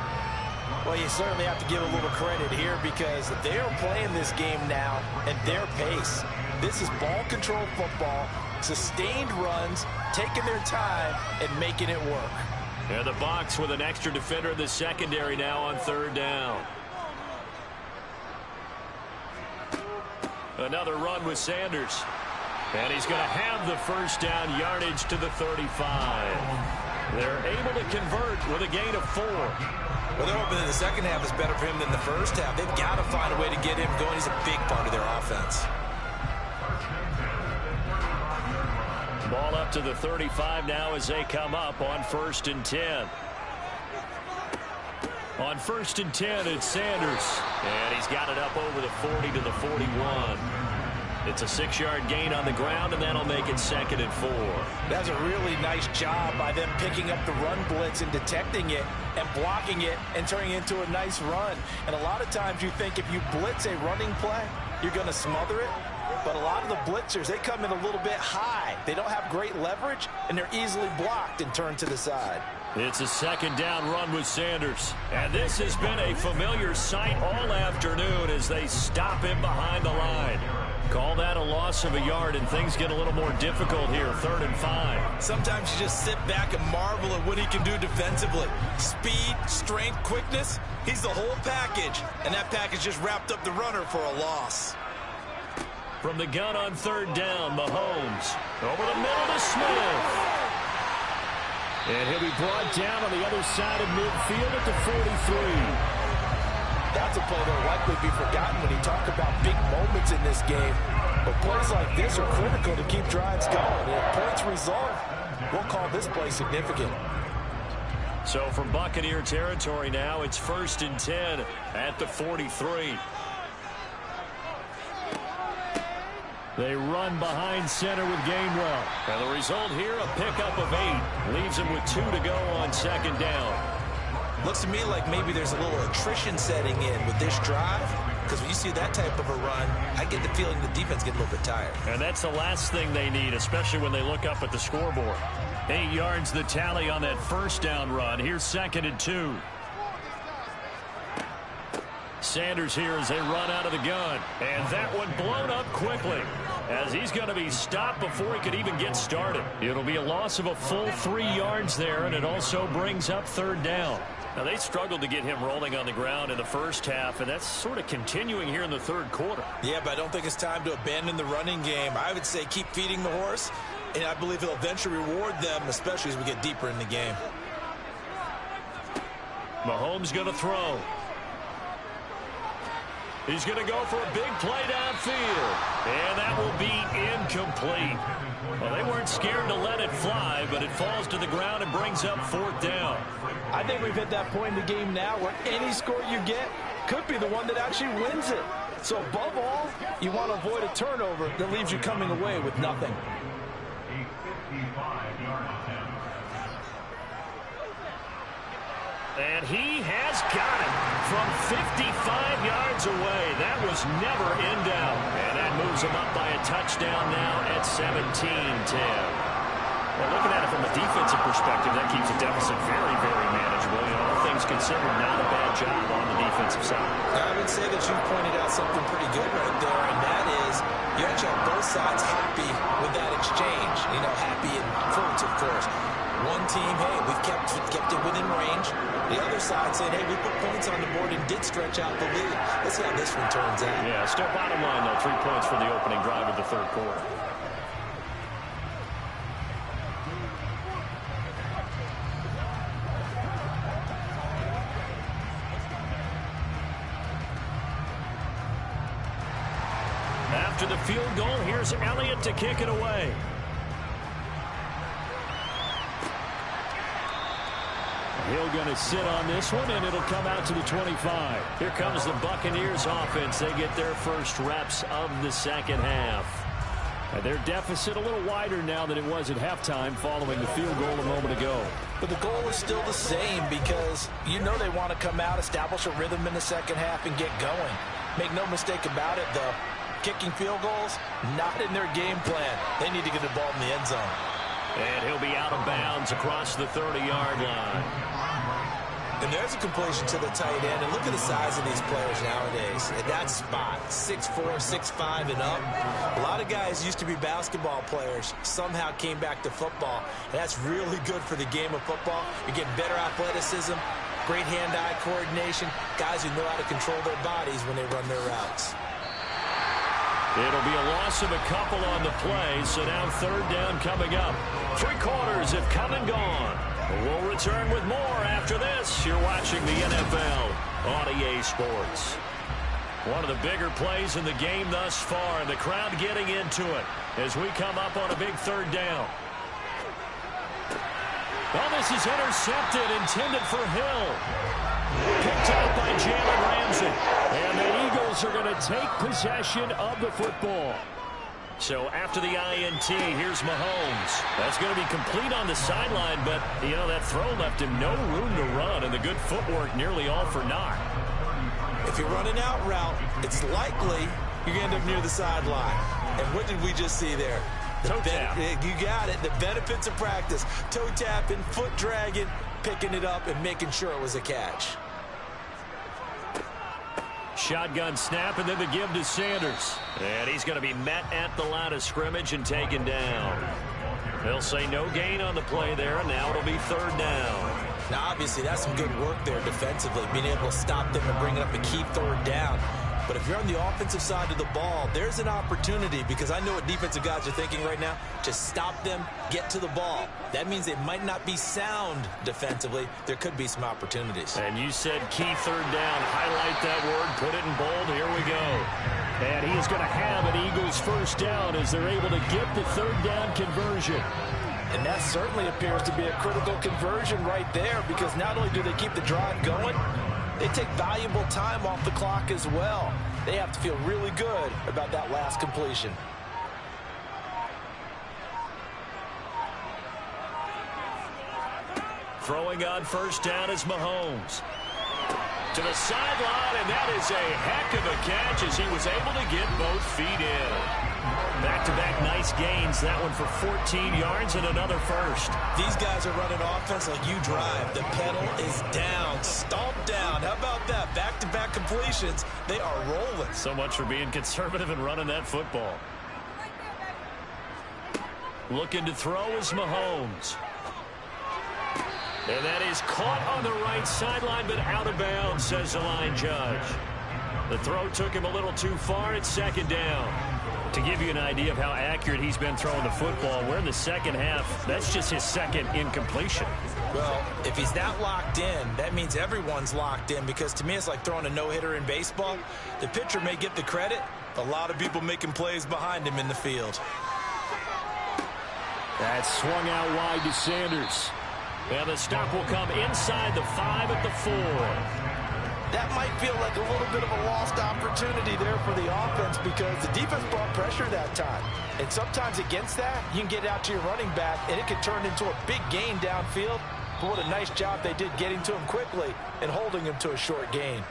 Well, you certainly have to give a little credit here because they are playing this game now at their pace. This is ball control football, sustained runs, taking their time, and making it work. And the box with an extra defender in the secondary now on 3rd down. Another run with Sanders. And he's going to have the first down yardage to the 35. They're able to convert with a gain of 4. Well, they're hoping that the second half is better for him than the first half. They've got to find a way to get him going. He's a big part of their offense. Ball up to the 35 now as they come up on 1st and 10. On 1st and 10, it's Sanders. And he's got it up over the 40 to the 41. It's a 6-yard gain on the ground, and that'll make it 2nd and 4. That's a really nice job by them picking up the run blitz and detecting it and blocking it and turning it into a nice run. And a lot of times you think if you blitz a running play, you're going to smother it. But a lot of the blitzers, they come in a little bit high. They don't have great leverage, and they're easily blocked and turned to the side. It's a 2nd down run with Sanders. And this has been a familiar sight all afternoon as they stop him behind the line. Call that a loss of a yard, and things get a little more difficult here, 3rd and 5. Sometimes you just sit back and marvel at what he can do defensively. Speed, strength, quickness, he's the whole package. And that package just wrapped up the runner for a loss. From the gun on 3rd down, Mahomes over the middle to Smith. And he'll be brought down on the other side of midfield at the 43. That's a play that will likely be forgotten when you talk about big moments in this game. But plays like this are critical to keep drives going. And if points result, we'll call this play significant. So from Buccaneer territory now, it's 1st and 10 at the 43. They run behind center with Gainwell. And the result here, a pickup of 8. Leaves him with 2 to go on 2nd down. Looks to me like maybe there's a little attrition setting in with this drive. Because when you see that type of a run, I get the feeling the defense gets a little bit tired. And that's the last thing they need, especially when they look up at the scoreboard. 8 yards the tally on that 1st down run. Here's 2nd and 2. Sanders here as they run out of the gun. And that one blown up quickly as he's going to be stopped before he could even get started. It'll be a loss of a full 3 yards there, and it also brings up 3rd down. Now, they struggled to get him rolling on the ground in the first half, and that's sort of continuing here in the 3rd quarter. Yeah, but I don't think it's time to abandon the running game. I would say keep feeding the horse, and I believe he'll eventually reward them, especially as we get deeper in the game. Mahomes going to throw. He's going to go for a big play downfield. And that will be incomplete. Well, they weren't scared to let it fly, but it falls to the ground and brings up 4th down. I think we've hit that point in the game now where any score you get could be the one that actually wins it. So above all, you want to avoid a turnover that leaves you coming away with nothing. And he has got it from 55 yards away. That was never in doubt. And that moves him up by a touchdown now at 17-10. Well, looking at it from a defensive perspective, that keeps the deficit very, very manageable. You know, all things considered, not a bad job on the defensive side. I would say that you pointed out something pretty good right there, and that is you actually have both sides happy with that exchange. You know, happy in quotes, of course. One team, hey, we've kept it within range. The other side saying, hey, we put points on the board and did stretch out the lead. Let's see how this one turns out. Yeah, still bottom line, though, 3 points for the opening drive of the 3rd quarter. After the field goal, here's Elliott to kick it away. Hill going to sit on this one, and it'll come out to the 25. Here comes the Buccaneers offense. They get their first reps of the 2nd half. And their deficit a little wider now than it was at halftime following the field goal a moment ago. But the goal is still the same because you know they want to come out, establish a rhythm in the 2nd half, and get going. Make no mistake about it, though. kicking field goals, not in their game plan. They need to get the ball in the end zone. And he'll be out of bounds across the 30-yard line. And there's a completion to the tight end. And look at the size of these players nowadays. At that spot, 6'4", 6'5", and up. A lot of guys used to be basketball players, somehow came back to football. And that's really good for the game of football. You're getting better athleticism, great hand-eye coordination, guys who know how to control their bodies when they run their routes. It'll be a loss of a couple on the play, so now third down coming up. 3 quarters have come and gone. We'll return with more after this. You're watching the NFL on EA Sports. One of the bigger plays in the game thus far, and the crowd getting into it as we come up on a big third down. Oh, this is intercepted, intended for Hill. Picked out by Jalen Ramsey. And the Eagles are going to take possession of the football. So after the INT, here's Mahomes. That's going to be complete on the sideline, but, you know, that throw left him no room to run, and the good footwork nearly all for naught. If you run an out route, it's likely you're going to end up near the sideline. And what did we just see there? Toe tap. You got it. The benefits of practice. Toe tapping, foot dragging, picking it up, and making sure it was a catch. Shotgun snap, and then the give to Sanders. And he's going to be met at the line of scrimmage and taken down. They'll say no gain on the play there, and now it'll be third down. Now, obviously, that's some good work there defensively, being able to stop them and bring it up and keep third down. But if you're on the offensive side of the ball, there's an opportunity, because I know what defensive guys are thinking right now. Just stop them, get to the ball. That means they might not be sound defensively. There could be some opportunities. And you said key third down. Highlight that word, put it in bold. Here we go. And he is going to have an Eagles first down as they're able to get the third down conversion. And that certainly appears to be a critical conversion right there, because not only do they keep the drive going, they take valuable time off the clock as well. They have to feel really good about that last completion. Throwing on first down is Mahomes. To the sideline, and that is a heck of a catch as he was able to get both feet in. Back-to-back nice gains. That one for 14 yards and another first. These guys are running offense like you drive. The pedal is down, stomped down. How about that? Back-to-back completions. They are rolling. So much for being conservative and running that football. Looking to throw is Mahomes. And that is caught on the right sideline, but out of bounds, says the line judge. The throw took him a little too far. It's second down. To give you an idea of how accurate he's been throwing the football, we're in the second half. That's just his second incompletion. Well, if he's that locked in, that means everyone's locked in, because to me it's like throwing a no-hitter in baseball. The pitcher may get the credit. A lot of people making plays behind him in the field. That's swung out wide to Sanders. And the stop will come inside the 5 at the 4. That might feel like a little bit of a lost opportunity there for the offense, because the defense brought pressure that time. And sometimes against that, you can get out to your running back, and it could turn into a big gain downfield. But what a nice job they did getting to him quickly and holding him to a short gain.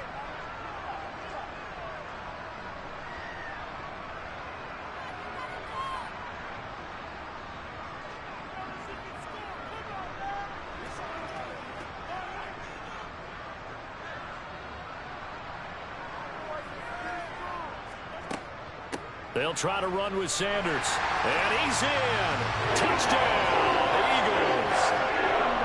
They'll try to run with Sanders. And he's in. Touchdown, Eagles.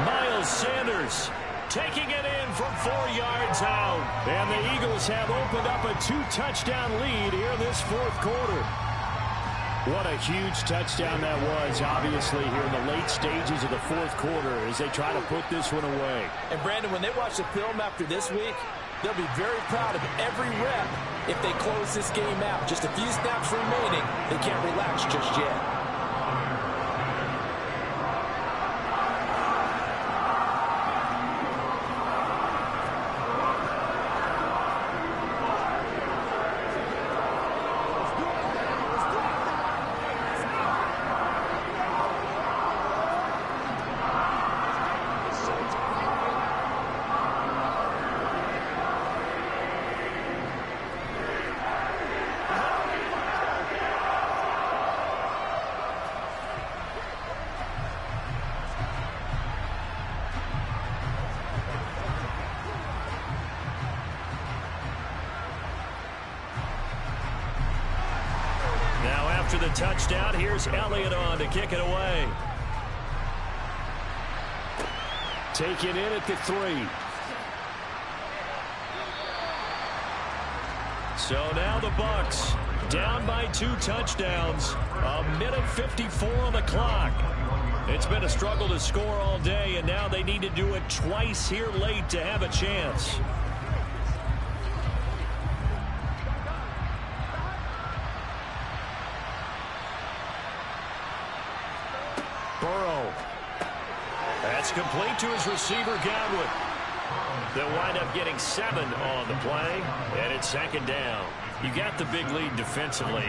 Miles Sanders taking it in from 4 yards out. And the Eagles have opened up a 2-touchdown lead here in this fourth quarter. What a huge touchdown that was, obviously, here in the late stages of the fourth quarter as they try to put this one away. And, Brandon, when they watch the film after this week, they'll be very proud of every rep if they close this game out. Just a few snaps remaining. They can't relax just yet. after the touchdown. Here's Elliott on to kick it away. Taken in at the 3. So now the Bucs down by 2 touchdowns. 1:54 on the clock. It's been a struggle to score all day, and now they need to do it twice here late to have a chance. Burrow. That's complete to his receiver, Godwin. They'll wind up getting 7 on the play, and it's 2nd down. You got the big lead defensively,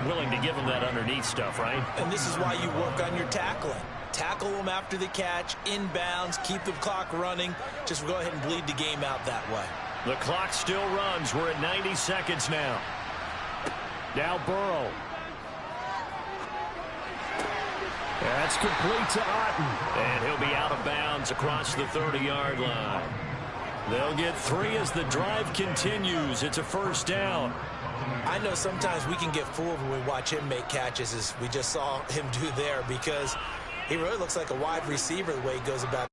willing to give them that underneath stuff, right? And this is why you work on your tackling. Tackle them after the catch, inbounds, keep the clock running. Just go ahead and bleed the game out that way. The clock still runs. We're at 90 seconds now. Now Burrow. That's complete to Otten. And he'll be out of bounds across the 30-yard line. They'll get 3 as the drive continues. It's a 1st down. I know sometimes we can get fooled when we watch him make catches, as we just saw him do there, because he really looks like a wide receiver the way he goes about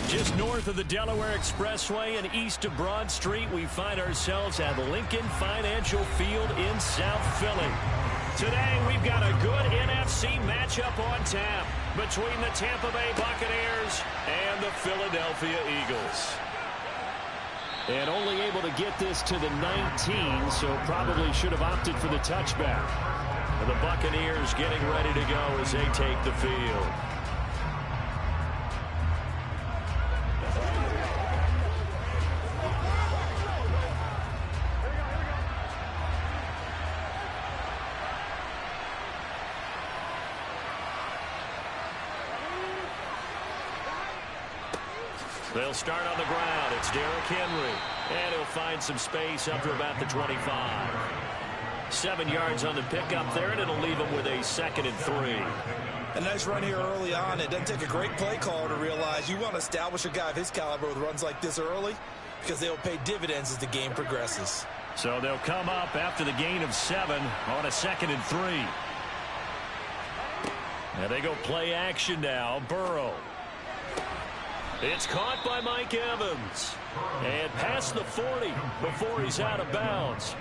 Just north of the Delaware Expressway and east of Broad Street, we find ourselves at Lincoln Financial Field in South Philly. Today, we've got a good NFC matchup on tap between the Tampa Bay Buccaneers and the Philadelphia Eagles. And only able to get this to the 19, so probably should have opted for the touchback. And the Buccaneers getting ready to go as they take the field. They'll start on the ground. It's Derrick Henry. And he'll find some space up to about the 25. 7 yards on the pickup there, and it'll leave him with a 2nd and 3. A nice run here early on. It doesn't take a great play caller to realize you want to establish a guy of his caliber with runs like this early because they'll pay dividends as the game progresses. So they'll come up after the gain of 7 on a 2nd and 3. Now they go play action now. Burrow. It's caught by Mike Evans. And past the 40 before he's out of bounds.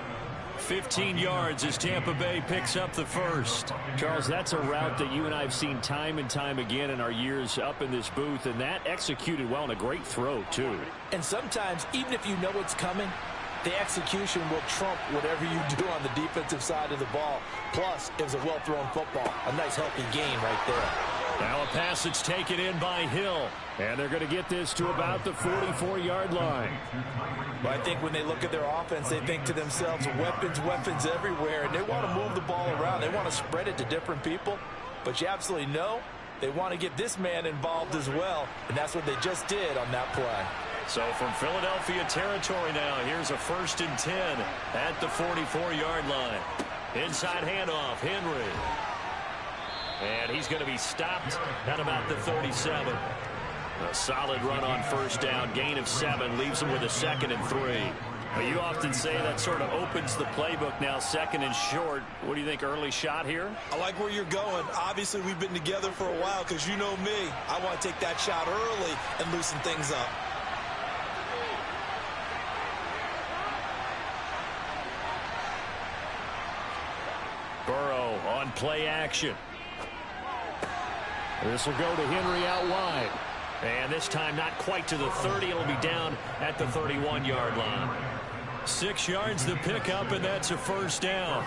15 yards as Tampa Bay picks up the first. Charles, that's a route that you and I have seen time and time again in our years up in this booth, and that executed well and a great throw, too. And sometimes, even if you know it's coming, the execution will trump whatever you do on the defensive side of the ball. Plus, it was a well-thrown football. A nice, healthy gain right there. Now a pass that's taken in by Hill. And they're going to get this to about the 44-yard line. Well, I think when they look at their offense, they think to themselves, weapons, weapons everywhere. And they want to move the ball around. They want to spread it to different people. But you absolutely know they want to get this man involved as well. And that's what they just did on that play. So from Philadelphia territory now, here's a 1st and 10 at the 44-yard line. Inside handoff, Henry. And he's going to be stopped at about the 37. A solid run on 1st down, gain of 7, leaves him with a 2nd and 3. Well, you often say that sort of opens the playbook now, 2nd and short. What do you think, early shot here? I like where you're going. Obviously, we've been together for a while because you know me. I want to take that shot early and loosen things up. Burrow on play action. This will go to Henry out wide. And this time not quite to the 30. It'll be down at the 31-yard line. 6 yards the pickup, and that's a 1st down.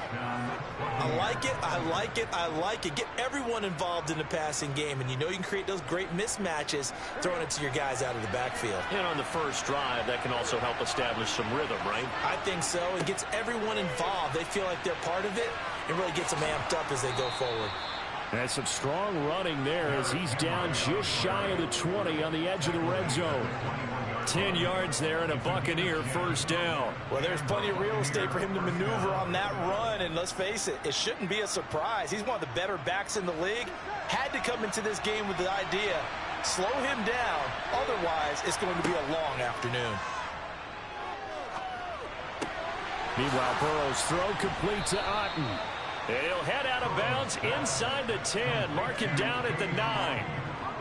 I like it. I like it. I like it. Get everyone involved in the passing game, and you know you can create those great mismatches throwing it to your guys out of the backfield. And on the first drive, that can also help establish some rhythm, right? I think so. It gets everyone involved. They feel like they're part of it. It really gets them amped up as they go forward. And some strong running there as he's down just shy of the 20 on the edge of the red zone. 10 yards there and a Buccaneer 1st down. Well, there's plenty of real estate for him to maneuver on that run, and let's face it, it shouldn't be a surprise. He's one of the better backs in the league. Had to come into this game with the idea, slow him down, otherwise it's going to be a long afternoon. Meanwhile, Burrow's throw complete to Otten. And he'll head out of bounds inside the 10. Mark him down at the 9.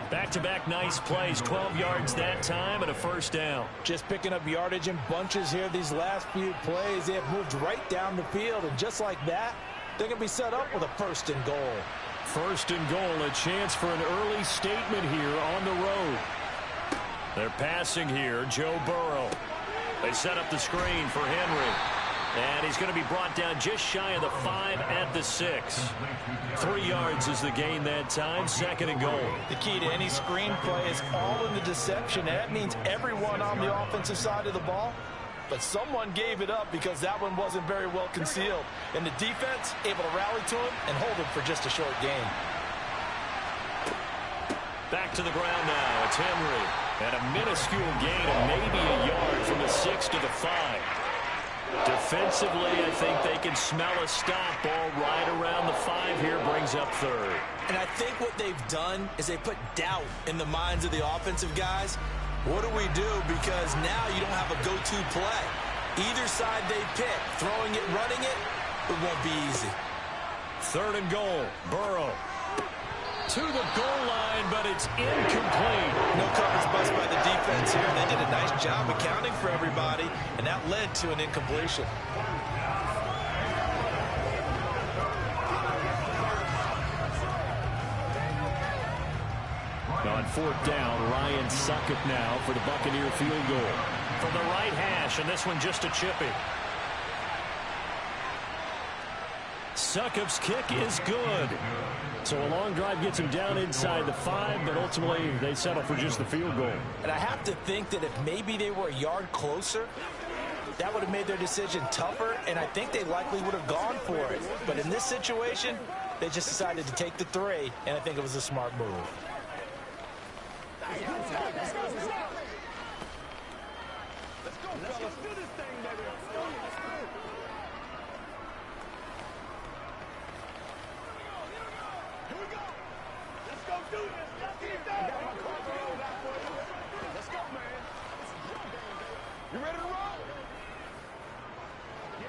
Back-to-back nice plays. 12 yards that time and a 1st down. Just picking up yardage in bunches here these last few plays. They have moved right down the field. And just like that, they're going to be set up with a 1st and goal. 1st and goal. A chance for an early statement here on the road. They're passing here. Joe Burrow. They set up the screen for Henry. And he's going to be brought down just shy of the 5 at the 6. 3 yards is the gain that time. 2nd and goal. The key to any screenplay is all in the deception. And that means everyone on the offensive side of the ball. But someone gave it up because that one wasn't very well concealed. And the defense able to rally to him and hold him for just a short gain. Back to the ground now. It's Henry. And a minuscule gain of maybe a yard from the 6 to the 5. Defensively, I think they can smell a stop. Ball right around the 5 here, brings up 3rd. And I think what they've done is they put doubt in the minds of the offensive guys. What do we do? Because now you don't have a go-to play. Either side they pick, throwing it, running it, it won't be easy. 3rd and goal, Burrow. to the goal line, but it's incomplete. No coverage bust by the defense here. They did a nice job accounting for everybody, and that led to an incompletion. On fourth down, Ryan Succop now for the Buccaneer field goal. From the right hash, and this one just a chippy. Succop's kick is good. So a long drive gets him down inside the 5, but ultimately they settle for just the field goal. And I have to think that if maybe they were a yard closer, that would have made their decision tougher, and I think they likely would have gone for it. But in this situation, they just decided to take the 3, and I think it was a smart move. Let's go, fellas. Do this thing, baby. Here we go. Let's go do this. Let's get it done. Let's go, man. You ready to roll?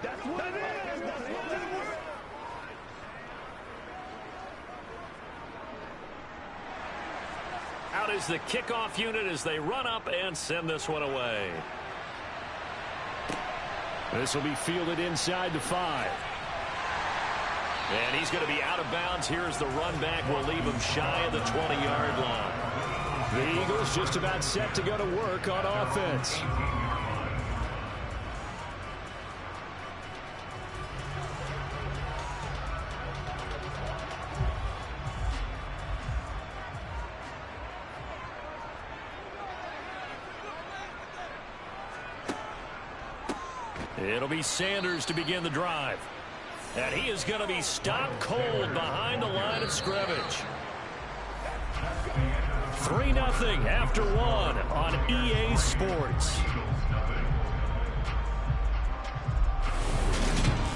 That's what it is. That's what it is. Out is the kickoff unit as they run up and send this one away. This will be fielded inside the 5. And he's going to be out of bounds. Here's the run back. Will leave him shy of the 20-yard line. The Eagles just about set to go to work on offense. It'll be Sanders to begin the drive. And he is going to be stopped cold behind the line of scrimmage. 3-0 after 1 on EA Sports.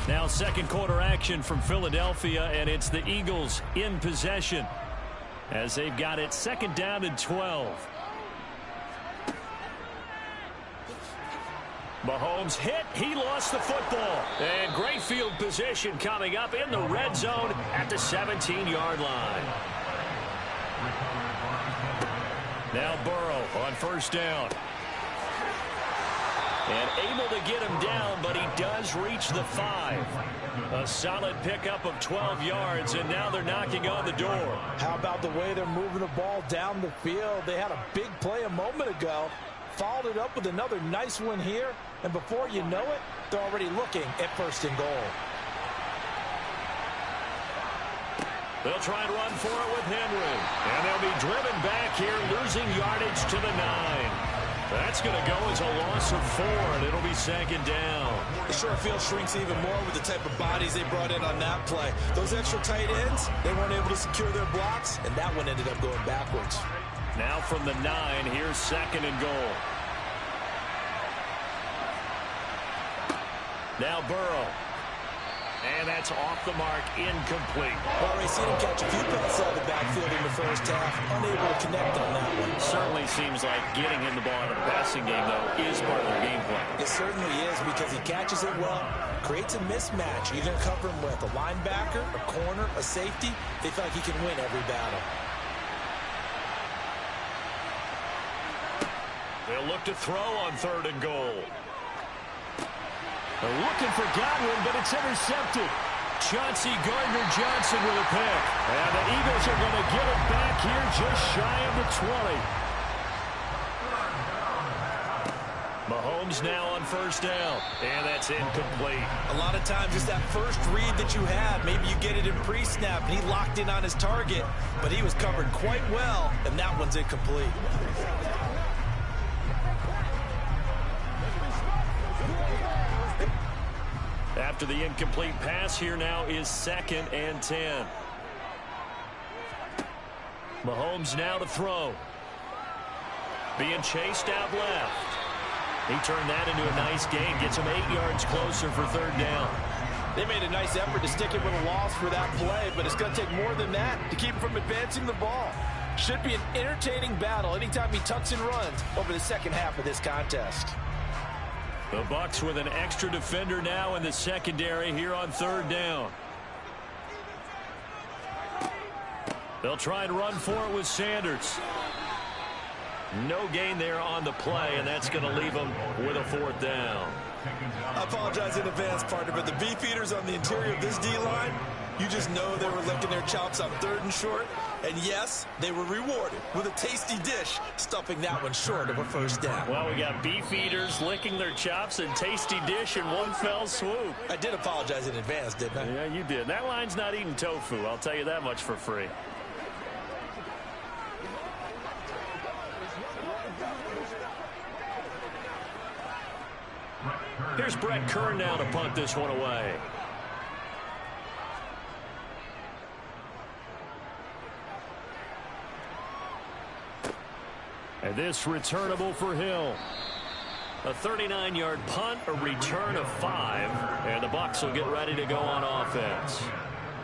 Now second quarter action from Philadelphia, and it's the Eagles in possession as they've got it second down and 12. Mahomes hit. He lost the football. And great field position coming up in the red zone at the 17-yard line. Now Burrow on first down. And able to get him down, but he does reach the 5. A solid pickup of 12 yards, and now they're knocking on the door. How about the way they're moving the ball down the field? They had a big play a moment ago. Followed it up with another nice one here, and before you know it, they're already looking at first and goal. They'll try and run for it with Henry, and they'll be driven back here, losing yardage to the 9. That's going to go as a loss of 4, and it'll be second down. The short field shrinks even more with the type of bodies they brought in on that play. Those extra tight ends, they weren't able to secure their blocks, and that one ended up going backwards. Now from the 9, here's second and goal. Now Burrow. And that's off the mark, incomplete. Well, Ray, seen him catch a few passes out of the backfield in the first half. Unable to connect on that one. Certainly seems like getting him the ball in the passing game, though, is part of their game plan. It certainly is, because he catches it well, creates a mismatch. You're going to cover him with a linebacker, a corner, a safety. They feel like he can win every battle. They'll look to throw on third and goal. They're looking for Godwin, but it's intercepted. Chauncey Gardner-Johnson with a pick. And the Eagles are going to get it back here just shy of the 20. Mahomes now on first down. And that's incomplete. A lot of times it's that first read that you have. Maybe you get it in pre-snap, and he locked in on his target, but he was covered quite well, and that one's incomplete. After the incomplete pass, here now is second and 10. Mahomes now to throw. Being chased out left. He turned that into a nice gain. Gets him 8 yards closer for third down. They made a nice effort to stick it with a loss for that play, but it's going to take more than that to keep him from advancing the ball. Should be an entertaining battle anytime he tucks and runs over the second half of this contest. The Bucs with an extra defender now in the secondary here on third down. They'll try and run for it with Sanders. No gain there on the play, and that's going to leave them with a 4th down. I apologize in advance, partner, but the beefeaters on the interior of this D-line, you just know they were licking their chops on 3rd and short. And yes, they were rewarded with a tasty dish, stuffing that one short of a 1st down. Well, we got beefeaters licking their chops and tasty dish in one fell swoop. I did apologize in advance, didn't I? Yeah, you did. That line's not eating tofu, I'll tell you that much for free. Here's Brett Kern now to punt this one away. And this returnable for Hill. A 39-yard punt, a return of 5, and the Bucs will get ready to go on offense.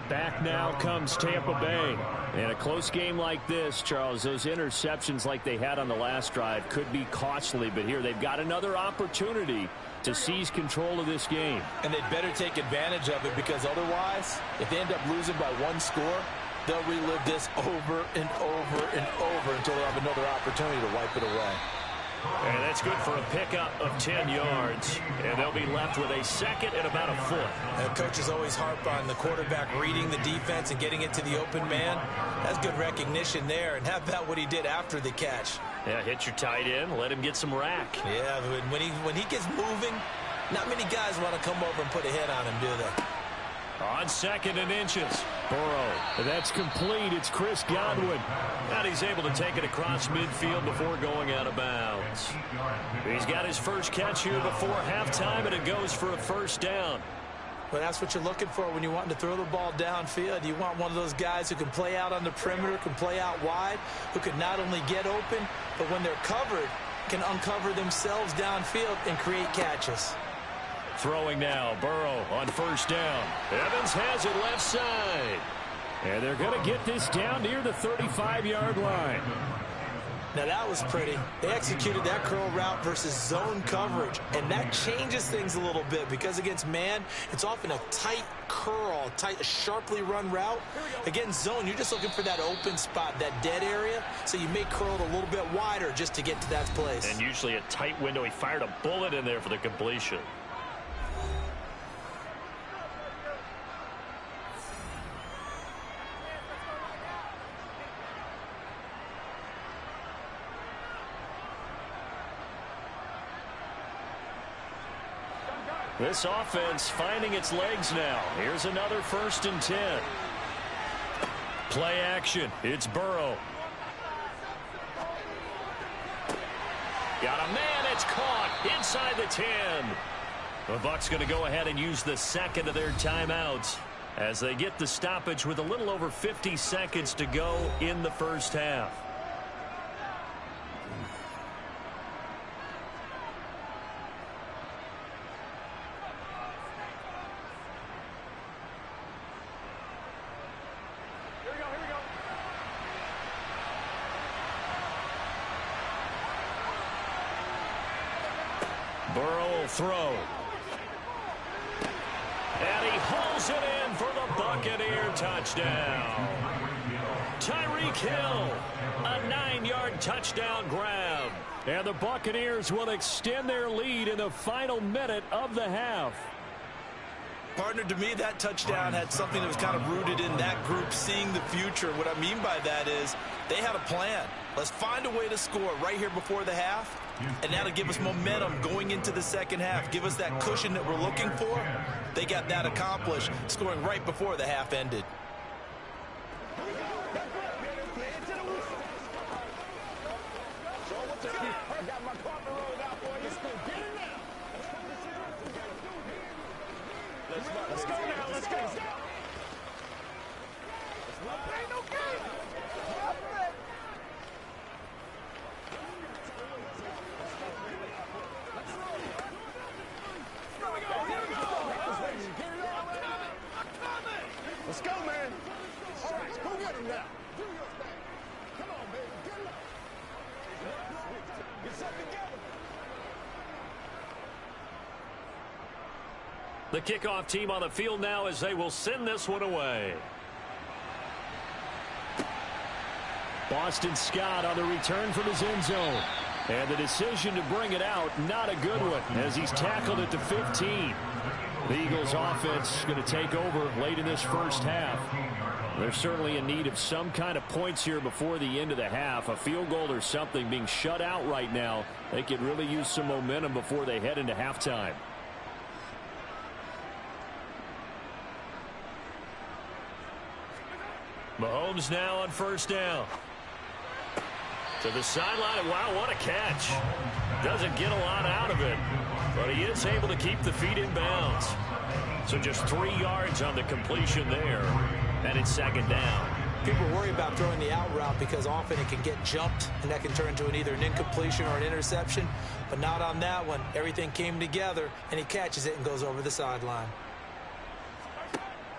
Back now comes Tampa Bay. In a close game like this, Charles, those interceptions like they had on the last drive could be costly, but here they've got another opportunity to seize control of this game. And they'd better take advantage of it, because otherwise, if they end up losing by 1 score, they'll relive this over and over and over until they have another opportunity to wipe it away. And that's good for a pickup of 10 yards. And they'll be left with a 2nd and about a 4. And coaches always harp on the quarterback reading the defense and getting it to the open man. That's good recognition there. And how about what he did after the catch? Yeah, hit your tight end, let him get some rack. Yeah, when he gets moving, not many guys want to come over and put a hit on him, do they? On 2nd and inches. Burrow. That's complete. It's Chris Godwin. And he's able to take it across midfield before going out of bounds. He's got his first catch here before halftime, and it goes for a 1st down. Well, that's what you're looking for when you're wanting to throw the ball downfield. You want one of those guys who can play out on the perimeter, can play out wide, who can not only get open, but when they're covered, can uncover themselves downfield and create catches. Throwing now, Burrow on 1st down. Evans has it left side. And they're going to get this down near the 35-yard line. Now that was pretty. They executed that curl route versus zone coverage, and that changes things a little bit, because against man, it's often a tight curl, a sharply run route. Against zone, you're just looking for that open spot, that dead area, so you may curl it a little bit wider just to get to that place. And usually a tight window. He fired a bullet in there for the completion. This offense finding its legs now. Here's another 1st and 10. Play action. It's Burrow. Got a man. It's caught inside the 10. The Bucs going to go ahead and use the 2nd of their timeouts as they get the stoppage with a little over 50 seconds to go in the 1st half. Burrow will throw. And he hauls it in for the Buccaneer touchdown. Tyreek Hill, a 9-yard touchdown grab. And the Buccaneers will extend their lead in the final minute of the half. Partner, to me, that touchdown had something that was kind of rooted in that group seeing the future. What I mean by that is they had a plan. Let's find a way to score right here before the half, and that'll give us momentum going into the 2nd half, give us that cushion that we're looking for. They got that accomplished, scoring right before the half ended. Let's go now, let's go. Ain't no game. Let's go, man. All right, go get him now. Do your thing. Come on, baby. Get it up. Get something together. The kickoff team on the field now as they will send this one away. Boston Scott on the return from his end zone. And the decision to bring it out, not a good one, as he's tackled at the 15. The Eagles offense going to take over late in this first half. They're certainly in need of some kind of points here before the end of the half. A field goal or something, being shut out right now. They could really use some momentum before they head into halftime. Mahomes now on first down. To the sideline. Wow, what a catch. Doesn't get a lot out of it, but he is able to keep the feet in bounds. So just 3 yards on the completion there, and it's second down. People worry about throwing the out route because often it can get jumped, and that can turn into either an incompletion or an interception, but not on that one. Everything came together, and he catches it and goes over the sideline.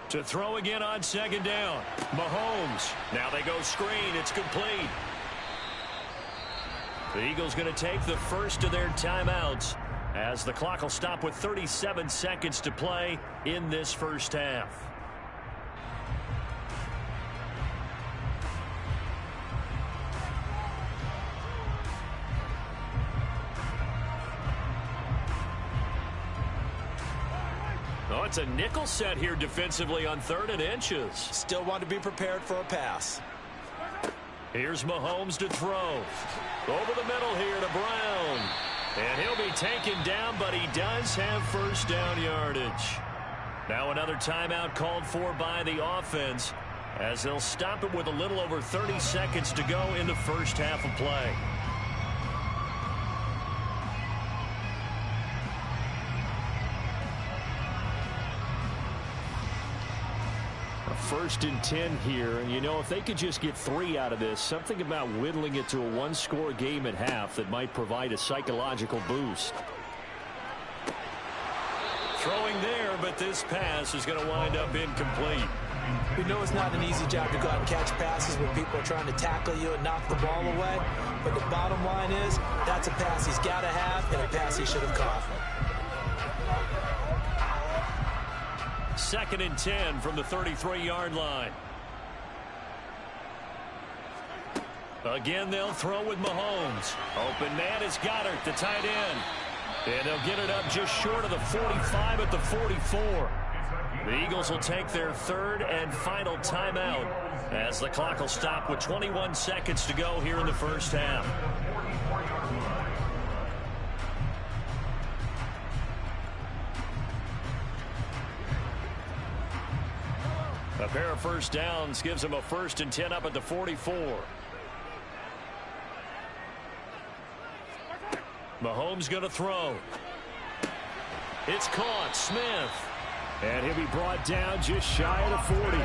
To throw again on second down. Mahomes. Now they go screen. It's complete. The Eagles going to take the first of their timeouts as the clock will stop with 37 seconds to play in this first half. Oh, it's a nickel set here defensively on 3rd and inches. Still want to be prepared for a pass. Here's Mahomes to throw. Over the middle here to Brown. And he'll be taken down, but he does have first down yardage. Now another timeout called for by the offense as they'll stop it with a little over 30 seconds to go in the first half of play. First and 10 here, and you know, if they could just get 3 out of this, something about whittling it to a one-score game at half that might provide a psychological boost. Throwing there, but this pass is going to wind up incomplete. We know it's not an easy job to go out and catch passes when people are trying to tackle you and knock the ball away, but the bottom line is that's a pass he's got to have and a pass he should have caught. 2nd and 10 from the 33-yard line. Again, they'll throw with Mahomes. Open man is Goddard, the tight end. And they'll get it up just short of the 45 at the 44. The Eagles will take their 3rd and final timeout as the clock will stop with 21 seconds to go here in the first half. A pair of first downs gives them a 1st and 10 up at the 44. Mahomes going to throw. It's caught. Smith. And he'll be brought down just shy of the 40.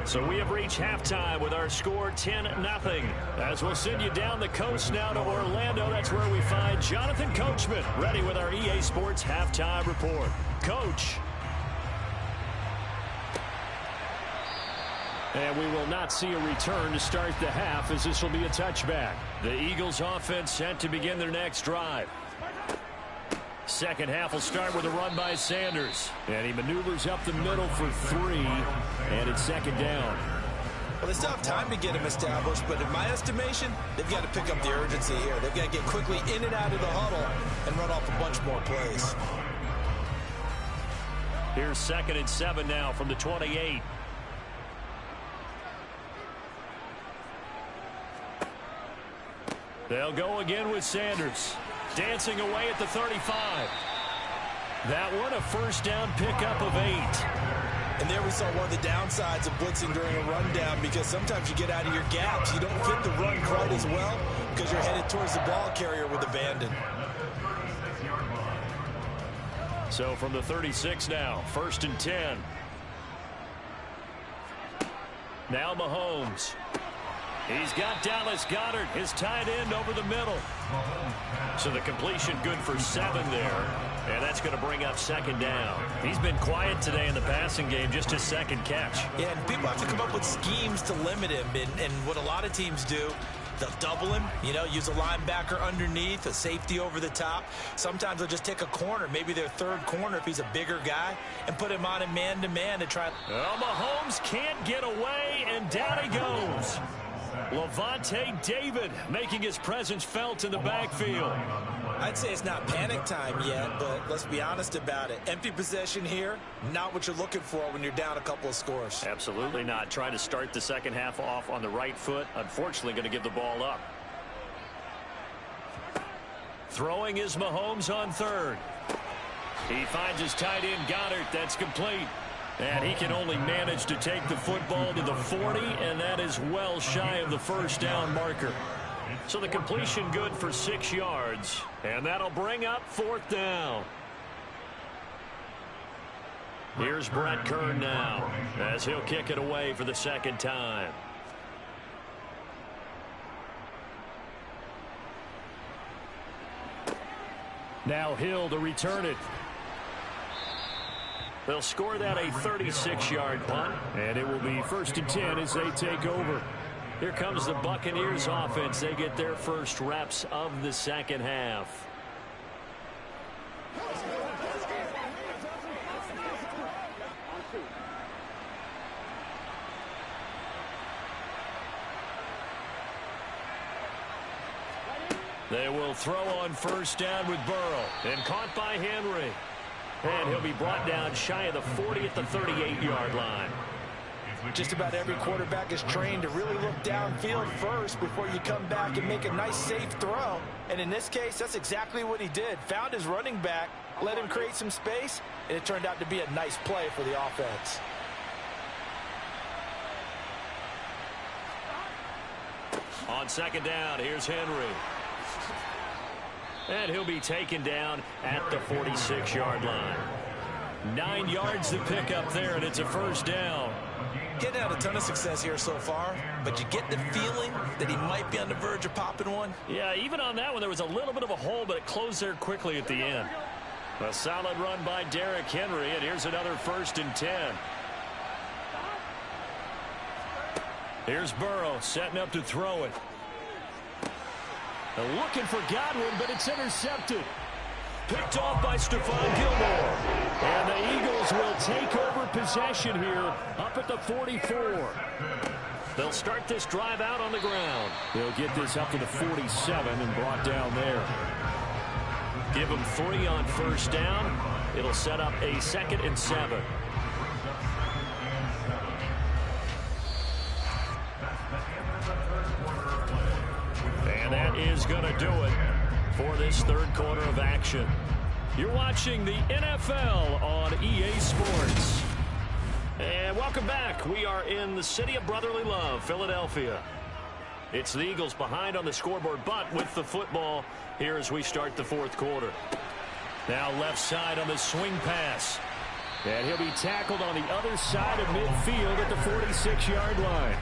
So we have reached halftime with our score 10-0. As we'll send you down the coast now to Orlando. That's where we find Jonathan Coachman ready with our EA Sports halftime report. Coach. And we will not see a return to start the half as this will be a touchback. The Eagles offense set to begin their next drive. Second half will start with a run by Sanders. And he maneuvers up the middle for 3. And it's second down. Well, they still have time to get him established, but in my estimation, they've got to pick up the urgency here. They've got to get quickly in and out of the huddle and run off a bunch more plays. Here's 2nd and 7 now from the 28. They'll go again with Sanders. Dancing away at the 35. That one a first down pickup of 8. And there we saw one of the downsides of blitzing during a rundown because sometimes you get out of your gaps. You don't fit the run quite as well because you're headed towards the ball carrier with abandon. So from the 36 now, 1st and 10. Now Mahomes. He's got Dallas Goedert, his tight end, over the middle. So the completion good for 7 there. And that's going to bring up second down. He's been quiet today in the passing game, just his second catch. Yeah, and people have to come up with schemes to limit him. And what a lot of teams do They'll double him, use a linebacker underneath, a safety over the top. Sometimes they'll just take a corner, maybe their third corner if he's a bigger guy, and put him on a man-to-man to try. Well, Mahomes can't get away, and down he goes. Lavonte David making his presence felt in the backfield. I'd say it's not panic time yet, but let's be honest about it. Empty possession here, not what you're looking for when you're down a couple of scores. Absolutely not. Trying to start the second half off on the right foot. Unfortunately, going to give the ball up. Throwing is Mahomes on third. He finds his tight end Goddard. That's complete. And he can only manage to take the football to the 40, and that is well shy of the first down marker. So the completion good for 6 yards, and that'll bring up fourth down. Here's Brett Kern now, as he'll kick it away for the second time. Now Hill to return it. They'll score that a 36-yard punt, and it will be 1st and 10 as they take over. Here comes the Buccaneers offense. They get their first reps of the second half. They will throw on first down with Burrow, and caught by Henry. And he'll be brought down shy of the 40 at the 38-yard line. Just about every quarterback is trained to really look downfield first before you come back and make a nice, safe throw. And in this case, that's exactly what he did. Found his running back, let him create some space, and it turned out to be a nice play for the offense. On second down, here's Henry. And he'll be taken down at the 46-yard line. 9 yards to pick up there, and it's a first down. Getting out a ton of success here so far, but you get the feeling that he might be on the verge of popping one. Yeah, even on that one, there was a little bit of a hole, but it closed there quickly at the end. A solid run by Derrick Henry, and here's another 1st and 10. Here's Burrow setting up to throw it. Looking for Godwin, but it's intercepted. Picked off by Stephon Gilmore. And the Eagles will take over possession here up at the 44. They'll start this drive out on the ground. They'll get this up to the 47 and brought down there. Give them 3 on first down. It'll set up a 2nd and 7. And that is going to do it for this third quarter of action. You're watching the NFL on EA Sports. And welcome back. We are in the city of brotherly love, Philadelphia. It's the Eagles behind on the scoreboard, but with the football here as we start the fourth quarter. Now left side on the swing pass. And he'll be tackled on the other side of midfield at the 46-yard line.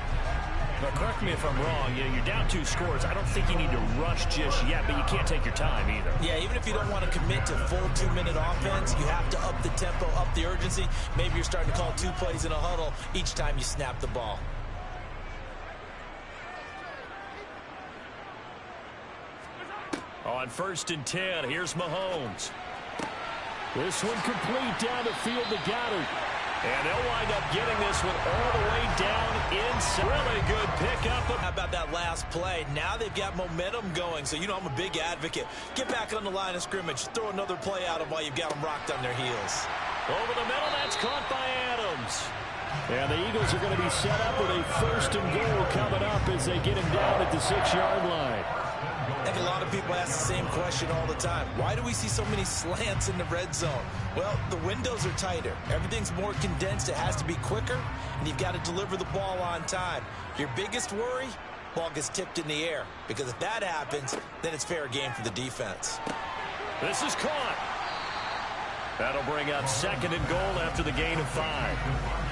Now, correct me if I'm wrong. You're down 2 scores. I don't think you need to rush just yet, but you can't take your time either. Yeah, even if you don't want to commit to full 2-minute offense, you have to up the tempo, up the urgency. Maybe you're starting to call 2 plays in a huddle each time you snap the ball. On 1st and 10, here's Mahomes. This one complete down the field to Goddard. And they'll wind up getting this one all the way down inside. Really good pickup. How about that last play? Now they've got momentum going. So, I'm a big advocate. Get back on the line of scrimmage. Throw another play at them while you've got them rocked on their heels. Over the middle, that's caught by Adams. And the Eagles are going to be set up with a 1st and goal coming up as they get him down at the 6-yard line. I think a lot of people ask the same question all the time. Why do we see so many slants in the red zone? Well, the windows are tighter. Everything's more condensed. It has to be quicker, and you've got to deliver the ball on time. Your biggest worry? Ball gets tipped in the air, because if that happens, then it's fair game for the defense. This is caught. That'll bring up 2nd and goal after the gain of 5.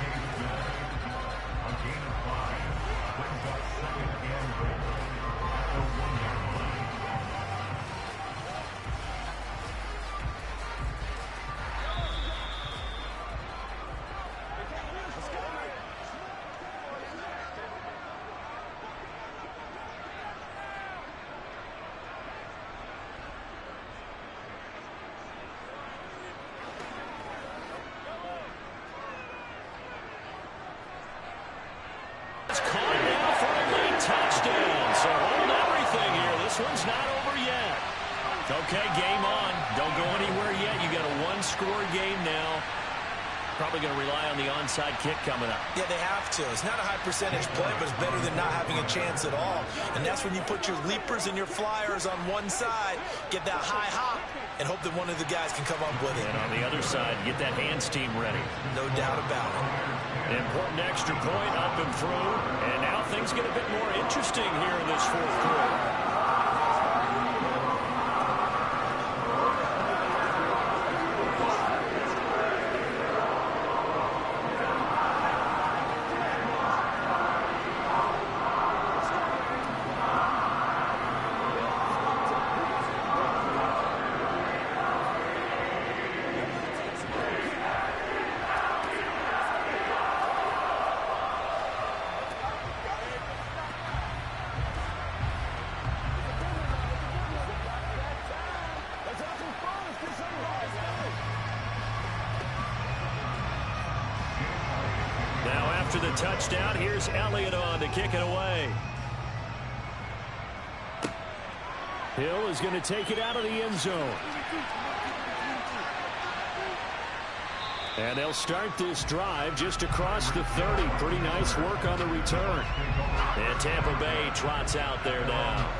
this one's not over yet. Okay, game on. Don't go anywhere yet. You got a one-score game now. Probably going to rely on the onside kick coming up. Yeah, they have to. It's not a high percentage play, but it's better than not having a chance at all. And that's when you put your leapers and your flyers on one side, get that high hop, and hope that one of the guys can come up with it. And on the other side, get that hands team ready. No doubt about it. An important extra point up and through. And now things get a bit more interesting here in this fourth quarter. After the touchdown, here's Elliott on to kick it away. Hill is going to take it out of the end zone. And they'll start this drive just across the 30. Pretty nice work on the return. And Tampa Bay trots out there now.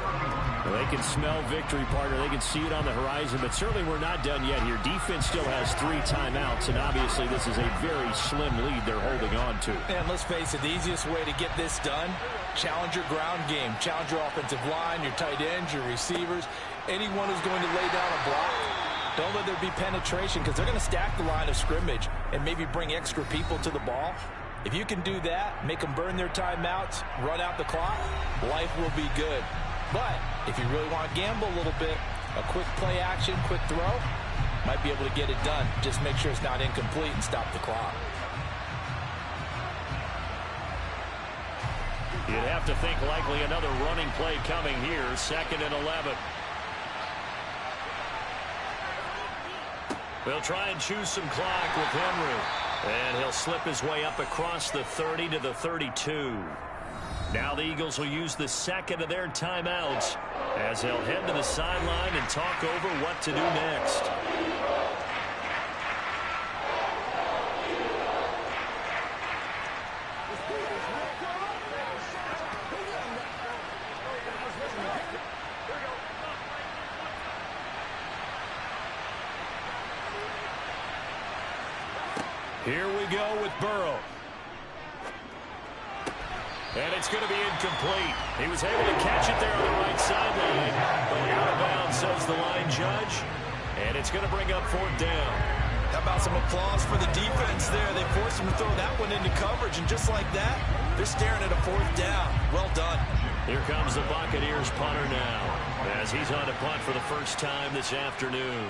Well, they can smell victory, partner. They can see it on the horizon, but certainly we're not done yet here. Defense still has 3 timeouts, and obviously this is a very slim lead they're holding on to. And let's face it, the easiest way to get this done, challenge your ground game. Challenge your offensive line, your tight ends, your receivers, anyone who's going to lay down a block. Don't let there be penetration because they're going to stack the line of scrimmage and maybe bring extra people to the ball. If you can do that, make them burn their timeouts, run out the clock, life will be good. But if you really want to gamble a little bit, a quick play action, quick throw, might be able to get it done. Just make sure it's not incomplete and stop the clock. You'd have to think likely another running play coming here, 2nd and 11. They'll try and choose some clock with Henry. And he'll slip his way up across the 30 to the 32. Now the Eagles will use the second of their timeouts as they'll head to the sideline and talk over what to do next. Here we go with Burrow. And it's going to be incomplete. He was able to catch it there on the right sideline. But out of bounds, says the line judge. And it's going to bring up 4th down. How about some applause for the defense there? They forced him to throw that one into coverage. And just like that, they're staring at a 4th down. Well done. Here comes the Buccaneers punter now as he's on to punt for the first time this afternoon.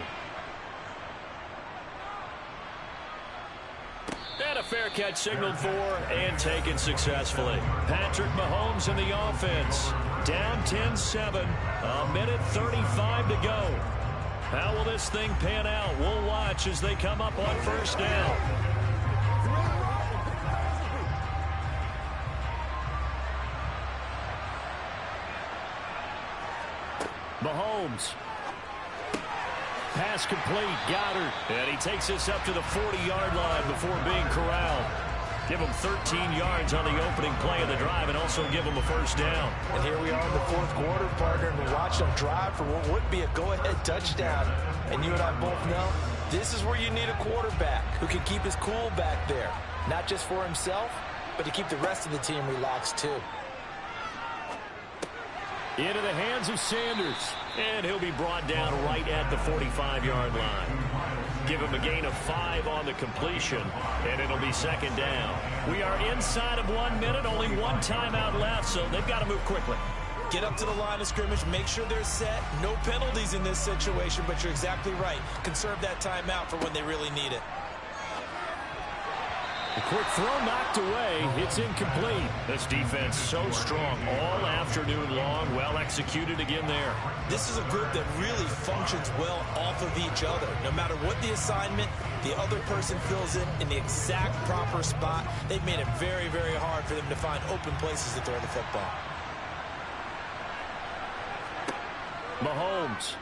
And a fair catch signaled for and taken successfully. Patrick Mahomes in the offense. Down 10-7. A minute 35 to go. How will this thing pan out? We'll watch as they come up on 1st down. Mahomes. Pass complete. Goddard. And he takes this up to the 40-yard line before being corralled. Give him 13 yards on the opening play of the drive and also give him a 1st down. And here we are in the 4th quarter, partner, and we watch them drive for what would be a go-ahead touchdown. And you and I both know this is where you need a quarterback who can keep his cool back there. Not just for himself, but to keep the rest of the team relaxed too. Into the hands of Sanders. And he'll be brought down right at the 45-yard line. Give him a gain of 5 on the completion, and it'll be 2nd down. We are inside of 1 minute, only 1 timeout left, so they've got to move quickly. Get up to the line of scrimmage, make sure they're set. No penalties in this situation, but you're exactly right. Conserve that timeout for when they really need it. A quick throw knocked away. It's incomplete. This defense so strong all afternoon long. Well executed again there. This is a group that really functions well off of each other. No matter what the assignment, the other person fills in the exact proper spot. They've made it very, very hard for them to find open places to throw the football. Mahomes.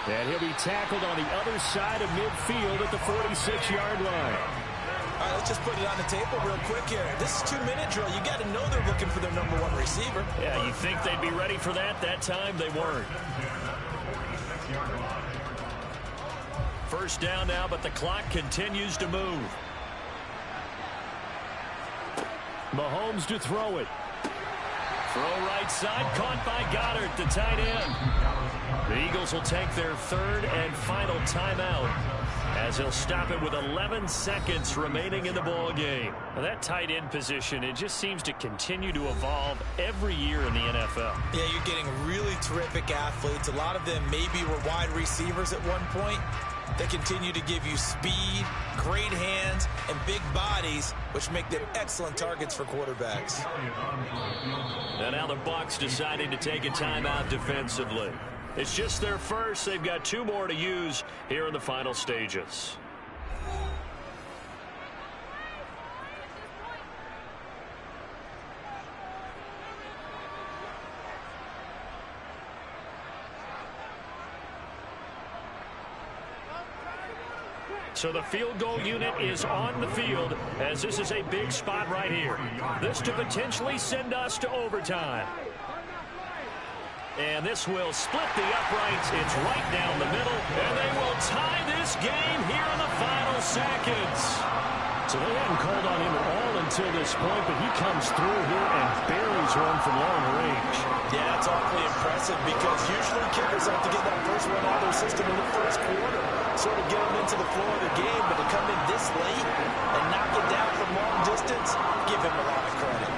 And he'll be tackled on the other side of midfield at the 46-yard line. All right, let's just put it on the table real quick here. This is 2-minute drill. You got to know they're looking for their number one receiver. Yeah, you think they'd be ready for that? That time they weren't. First down now, but the clock continues to move. Mahomes to throw it. Throw right side, caught by Goddard, the tight end. The Eagles will take their third and final timeout as he'll stop it with 11 seconds remaining in the ball game. Now that tight end position, it just seems to continue to evolve every year in the NFL. Yeah, you're getting really terrific athletes. A lot of them maybe were wide receivers at one point. They continue to give you speed, great hands, and big bodies, which make them excellent targets for quarterbacks. And now the Bucs deciding to take a timeout defensively. It's just their first. They've got 2 more to use here in the final stages. So the field goal unit is on the field as this is a big spot right here. This to potentially send us to overtime. And this will split the uprights. It's right down the middle. And they will tie this game here in the final seconds. So they hadn't called on him at all until this point, but he comes through here and buries one from long range. Yeah, it's awfully impressive because usually kickers have to get that first one out of their system in the first quarter, sort of get them into the flow of the game, but to come in this late and knock it down from long distance, give him a lot of credit.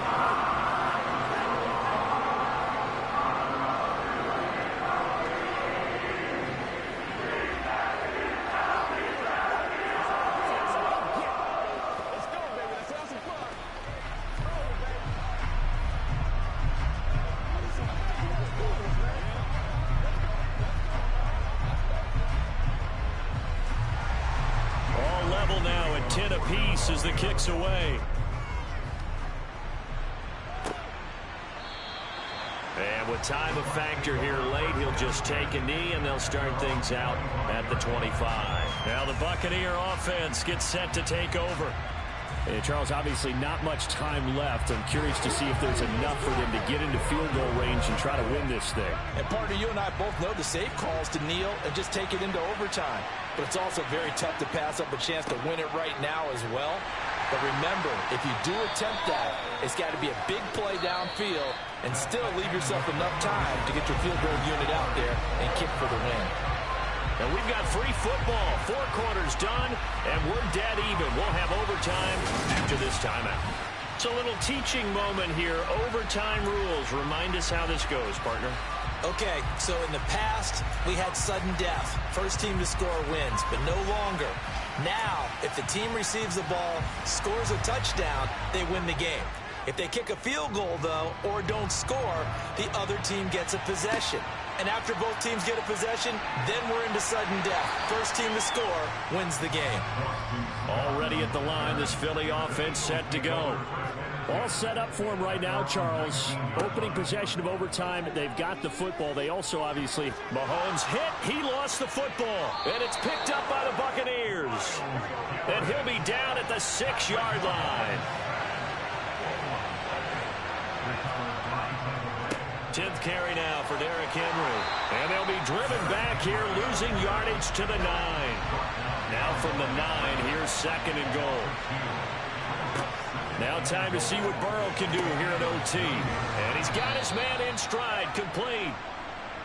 As the kick's away. And with time a factor here late, he'll just take a knee and they'll start things out at the 25. Now the Buccaneer offense gets set to take over. Hey, Charles, obviously not much time left. I'm curious to see if there's enough for them to get into field goal range and try to win this thing. And partner, you and I both know the safe calls to kneel and just take it into overtime. But it's also very tough to pass up a chance to win it right now as well. But remember, if you do attempt that, it's got to be a big play downfield and still leave yourself enough time to get your field goal unit out there and kick for the win. And we've got free football. 4 quarters done, and we're dead even. We'll have overtime after this timeout. It's a little teaching moment here. Overtime rules. Remind us how this goes, partner. Okay, so in the past, we had sudden death. First team to score wins, but no longer. Now, if the team receives the ball, scores a touchdown, they win the game. If they kick a field goal, though, or don't score, the other team gets a possession. And after both teams get a possession, then we're into sudden death. First team to score wins the game. Already at the line, this Philly offense set to go. All set up for him right now, Charles. Opening possession of overtime. They've got the football. They also, obviously, Mahomes hit. He lost the football. And it's picked up by the Buccaneers. And he'll be down at the 6-yard line. 10th carry now for Derrick Henry. And they'll be driven back here, losing yardage to the 9. Now from the 9, here's 2nd and goal. Now time to see what Burrow can do here at OT. And he's got his man in stride, complete.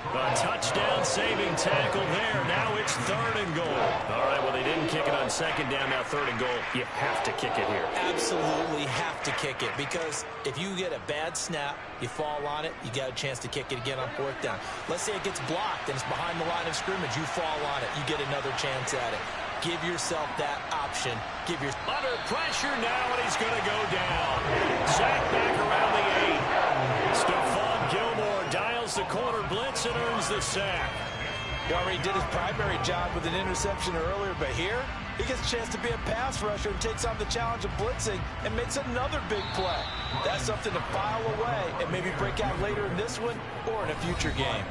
A touchdown-saving tackle there. Now it's 3rd and goal. All right, well, they didn't kick it on 2nd down. Now 3rd and goal. You have to kick it here. Absolutely have to kick it because if you get a bad snap, you fall on it, you got a chance to kick it again on 4th down. Let's say it gets blocked and it's behind the line of scrimmage. You fall on it. You get another chance at it. Give yourself that option. Under pressure now, and he's going to go down. Sacked back around the 8. Stephon Gilmore dials the corner blitz and earns the sack. He already did his primary job with an interception earlier, but here he gets a chance to be a pass rusher and takes on the challenge of blitzing and makes another big play. That's something to file away and maybe break out later in this one or in a future game.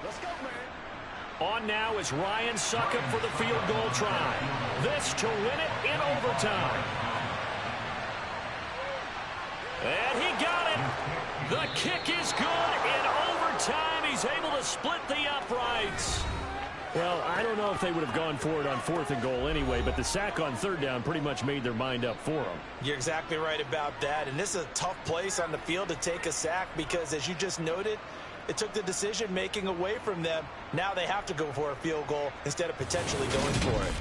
Let's go, man. On now is Ryan Succop for the field goal try. This to win it in overtime. And he got it. The kick is good in overtime. He's able to split the uprights. Well, I don't know if they would have gone for it on 4th and goal anyway, but the sack on 3rd down pretty much made their mind up for them. You're exactly right about that. And this is a tough place on the field to take a sack because, as you just noted, it took the decision-making away from them. Now they have to go for a field goal instead of potentially going for it.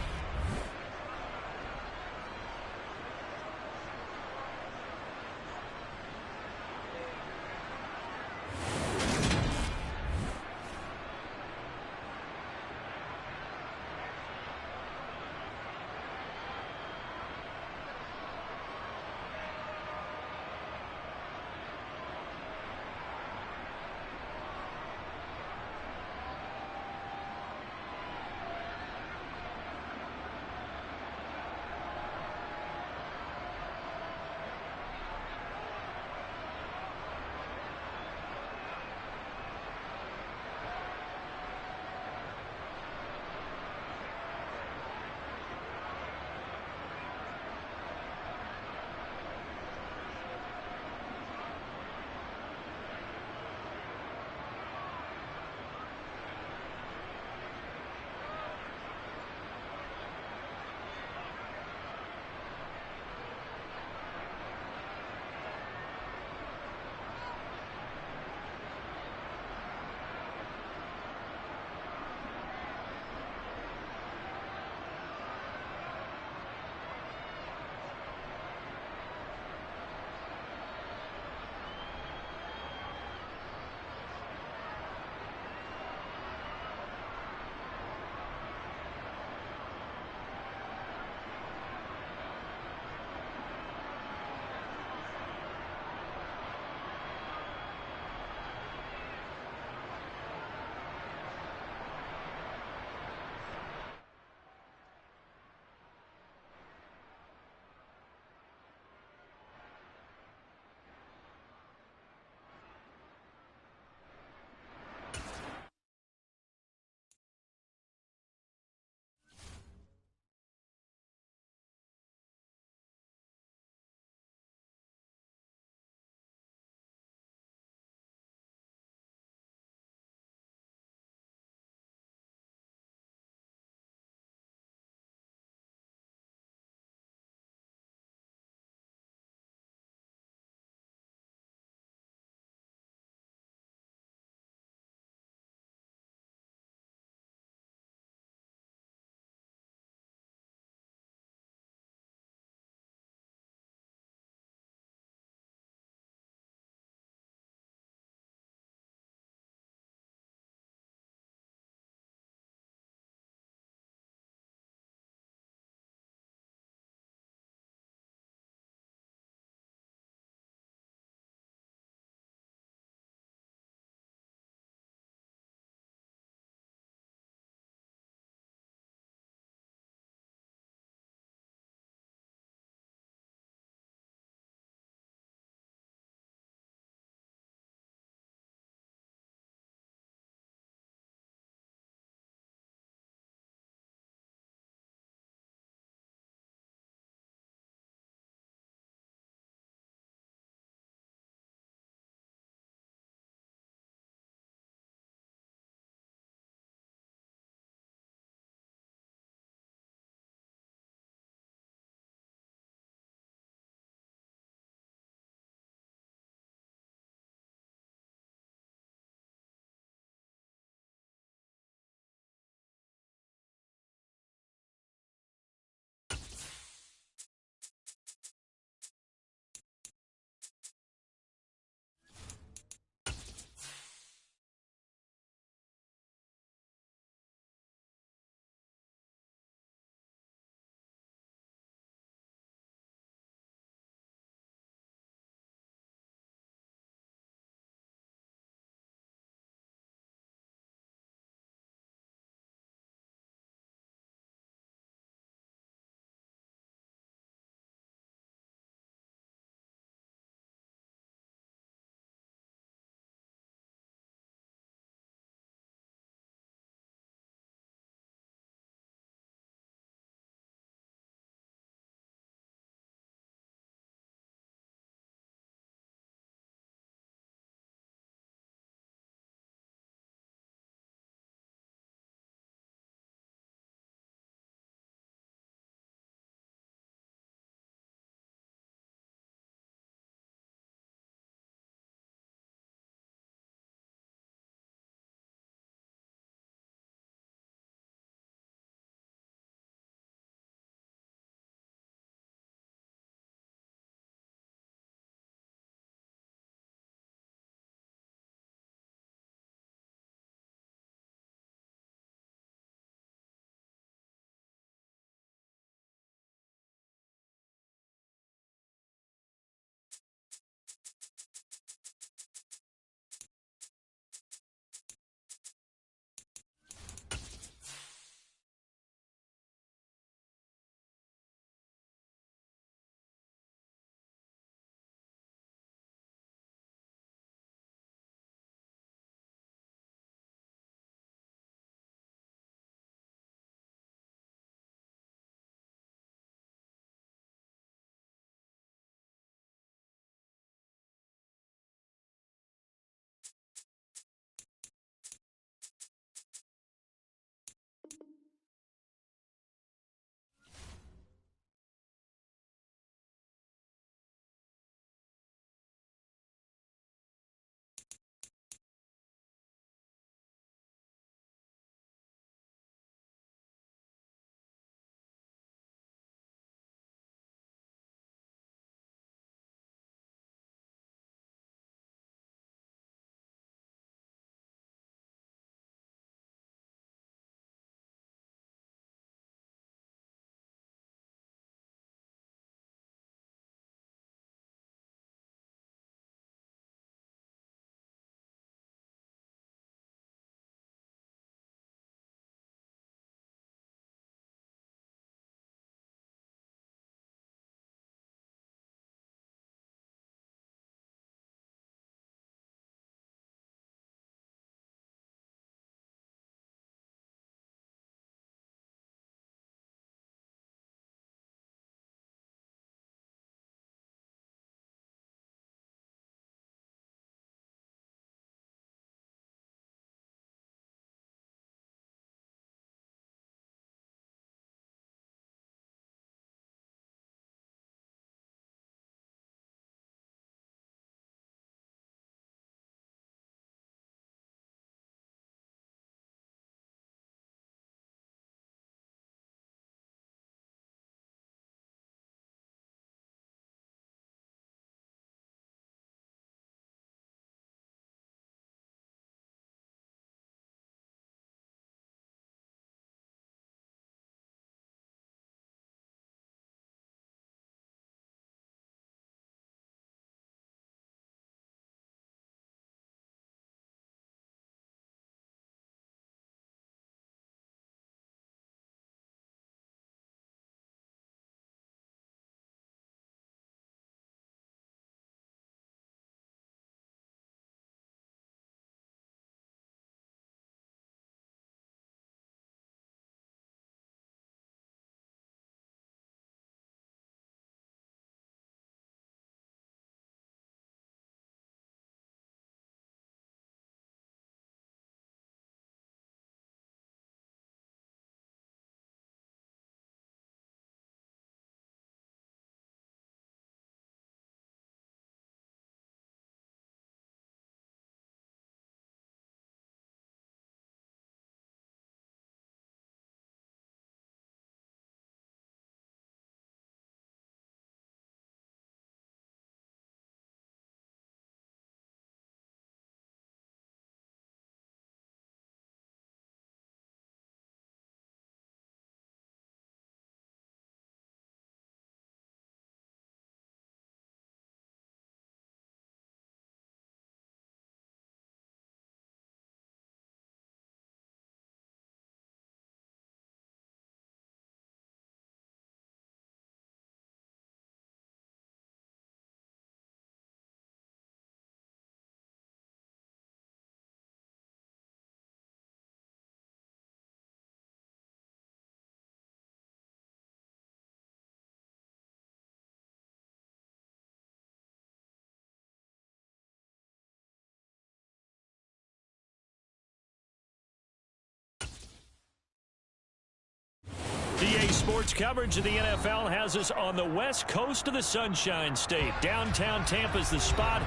Sports coverage of the NFL has us on the west coast of the Sunshine State. Downtown Tampa's the spot,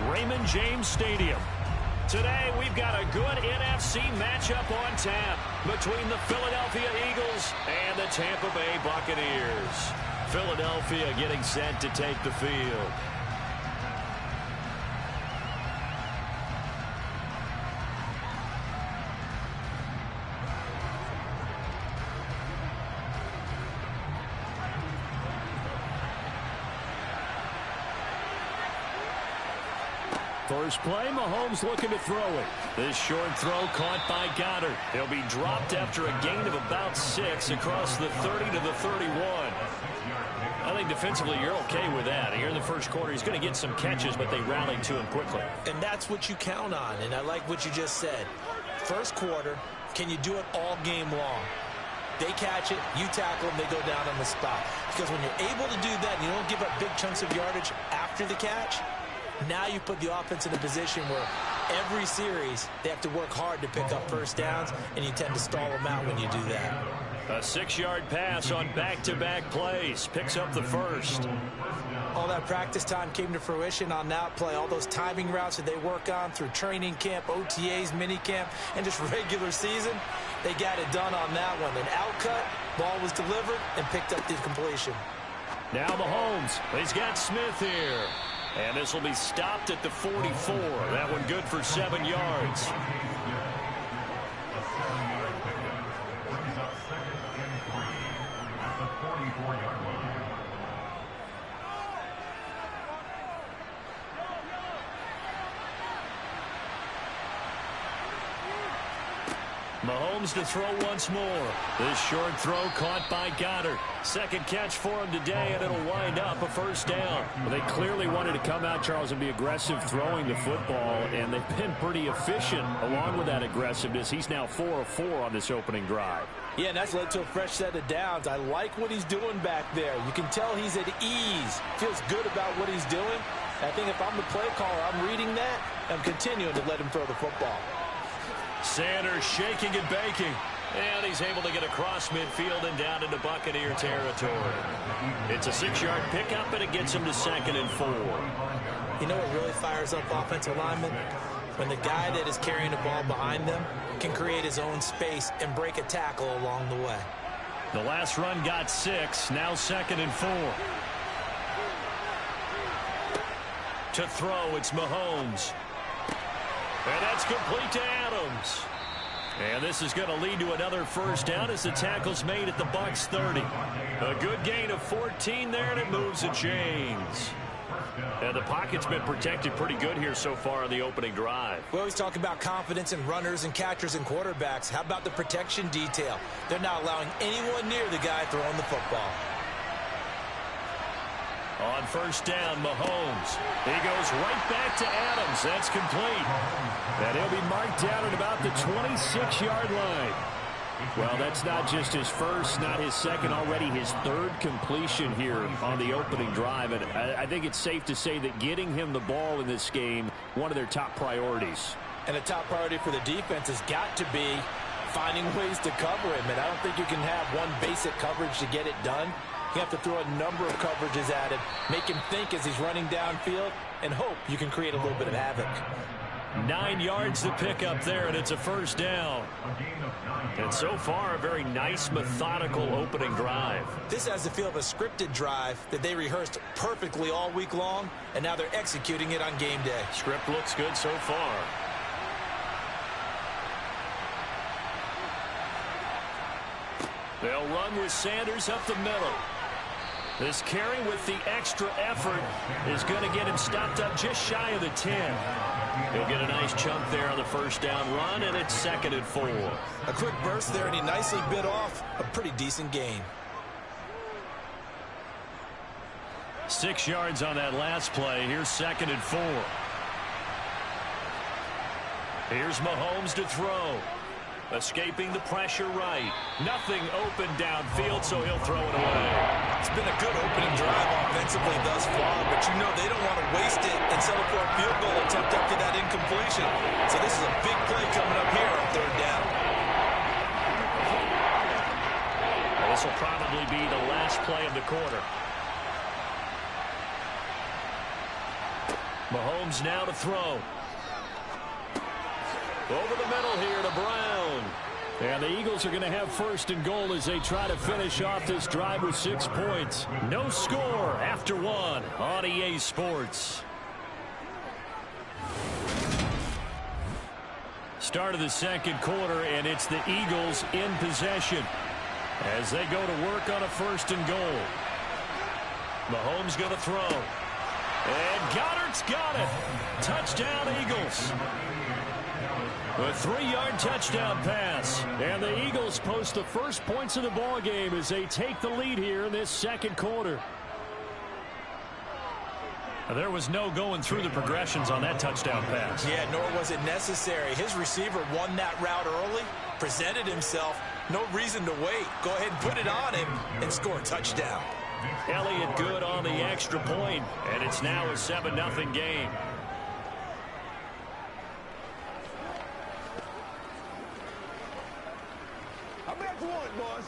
Raymond James Stadium. Today, we've got a good NFC matchup on tap between the Philadelphia Eagles and the Tampa Bay Buccaneers. Philadelphia getting set to take the field. First play, Mahomes looking to throw it. This short throw caught by Goddard. He'll be dropped after a gain of about 6 across the 30 to the 31. I think defensively you're okay with that. Here in the first quarter, he's going to get some catches, but they rallied to him quickly. And that's what you count on, and I like what you just said. First quarter, can you do it all game long? They catch it, you tackle them, they go down on the spot. Because when you're able to do that and you don't give up big chunks of yardage after the catch, now you put the offense in a position where every series they have to work hard to pick up first downs, and you tend to stall them out when you do that. A 6-yard pass on back-to-back plays. Picks up the first. All that practice time came to fruition on that play. All those timing routes that they work on through training camp, OTAs, minicamp, and just regular season, they got it done on that one. An outcut, ball was delivered, and picked up the completion. Now Mahomes. He's got Smith here. And this will be stopped at the 44. That one good for 7 yards. Mahomes to throw once more. This short throw caught by Goddard. Second catch for him today, and it'll wind up a first down. Well, they clearly wanted to come out, Charles, and be aggressive throwing the football, and they've been pretty efficient along with that aggressiveness. He's now 4 of 4 on this opening drive. Yeah, and that's led to a fresh set of downs. I like what he's doing back there. You can tell he's at ease. Feels good about what he's doing. I think if I'm the play caller, I'm reading that. I'm continuing to let him throw the football. Sanders shaking and baking. And he's able to get across midfield and down into Buccaneer territory. It's a 6-yard pickup, and it gets him to 2nd and 4. You know what really fires up offensive linemen? When the guy that is carrying the ball behind them can create his own space and break a tackle along the way. The last run got 6. Now 2nd and 4. To throw, it's Mahomes. And that's complete to Adams. And this is going to lead to another first down as the tackle's made at the Bucs 30. A good gain of 14 there, and it moves the chains. And the pocket's been protected pretty good here so far on the opening drive. We always talk about confidence in runners and catchers and quarterbacks. How about the protection detail? They're not allowing anyone near the guy throwing the football. On first down, Mahomes. He goes right back to Adams. That's complete. And he'll be marked down at about the 26-yard line. Well, that's not just his first, not his second, already his 3rd completion here on the opening drive. And I think it's safe to say that getting him the ball in this game, one of their top priorities. And a top priority for the defense has got to be finding ways to cover him. And I don't think you can have one basic coverage to get it done. You have to throw a number of coverages at him, make him think as he's running downfield, and hope you can create a little bit of havoc. 9 yards to pick up there, and it's a first down. And so far, a very nice, methodical opening drive. This has the feel of a scripted drive that they rehearsed perfectly all week long, and now they're executing it on game day. Script looks good so far. They'll run with Sanders up the middle. This carry with the extra effort is going to get him stopped up just shy of the 10. He'll get a nice chunk there on the first down run, and it's 2nd and 4. A quick burst there, and he nicely bit off a pretty decent gain. 6 yards on that last play. Here's 2nd and 4. Here's Mahomes to throw. Escaping the pressure right. Nothing open downfield, so he'll throw it away. It's been a good opening drive offensively thus far, but you know they don't want to waste it and settle for a field goal attempt after that incompletion. So this is a big play coming up here on 3rd down. This will probably last play of the quarter. Mahomes now to throw. Over the middle here to Brown. And the Eagles are going to have 1st and goal as they try to finish off this drive with 6 points. No score after 1 on EA Sports. Start of the second quarter, and it's the Eagles in possession as they go to work on a 1st and goal. Mahomes going to throw. And Goddard's got it. Touchdown, Eagles. A 3-yard touchdown pass. And the Eagles post the first points of the ball game as they take the lead here in this second quarter. There was no going through the progressions on that touchdown pass. Yeah, nor was it necessary. His receiver won that route early, presented himself. No reason to wait. Go ahead and put it on him and score a touchdown. Elliott good on the extra point, and it's now a 7-0 game. I'm back to one, boys.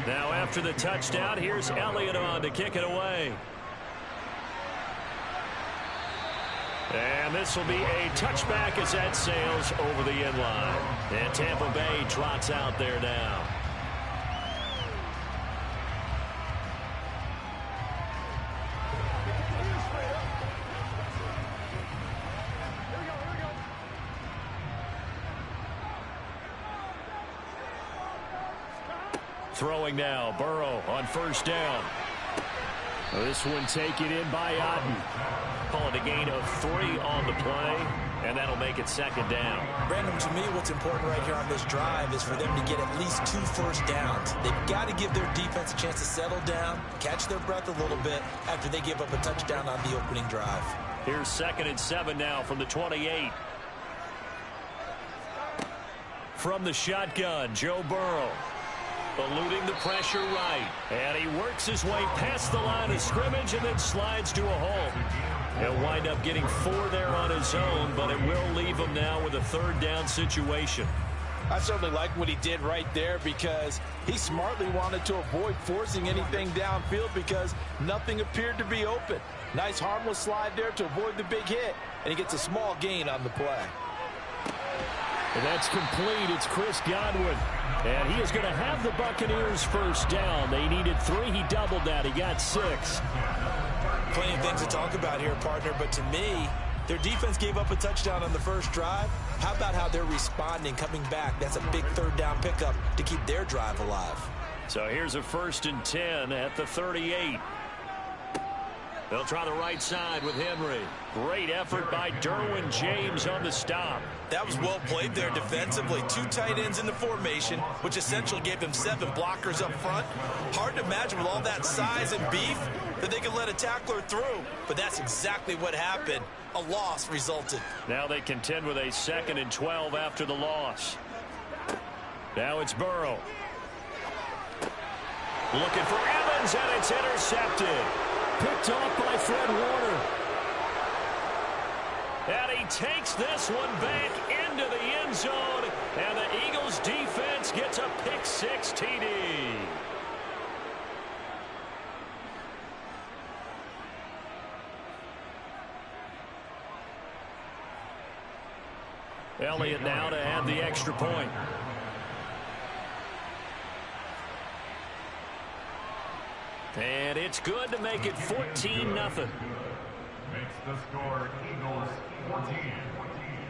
Now after the touchdown, here's Elliott on to kick it away. And this will be a touchback as that sails over the end line. And Tampa Bay trots out there now. Throwing now, Burrow on 1st down. This one taken in by Otten. Call it a gain of 3 on the play, and that'll make it 2nd down. Brandon, to me, what's important right here on this drive is for them to get at least 2 first downs. They've got to give their defense a chance to settle down, catch their breath a little bit after they give up a touchdown on the opening drive. Here's 2nd and 7 now from the 28. From the shotgun, Joe Burrow. Eluding the pressure right. And he works his way past the line of scrimmage and then slides to a halt. He'll wind up getting 4 there on his own, but it will leave him now with a 3rd down situation. I certainly like what he did right there because he smartly wanted to avoid forcing anything downfield because nothing appeared to be open. Nice harmless slide there to avoid the big hit, and he gets a small gain on the play. And that's complete. It's Chris Godwin. And he is going to have the Buccaneers 1st down. They needed 3. He doubled that. He got 6. Plenty of things to talk about here, partner, but to me, their defense gave up a touchdown on the first drive. How about how they're responding, coming back? That's a big 3rd down pickup to keep their drive alive. So here's a 1st and 10 at the 38. They'll try the right side with Henry. Great effort by Derwin James on the stop. That was well played there defensively. 2 tight ends in the formation, which essentially gave them 7 blockers up front. Hard to imagine with all that size and beef that they could let a tackler through. But that's exactly what happened. A loss resulted. Now they contend with a 2nd and 12 after the loss. Now it's Burrow. Looking for Evans, and it's intercepted. Picked off by Fred Warner. And he takes this one back into the end zone. And the Eagles defense gets a pick-6 TD. Elliott now to add the extra point. And it's good to make it 14-0. Makes the score Eagles 14,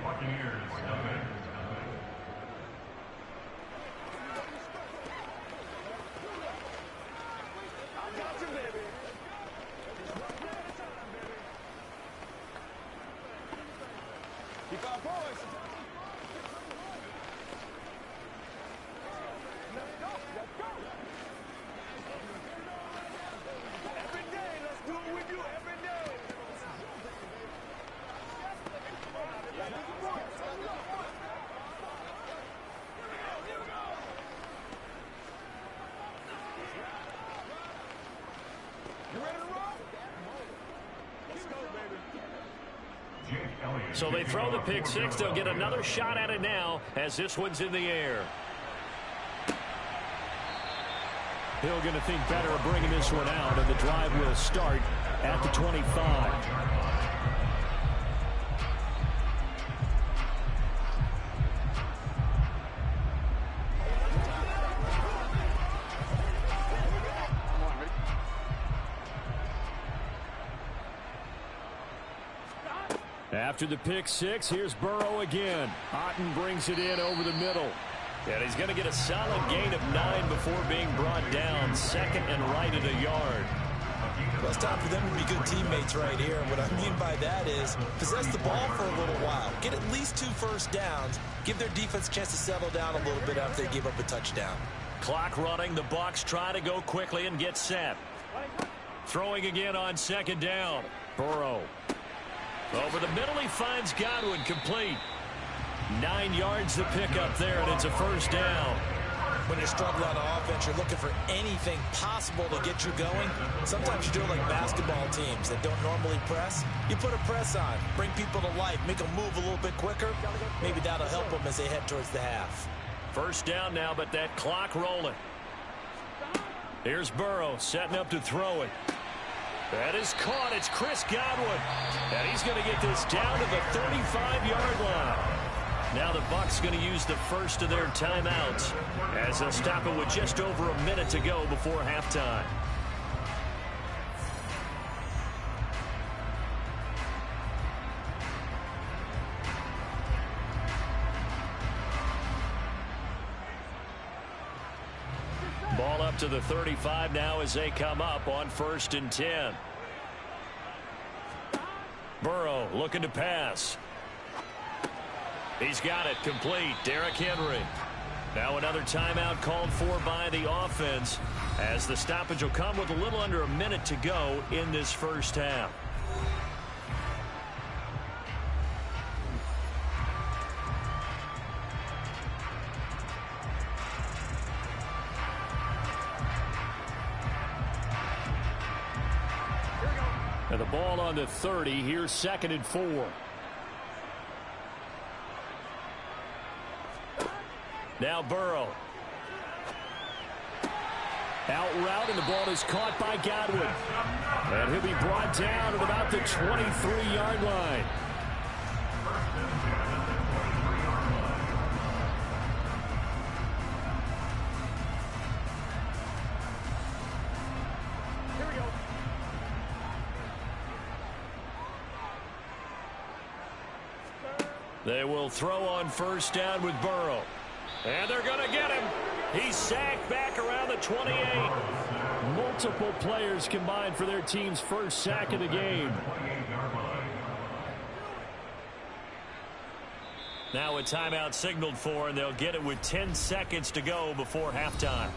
Buccaneers nothing. Every day, let's do it with you every day. You ready to roll? Let's go, baby. Jake Elliott. So they throw the pick six. They'll get another shot at it now as this one's in the air. Hill going to think better of bringing this one out, and the drive will start at the 25. After the pick six, here's Burrow again. Otten brings it in over the middle. And he's going to get a solid gain of 9 before being brought down. Second and right at a yard. Well, it's time for them to be good teammates right here. And what I mean by that is possess the ball for a little while. Get at least 2 first downs. Give their defense a chance to settle down a little bit after they give up a touchdown. Clock running. The Bucs try to go quickly and get set. Throwing again on second down. Burrow. Over the middle, he finds Godwin, complete. 9 yards to pick up there, and it's a first down. When you're struggling on offense, you're looking for anything possible to get you going. Sometimes you do it like basketball teams that don't normally press. You put a press on, bring people to life, make them move a little bit quicker. Maybe that'll help them as they head towards the half. First down now, but that clock rolling. Here's Burrow setting up to throw it. That is caught. It's Chris Godwin. And he's going to get this down to the 35-yard line. Now the Bucs going to use the first of their timeouts as they'll stop it with just over a minute to go before halftime. Ball up to the 35 now as they come up on 1st and 10. Burrow looking to pass. He's got it complete. Derrick Henry. Now another timeout called for by the offense as the stoppage will come with a little under a minute to go in this first half. And the ball on the 30. Here's 2nd and 4. Now Burrow. Out route, and the ball is caught by Godwin. And he'll be brought down at about the 23-yard line. They will throw on first down with Burrow. And they're going to get him. He's sacked back around the 28. Multiple players combined for their team's first sack of the game. Now a timeout signaled for, and they'll get it with 10 seconds to go before halftime.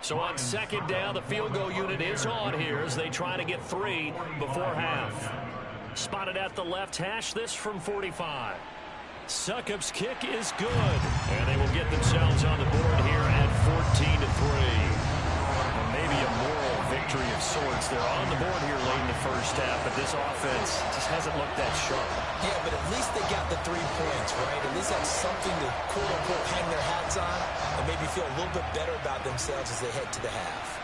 So on second down, the field goal unit is on here as they try to get 3 before half. Spotted at the left hash, this from 45. Succop's kick is good, and they will get themselves on the board here at 14-3. Maybe a moral victory of sorts. They're on the board here late in the first half, but this offense just hasn't looked that sharp. Yeah, but at least they got the 3 points, right? At least that's something to quote-unquote hang their hats on and maybe feel a little bit better about themselves as they head to the half.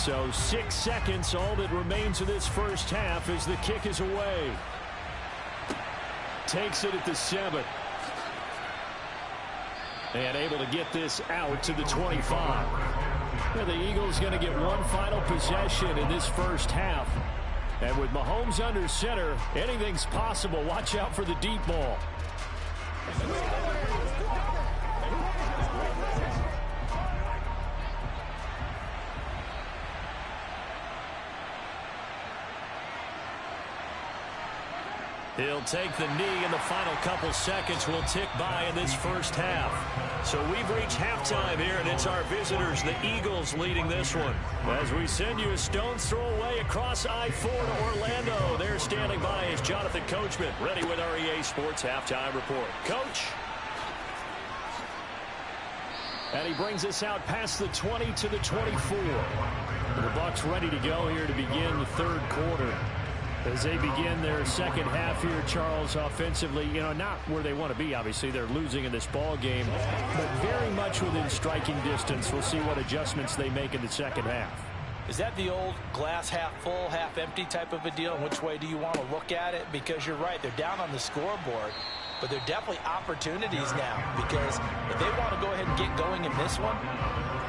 So 6 seconds, all that remains of this first half as the kick is away. Takes it at the 7. And able to get this out to the 25. Well, the Eagles going to get one final possession in this first half. And with Mahomes under center, anything's possible. Watch out for the deep ball. He'll take the knee, and the final couple seconds will tick by in this first half. So we've reached halftime here, and it's our visitors, the Eagles, leading this one. As we send you a stone's throw away across I-4 to Orlando. There standing by is Jonathan Coachman, ready with our EA Sports Halftime Report. Coach. And he brings us out past the 20 to the 24. The Bucs ready to go here to begin the third quarter. As they begin their second half here, Charles, offensively, not where they want to be, obviously. They're losing in this ball game, but very much within striking distance. We'll see what adjustments they make in the second half. Is that the old glass half full, half empty type of a deal? And which way do you want to look at it? Because you're right, they're down on the scoreboard, but they're definitely opportunities now. Because if they want to go ahead and get going in this one,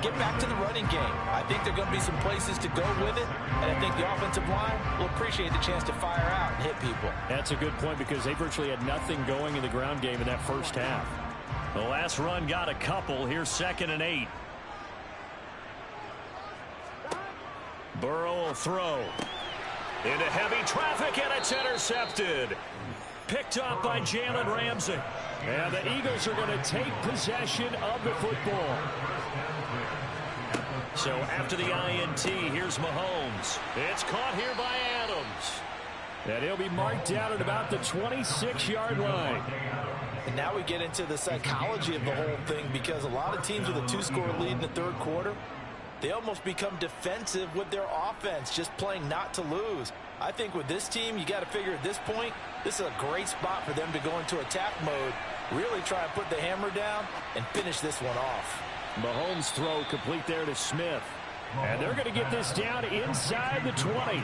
get back to the running game. I think there are going to be some places to go with it, and I think the offensive line will appreciate the chance to fire out and hit people. That's a good point because they virtually had nothing going in the ground game in that first half. The last run got a couple. Here's 2nd and 8. Burrow will throw. Into heavy traffic, and it's intercepted. Picked up by Jalen Ramsey. And the Eagles are going to take possession of the football. So after the INT, here's Mahomes. It's caught here by Adams. And he'll be marked down at about the 26-yard line. And now we get into the psychology of the whole thing, because a lot of teams with a 2-score lead in the third quarter, they almost become defensive with their offense, just playing not to lose. I think with this team, you got to figure at this point, this is a great spot for them to go into attack mode, really try and put the hammer down and finish this one off. Mahomes' throw complete there to Smith. And they're going to get this down inside the 20.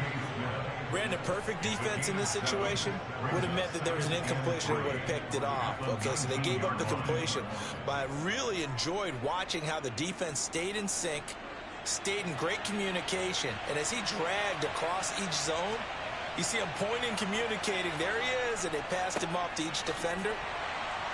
Brandon, perfect defense in this situation would have meant that there was an incompletion and would have picked it off. Okay, so they gave up the completion. But I really enjoyed watching how the defense stayed in sync, stayed in great communication. And as he dragged across each zone, you see him pointing, communicating. There he is, and they passed him off to each defender.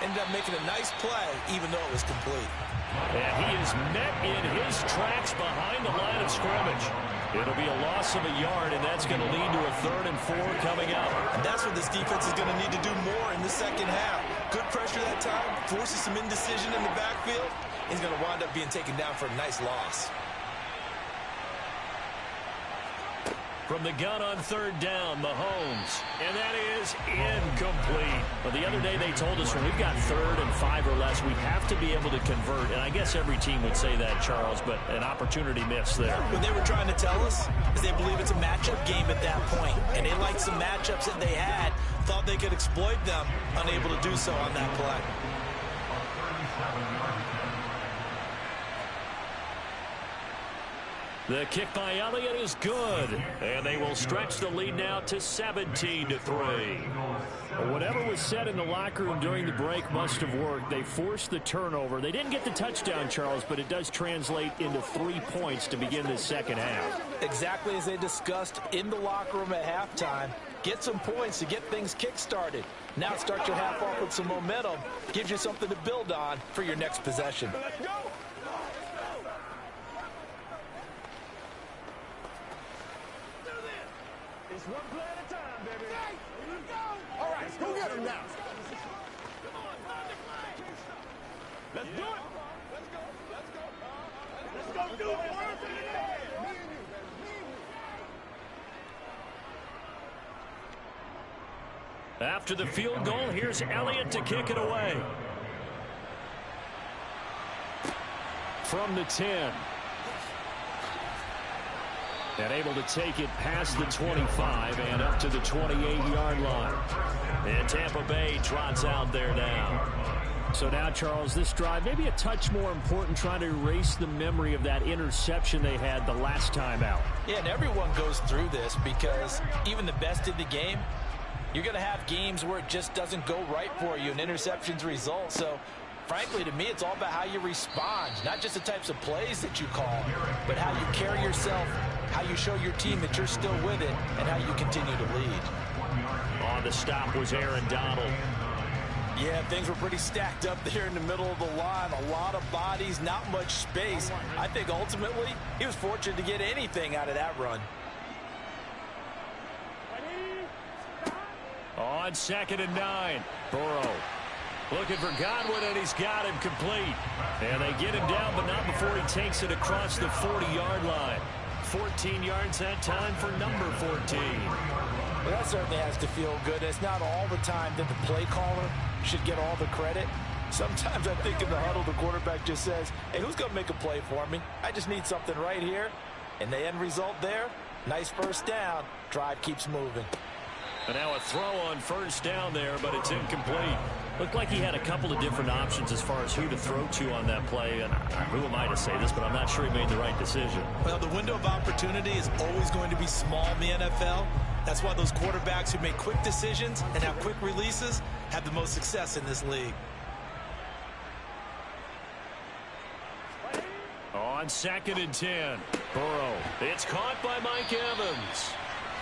Ended up making a nice play, even though it was complete. And he is met in his tracks behind the line of scrimmage. It'll be a loss of a yard, and that's going to lead to a 3rd and 4 coming up. And that's what this defense is going to need to do more in the second half. Good pressure that time, forces some indecision in the backfield. He's going to wind up being taken down for a nice loss. From the gun on 3rd down, Mahomes. And that is incomplete. Well, the other day they told us when we've got 3rd and 5 or less, we have to be able to convert. And I guess every team would say that, Charles, but an opportunity missed there. What they were trying to tell us is they believe it's a matchup game at that point. And they liked some matchups that they had, thought they could exploit them, unable to do so on that play. The kick by Elliott is good, and they will stretch the lead now to 17-3. Whatever was said in the locker room during the break must have worked. They forced the turnover. They didn't get the touchdown, Charles, but it does translate into 3 points to begin the second half. Exactly as they discussed in the locker room at halftime. Get some points to get things kick-started. Now start your half off with some momentum. Gives you something to build on for your next possession. Let's go. It's one play at a time, baby. Here we go. All right, go get him now. Let's do it. Let's go. Let's go. Let's go do it. Me and you, baby. After the field goal, here's Elliott to kick it away. From the 10. And able to take it past the 25 and up to the 28-yard line. And Tampa Bay trots out there now. So now, Charles, this drive maybe a touch more important, trying to erase the memory of that interception they had the last time out. Yeah, and everyone goes through this because even the best in the game, you're going to have games where it just doesn't go right for you and interceptions result. So, frankly, to me, it's all about how you respond, not just the types of plays that you call, but how you carry yourself, how you show your team that you're still with it, and how you continue to lead. On the stop was Aaron Donald. Yeah, things were pretty stacked up there in the middle of the line. A lot of bodies, not much space. I think ultimately he was fortunate to get anything out of that run. On 2nd and 9, Burrow looking for Godwin, and he's got him complete. And they get him down, but not before he takes it across the 40-yard line. 14 yards that time for number 14. Well, that certainly has to feel good. It's not all the time that the play caller should get all the credit. Sometimes I think in the huddle, the quarterback just says, hey, who's going to make a play for me? I just need something right here. And the end result there, nice first down. Drive keeps moving. And now a throw on first down there, but it's incomplete. Looked like he had a couple of different options as far as who to throw to on that play. And who am I to say this, but I'm not sure he made the right decision. Well, the window of opportunity is always going to be small in the NFL. That's why those quarterbacks who make quick decisions and have quick releases have the most success in this league. On 2nd and 10, Burrow. It's caught by Mike Evans.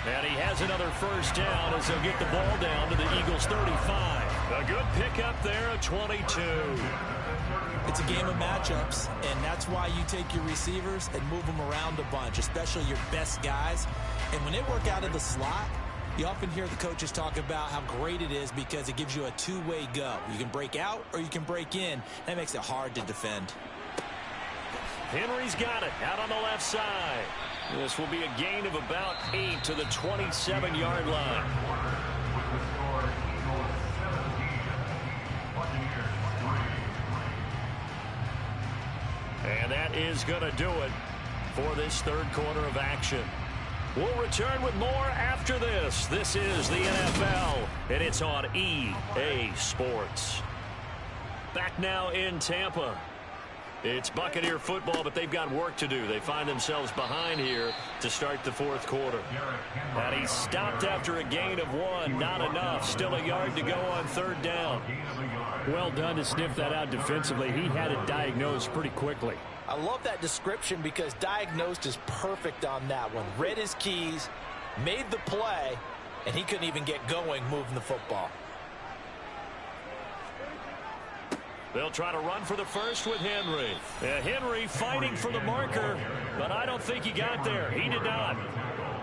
And he has another first down as they'll get the ball down to the Eagles' 35. A good pickup there at 22. It's a game of matchups, and that's why you take your receivers and move them around a bunch, especially your best guys. And when they work out of the slot, you often hear the coaches talk about how great it is because it gives you a two-way go. You can break out or you can break in. That makes it hard to defend. Henry's got it out on the left side. This will be a gain of about 8 to the 27-yard line. And that is going to do it for this third quarter of action. We'll return with more after this. This is the NFL, and it's on EA Sports. Back now in Tampa. It's Buccaneer football, but they've got work to do. They find themselves behind here to start the fourth quarter. And he stopped after a gain of 1. Not enough. Still a yard to go on third down. Well done to sniff that out defensively. He had it diagnosed pretty quickly. I love that description because diagnosed is perfect on that one. Read his keys, made the play, and he couldn't even get going moving the football. They'll try to run for the first with Henry. Henry fighting for the marker, but I don't think he got there. He did not.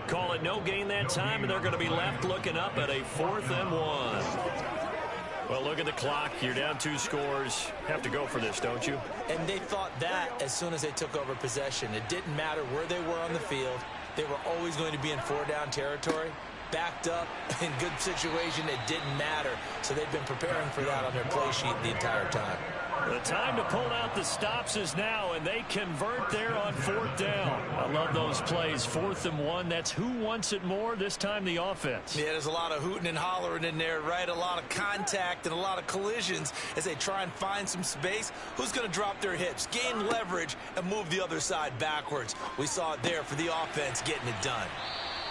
Call it no gain that time, and they're going to be left looking up at a 4th and 1. Well, look at the clock. You're down 2 scores. Have to go for this, don't you? And they thought that as soon as they took over possession. It didn't matter where they were on the field. They were always going to be in 4-down territory. Backed up, in good situation, it didn't matter. So they've been preparing for that on their play sheet the entire time. The time to pull out the stops is now, and they convert there on 4th down. I love those plays. 4th and 1, that's who wants it more, this time the offense. Yeah, there's a lot of hooting and hollering in there, right? A lot of contact and a lot of collisions as they try and find some space. Who's going to drop their hips, gain leverage, and move the other side backwards? We saw it there for the offense getting it done.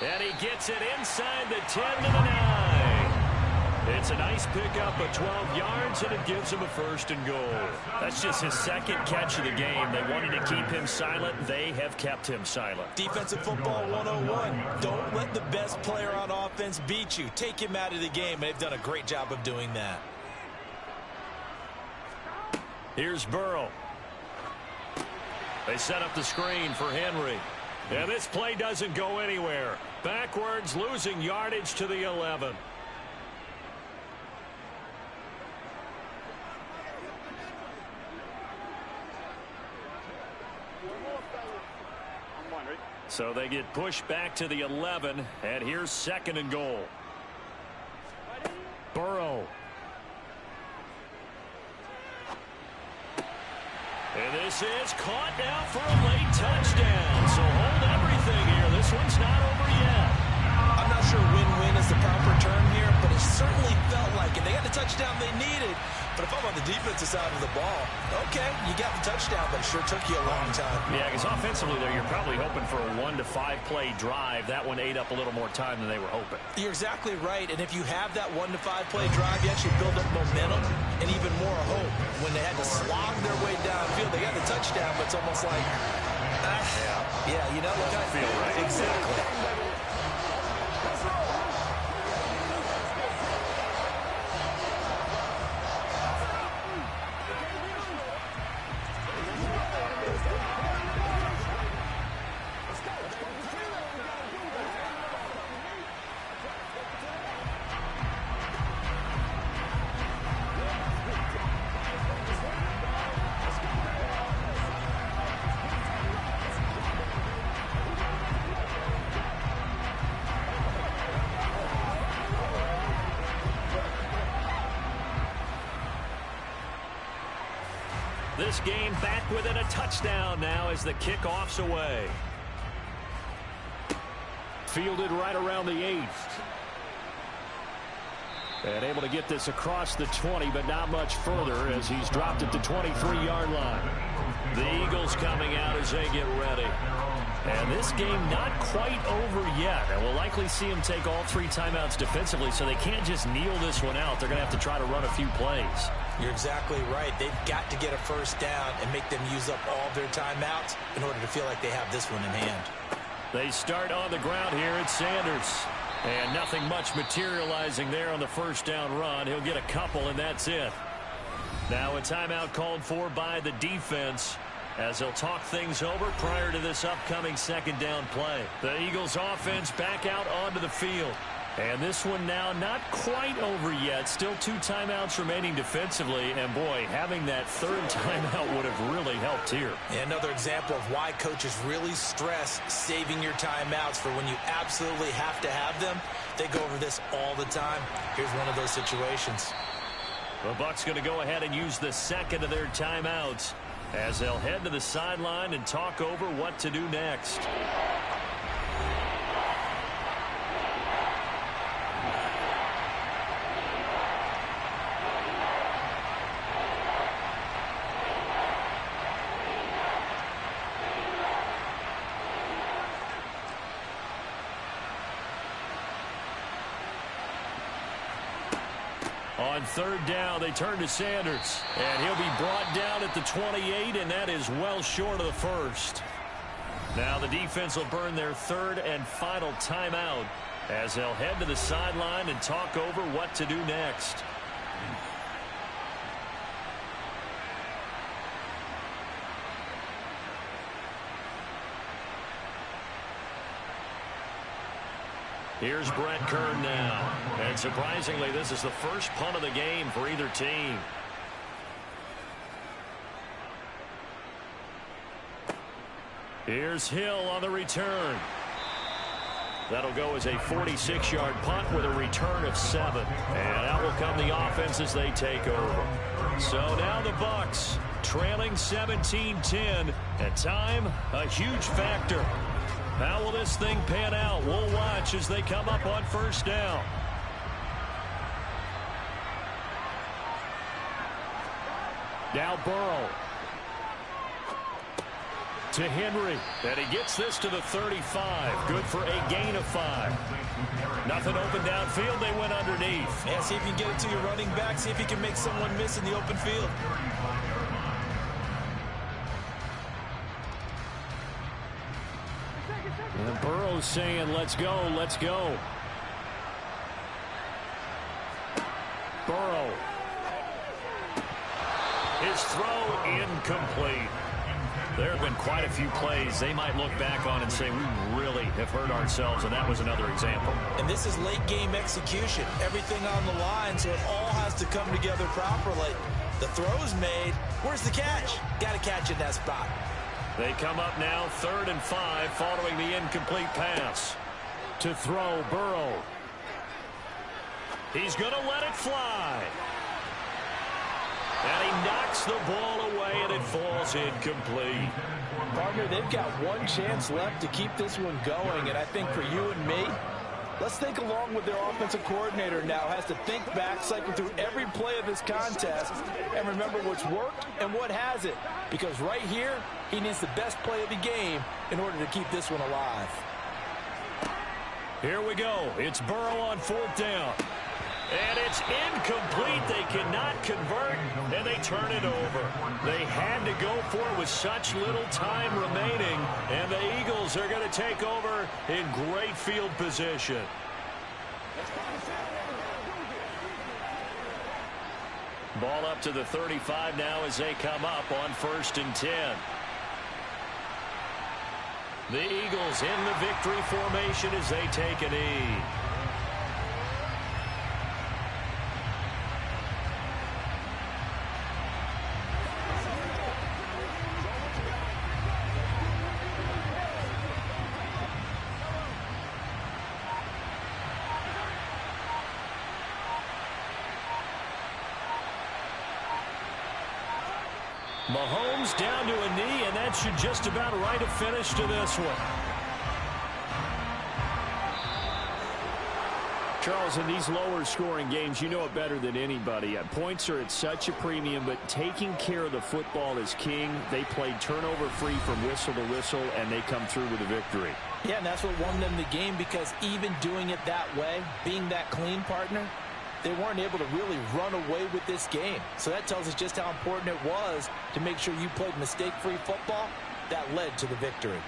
And he gets it inside the 10 to the 9. It's a nice pickup of 12 yards, and it gives him a 1st and goal. That's just his 2nd catch of the game. They wanted to keep him silent. They have kept him silent. Defensive football 101. Don't let the best player on offense beat you. Take him out of the game, and they've done a great job of doing that. Here's Burrow. They set up the screen for Henry. And this play doesn't go anywhere. Backwards, losing yardage to the 11. So they get pushed back to the 11, and here's 2nd and goal. Burrow. And this is caught now for a late touchdown. So hold everything here. This one's not over yet. I'm not sure win-win is the proper term here, but it certainly felt like it. They got the touchdown they needed, But if I'm on the defensive side of the ball, okay, you got the touchdown, but it sure took you a long time. Yeah, because offensively there, you're probably hoping for a 1 to 5 play drive. That one ate up a little more time than they were hoping. You're exactly right. And if you have that 1 to 5 play drive, you actually build up momentum and even more hope. When they had to slog their way downfield, they got the touchdown, but it's almost like, yeah, you know, look, I feel right. Exactly. This game back within a touchdown now as the kickoff's away. Fielded right around the 8th. And able to get this across the 20, but not much further as he's dropped at the 23-yard line. The Eagles coming out as they get ready. And this game not quite over yet. And we'll likely see him take all 3 timeouts defensively, so they can't just kneel this one out. They're going to have to try to run a few plays. You're exactly right. They've got to get a first down and make them use up all their timeouts in order to feel like they have this one in hand. They start on the ground here at Sanders. And nothing much materializing there on the first down run. He'll get a couple, and that's it. Now a timeout called for by the defense as they'll talk things over prior to this upcoming second down play. The Eagles offense back out onto the field. And this one now not quite over yet. Still 2 timeouts remaining defensively. And, boy, having that 3rd timeout would have really helped here. And another example of why coaches really stress saving your timeouts for when you absolutely have to have them. They go over this all the time. Here's one of those situations. The Bucs going to go ahead and use the 2nd of their timeouts as they'll head to the sideline and talk over what to do next. On 3rd down, they turn to Sanders. And he'll be brought down at the 28, and that is well short of the first. Now the defense will burn their 3rd and final timeout as they'll head to the sideline and talk over what to do next. Here's Brett Kern now. And surprisingly, this is the first punt of the game for either team. Here's Hill on the return. That'll go as a 46-yard punt with a return of 7. And out will come the offense as they take over. So now the Bucs trailing 17-10. And time, a huge factor. How will this thing pan out? We'll watch as they come up on 1st down. Now Burrow. To Henry. And he gets this to the 35. Good for a gain of 5. Nothing open downfield. They went underneath. Yeah, see if you can get it to your running back. See if you can make someone miss in the open field. And Burrow's saying, let's go, let's go. Burrow. His throw incomplete. There have been quite a few plays they might look back on and say, we really have hurt ourselves, and that was another example. And this is late game execution. Everything on the line, so it all has to come together properly. The throw's made. Where's the catch? Got to catch in that spot. They come up now 3rd and 5 following the incomplete pass. To throw, Burrow. He's going to let it fly. And he knocks the ball away, and it falls incomplete. Partner, they've got one chance left to keep this one going, and I think for you and me, Let's think along with their offensive coordinator now. Has to think back, cycle through every play of this contest, and remember what's worked and what hasn't. Because right here, he needs the best play of the game in order to keep this one alive. Here we go. It's Burrow on 4th down. And it's incomplete. They cannot convert, and they turn it over. They had to go for it with such little time remaining, and the Eagles are going to take over in great field position. Ball up to the 35 now as they come up on 1st and 10. The Eagles in the victory formation as they take a knee. Mahomes down to a knee, and that should just about write a finish to this one. Charles, in these lower-scoring games, you know it better than anybody. Points are at such a premium, but taking care of the football is king. They played turnover-free from whistle to whistle, and they come through with a victory. Yeah, and that's what won them the game, because even doing it that way, being that clean partner, they weren't able to really run away with this game. So that tells us just how important it was to make sure you played mistake-free football. That led to the victory.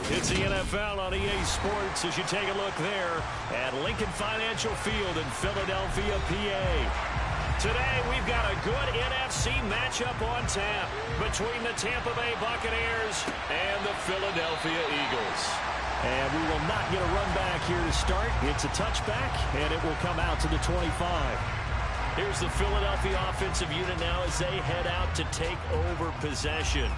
It's the NFL on EA Sports as you take a look there at Lincoln Financial Field in Philadelphia, PA. Today, we've got a good NFC matchup on tap between the Tampa Bay Buccaneers and the Philadelphia Eagles. And we will not get a run back here to start. It's a touchback, and it will come out to the 25. Here's the Philadelphia offensive unit now as they head out to take over possession.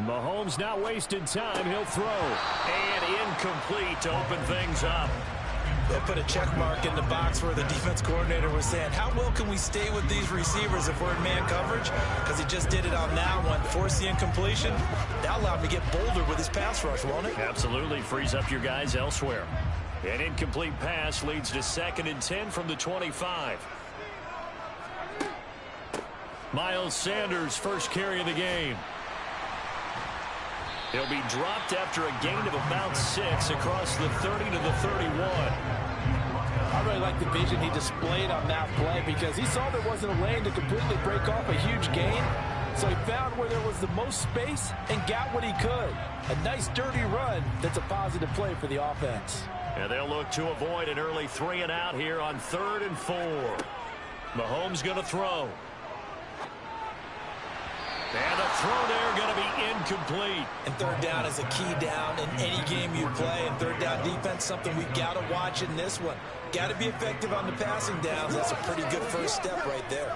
Mahomes not wasting time. He'll throw. And incomplete to open things up. They put a check mark in the box where the defense coordinator was saying, how well can we stay with these receivers if we're in man coverage? Because he just did it on that one. Force the incompletion. That allowed him to get bolder with his pass rush, won't it? Absolutely. Frees up your guys elsewhere. An incomplete pass leads to 2nd and 10 from the 25. Miles Sanders, first carry of the game. He'll be dropped after a gain of about 6 across the 30 to the 31. I really like the vision he displayed on that play because he saw there wasn't a lane to completely break off a huge gain. So he found where there was the most space and got what he could. A nice dirty run that's a positive play for the offense. And they'll look to avoid an early 3 and out here on 3rd and 4. Mahomes going to throw. And the throw there going to be incomplete. And 3rd down is a key down in any game you play. And 3rd down defense, something we got to watch in this one. Got to be effective on the passing downs. That's a pretty good first step right there.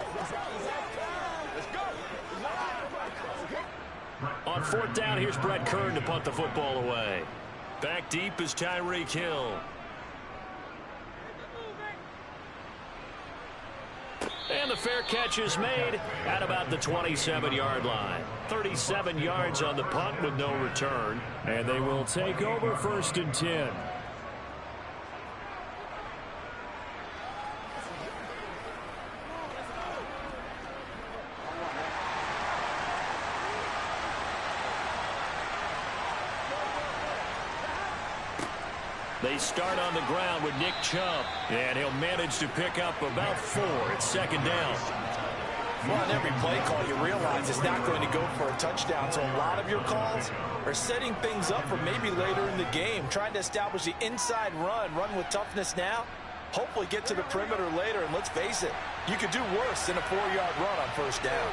On 4th down, here's Brett Kern to punt the football away. Back deep is Tyreek Hill. And the fair catch is made at about the 27-yard line. 37 yards on the punt with no return. And they will take over 1st and 10. They start on the ground with Nick Chubb, and he'll manage to pick up about 4 at 2nd down. Well, on every play call, you realize it's not going to go for a touchdown, so a lot of your calls are setting things up for maybe later in the game, trying to establish the inside run with toughness now, hopefully get to the perimeter later, and let's face it, you could do worse than a 4-yard run on 1st down.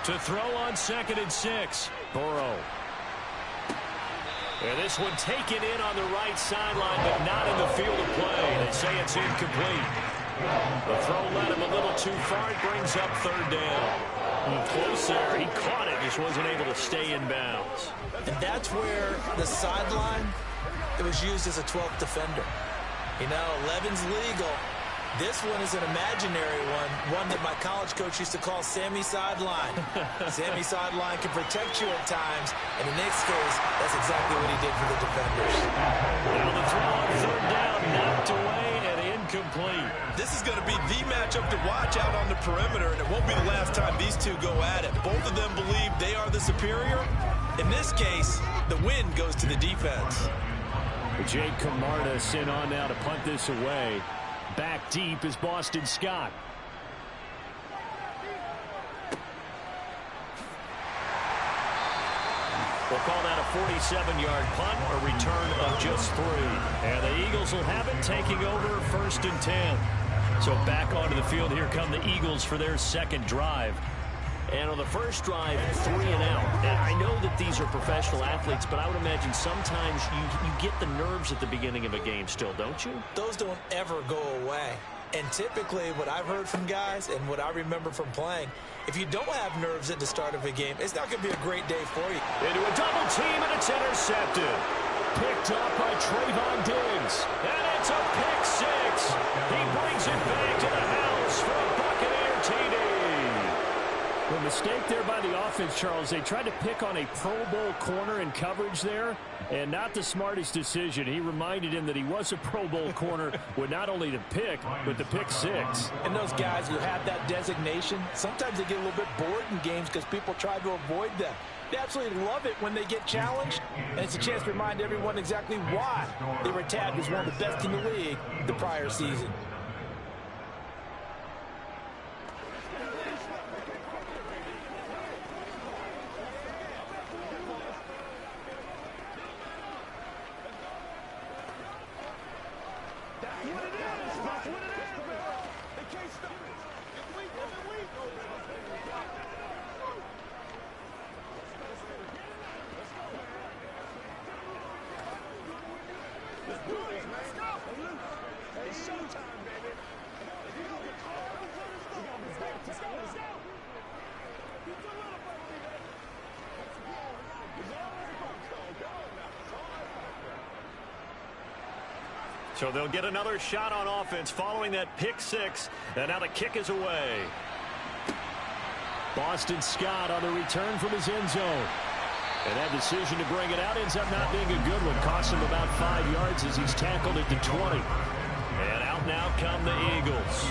To throw on 2nd and 6, Burrow. And this one taken in on the right sideline, but not in the field of play. They say it's incomplete. The throw led him a little too far. It brings up 3rd down. Close there. He caught it, just wasn't able to stay in bounds. And that's where the sideline, it was used as a 12th defender. You know, 11's legal. This one is an imaginary one that my college coach used to call Sammy Sideline. Sammy Sideline can protect you at times, and in this case, that's exactly what he did for the defenders. Now the throw on 3rd down, knocked away and incomplete. This is going to be the matchup to watch out on the perimeter, and it won't be the last time these two go at it. Both of them believe they are the superior. In this case, the win goes to the defense. Jake Camarda sent on now to punt this away. Back deep is Boston Scott. We'll call that a 47-yard punt, a return of just 3. And the Eagles will have it, taking over 1st and 10. So back onto the field, here come the Eagles for their 2nd drive. And on the first drive, 3 and out. And I know that these are professional athletes, but I would imagine sometimes you get the nerves at the beginning of a game still, don't you? Those don't ever go away. And typically what I've heard from guys and what I remember from playing, if you don't have nerves at the start of a game, it's not going to be a great day for you. Into a double team, and it's intercepted. Picked up by Trayvon Diggs. And it's a pick 6. He brings it back to the house for a Buccaneer TD. When mistake there by the offense, Charles. They tried to pick on a Pro Bowl corner in coverage there, and not the smartest decision. He reminded him that he was a Pro Bowl corner with not only the pick, but the pick six. And those guys who have that designation, sometimes they get a little bit bored in games because people try to avoid them. They absolutely love it when they get challenged, and it's a chance to remind everyone exactly why they were tagged as one of the best in the league the prior season. So they'll get another shot on offense following that pick six. And now the kick is away. Boston Scott on the return from his end zone. And that decision to bring it out ends up not being a good one. Costs him about 5 yards as he's tackled at the 20. And out now come the Eagles.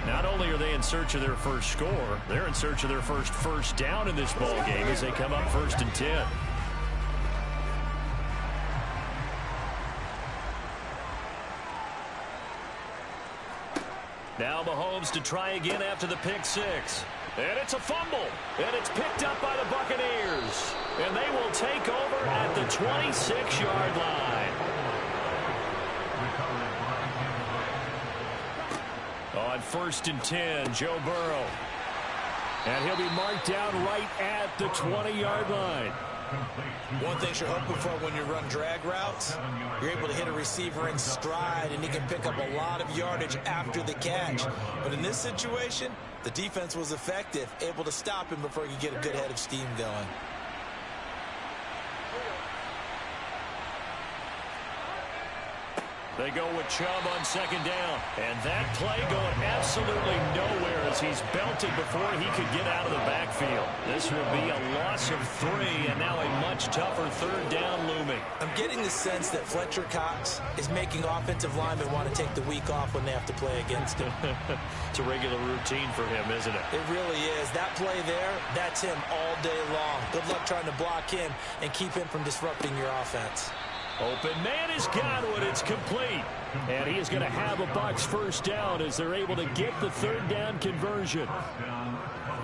Not only are they in search of their first score, they're in search of their first down in this ball game as they come up 1st and 10. Now Mahomes to try again after the pick six. And it's a fumble. And it's picked up by the Buccaneers. And they will take over at the 26-yard line. On 1st and 10, Joe Burrow. And he'll be marked down right at the 20-yard line. One thing you're hoping for when you run drag routes, you're able to hit a receiver in stride, and he can pick up a lot of yardage after the catch. But in this situation, the defense was effective, able to stop him before he could get a good head of steam going. They go with Chubb on 2nd down. And that play going absolutely nowhere as he's belted before he could get out of the backfield. This will be a loss of 3, and now a much tougher 3rd down looming. I'm getting the sense that Fletcher Cox is making offensive linemen want to take the week off when they have to play against him. It's a regular routine for him, isn't it? It really is. That play there, that's him all day long. Good luck trying to block him and keep him from disrupting your offense. Open man is Godwin. It's complete. And he is going to have a Bucs 1st down as they're able to get the 3rd down conversion.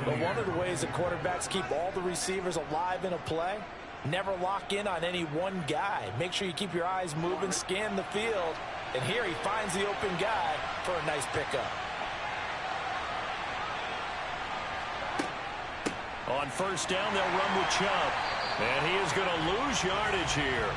But one of the ways the quarterbacks keep all the receivers alive in a play, never lock in on any one guy. Make sure you keep your eyes moving, scan the field. And here he finds the open guy for a nice pickup. On 1st down, they'll run with Chubb. And he is going to lose yardage here.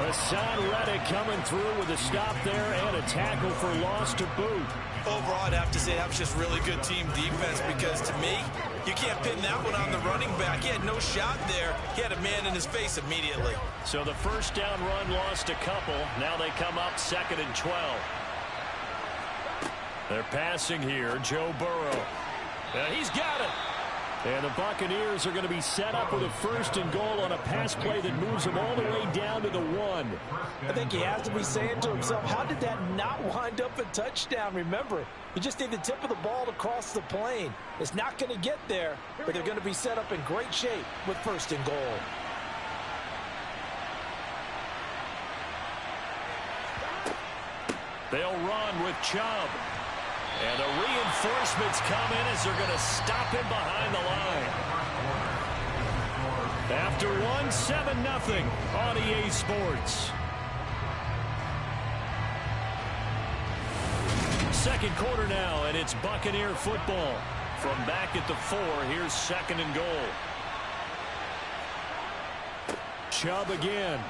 Hassan Reddick coming through with a stop there and a tackle for loss to boot. Overall, I'd have to say that was just really good team defense because, to me, you can't pin that one on the running back. He had no shot there. He had a man in his face immediately. So the 1st down run lost a couple. Now they come up 2nd and 12. They're passing here. Joe Burrow. And he's got it. And the Buccaneers are going to be set up with a 1st and goal on a pass play that moves them all the way down to the 1. I think he has to be saying to himself, how did that not wind up a touchdown? Remember, you just need the tip of the ball to cross the plane. It's not going to get there, but they're going to be set up in great shape with 1st and goal. They'll run with Chubb. And the reinforcements come in as they're going to stop him behind the line. After 7-0 on EA Sports. 2nd quarter now, and it's Buccaneer football. From back at the 4, here's 2nd and goal. Chubb again.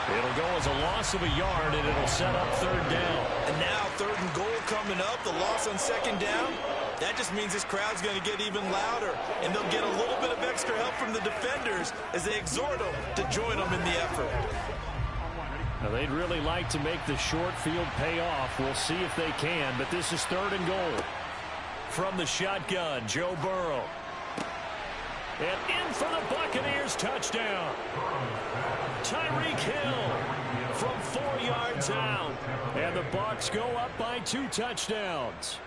It'll go as a loss of a yard, and it'll set up 3rd down. And now 3rd and goal coming up. The loss on 2nd down. That just means this crowd's going to get even louder. And they'll get a little bit of extra help from the defenders as they exhort them to join them in the effort. Now, they'd really like to make the short field pay off. We'll see if they can, but this is 3rd and goal. from the shotgun, Joe Burrow. And in for the Buccaneers, touchdown. Tyreek Hill from 4 yards out. And the Bucs go up by 2 touchdowns.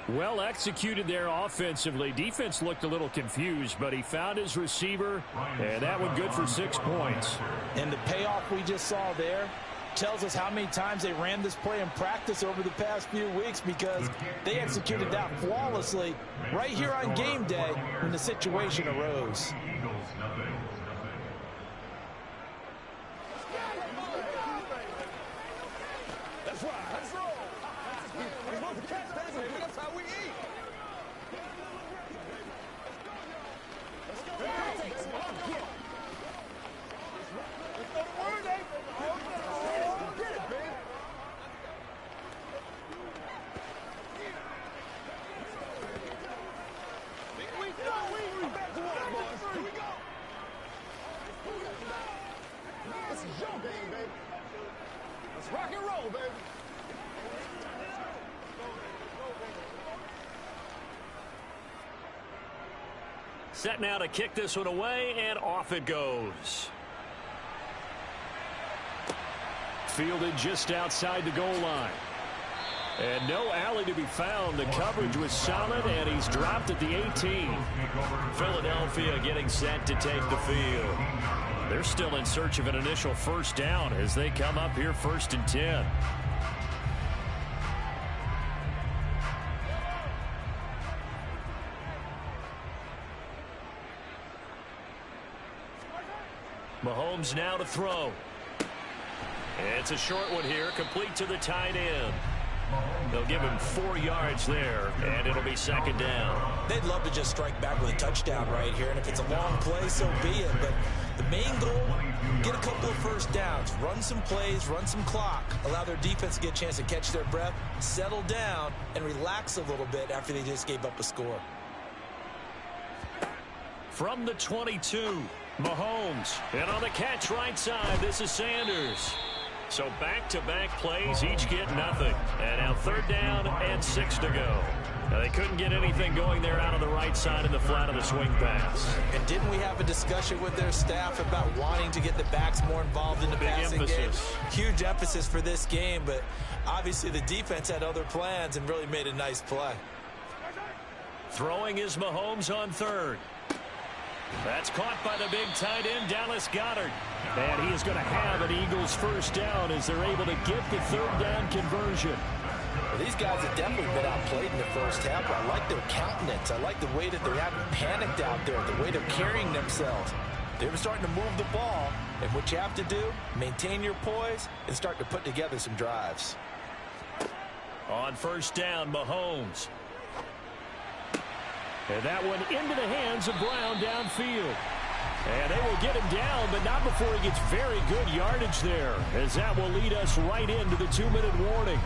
Well executed there offensively. Defense looked a little confused, but he found his receiver, and that one good for 6 points. And the payoff we just saw there tells us how many times they ran this play in practice over the past few weeks, because they executed that flawlessly right here on game day when the situation arose. That's right. Let's roll. We're supposed to catch that. That's how we eat. Let's go. Let's go to word, eh? Get it, baby. We back to work, boys. Here we go. This is your game, baby. Let's rock and roll, baby. Set now to kick this one away, and off it goes. Fielded just outside the goal line. And no alley to be found. The coverage was solid, and he's dropped at the 18. Philadelphia getting set to take the field. They're still in search of an initial first down as they come up here 1st and 10. Mahomes now to throw. It's a short one here, complete to the tight end. They'll give him 4 yards there, and it'll be 2nd down. They'd love to just strike back with a touchdown right here, and if it's a long play, so be it. But the main goal, get a couple of first downs, run some plays, run some clock, allow their defense to get a chance to catch their breath, settle down, and relax a little bit after they just gave up a score. From the 22, Mahomes. And on the catch right side, this is Sanders. So back-to-back plays, each get nothing. And now 3rd down and 6 to go. Now they couldn't get anything going there out of the right side in the flat of the swing pass. And didn't we have a discussion with their staff about wanting to get the backs more involved in the passing game? Huge emphasis for this game, but obviously the defense had other plans and really made a nice play. Throwing is Mahomes on 3rd. That's caught by the big tight end, Dallas Goedert. And he is going to have an Eagles first down as they're able to get the 3rd down conversion. Well, these guys have definitely been outplayed in the first half. I like their countenance. I like the way that they haven't panicked out there, the way they're carrying themselves. They were starting to move the ball, and what you have to do, maintain your poise and start to put together some drives. On 1st down, Mahomes. And that one into the hands of Brown downfield. And they will get him down, but not before he gets very good yardage there, as that will lead us right into the 2-minute warning.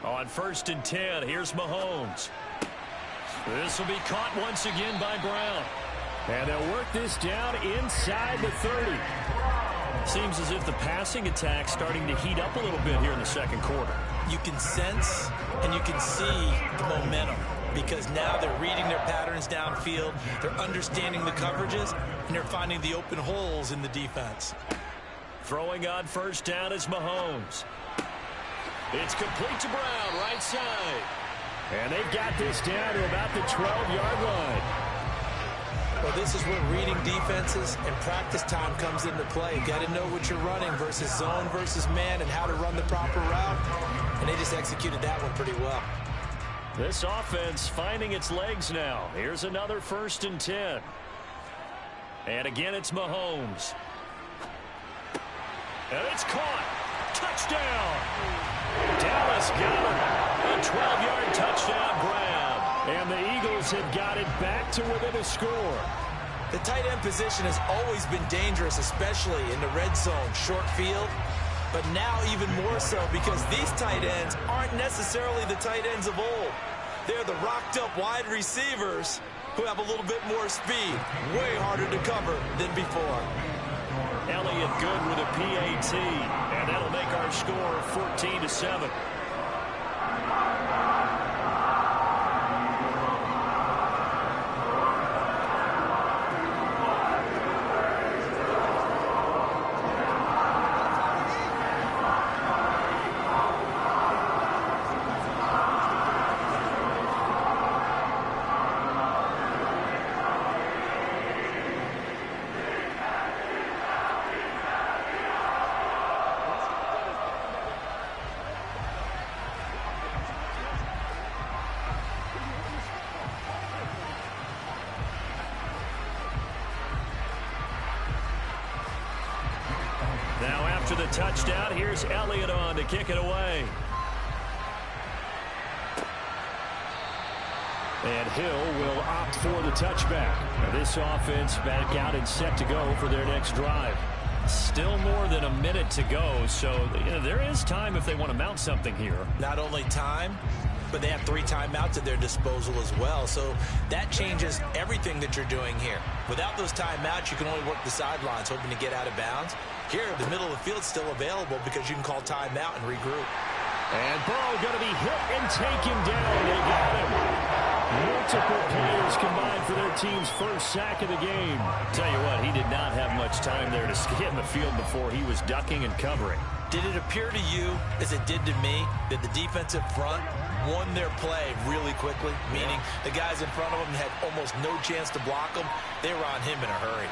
On 1st and 10, here's Mahomes. This will be caught once again by Brown. And they'll work this down inside the 30. Seems as if the passing attack's starting to heat up a little bit here in the 2nd quarter. You can sense and you can see the momentum, because now they're reading their patterns downfield, they're understanding the coverages, and they're finding the open holes in the defense. Throwing on 1st down is Mahomes. It's complete to Brown, right side. And they've got this down to about the 12-yard line. Well, this is where reading defenses and practice time comes into play. You got to know what you're running versus zone versus man and how to run the proper route. And they just executed that one pretty well. This offense finding its legs now. Here's another 1st and 10. And again, it's Mahomes. And it's caught. Touchdown. Dallas Goedert. A 12-yard touchdown grab. And the Eagles have got it back to within a score. The tight end position has always been dangerous, especially in the red zone, short field. But now even more so, because these tight ends aren't necessarily the tight ends of old. They're the rocked-up wide receivers who have a little bit more speed. Way harder to cover than before. Elliott good with a PAT, and that'll make our score 14-7. Now after the touchdown, here's Elliott on to kick it away. And Hill will opt for the touchback. This offense back out and set to go for their next drive. Still more than a minute to go, so there is time if they want to mount something here. Not only time, but they have 3 timeouts at their disposal as well. So that changes everything that you're doing here. Without those timeouts, you can only work the sidelines, hoping to get out of bounds. Here, the middle of the field is still available because you can call timeout and regroup. And Burrow going to be hit and taken down. They got him. Multiple players combined for their team's first sack of the game. Tell you what, he did not have much time there to scan the field before he was ducking and covering. Did it appear to you, as it did to me, that the defensive front won their play really quickly? Meaning the guys in front of them had almost no chance to block them. They were on him in a hurry.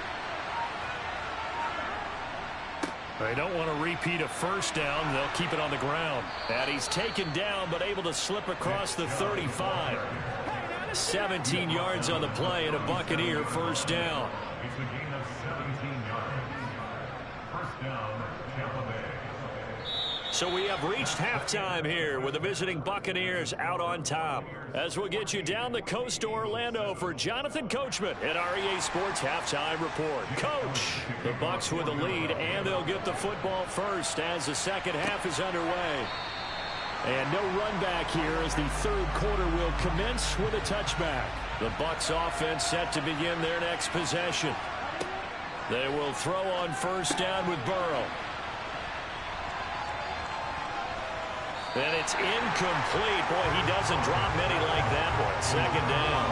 They don't want to repeat a first down. They'll keep it on the ground. And he's taken down, but able to slip across the 35. 17 yards on the play and a Buccaneer first down. It's a gain of 17 yards. First down, Tampa Bay. So we have reached halftime here with the visiting Buccaneers out on top. As we'll get you down the coast to Orlando for Jonathan Coachman at our EA Sports Halftime Report. Coach, the Bucs with the lead, and they'll get the football first as the second half is underway. And no run back here as the third quarter will commence with a touchback. The Bucs offense set to begin their next possession. They will throw on first down with Burrow. And it's incomplete. Boy, he doesn't drop many like that one. Second down.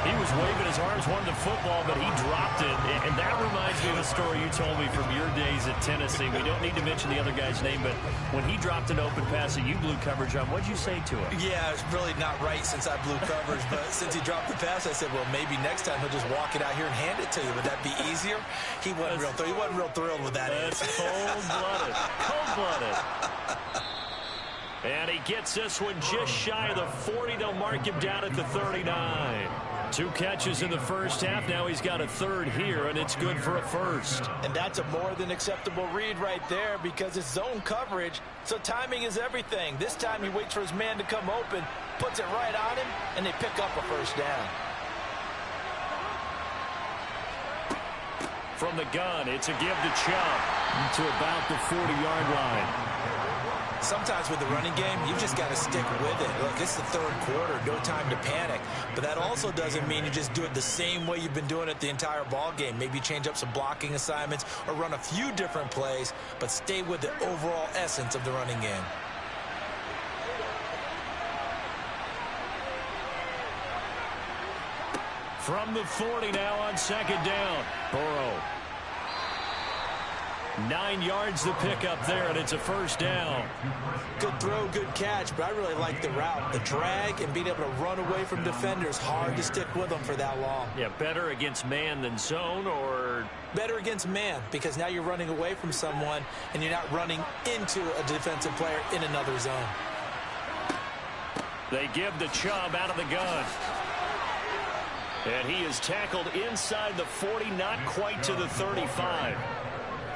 He was waving his arms, wanted the football, but he dropped it. And that reminds me of a story you told me from your days at Tennessee. We don't need to mention the other guy's name, but when he dropped an open pass that you blew coverage on, what'd you say to him? Yeah, it's really not right since I blew coverage, but since he dropped the pass, I said, well, maybe next time he'll just walk it out here and hand it to you. Would that be easier? He wasn't real thrilled with that. That's cold-blooded. Cold-blooded. And he gets this one just shy of the 40. They'll mark him down at the 39. 2 catches in the first half. Now he's got a third here, and it's good for a first. And that's a more than acceptable read right there because it's zone coverage, so timing is everything. This time he waits for his man to come open, puts it right on him, and they pick up a first down. From the gun, it's a give to Chubb to about the 40-yard line. Sometimes with the running game, you've just got to stick with it. Look, it's the third quarter, no time to panic. But that also doesn't mean you just do it the same way you've been doing it the entire ball game. Maybe change up some blocking assignments or run a few different plays, but stay with the overall essence of the running game. From the 40 now on second down. Burrow. 9 yards to pick up there, and it's a first down. Good throw, good catch, but I really like the route. The drag and being able to run away from defenders, hard to stick with them for that long. Yeah, better against man than zone, or? Better against man, because now you're running away from someone, and you're not running into a defensive player in another zone. They give the Chubb out of the gun. And he is tackled inside the 40, not quite to the 35.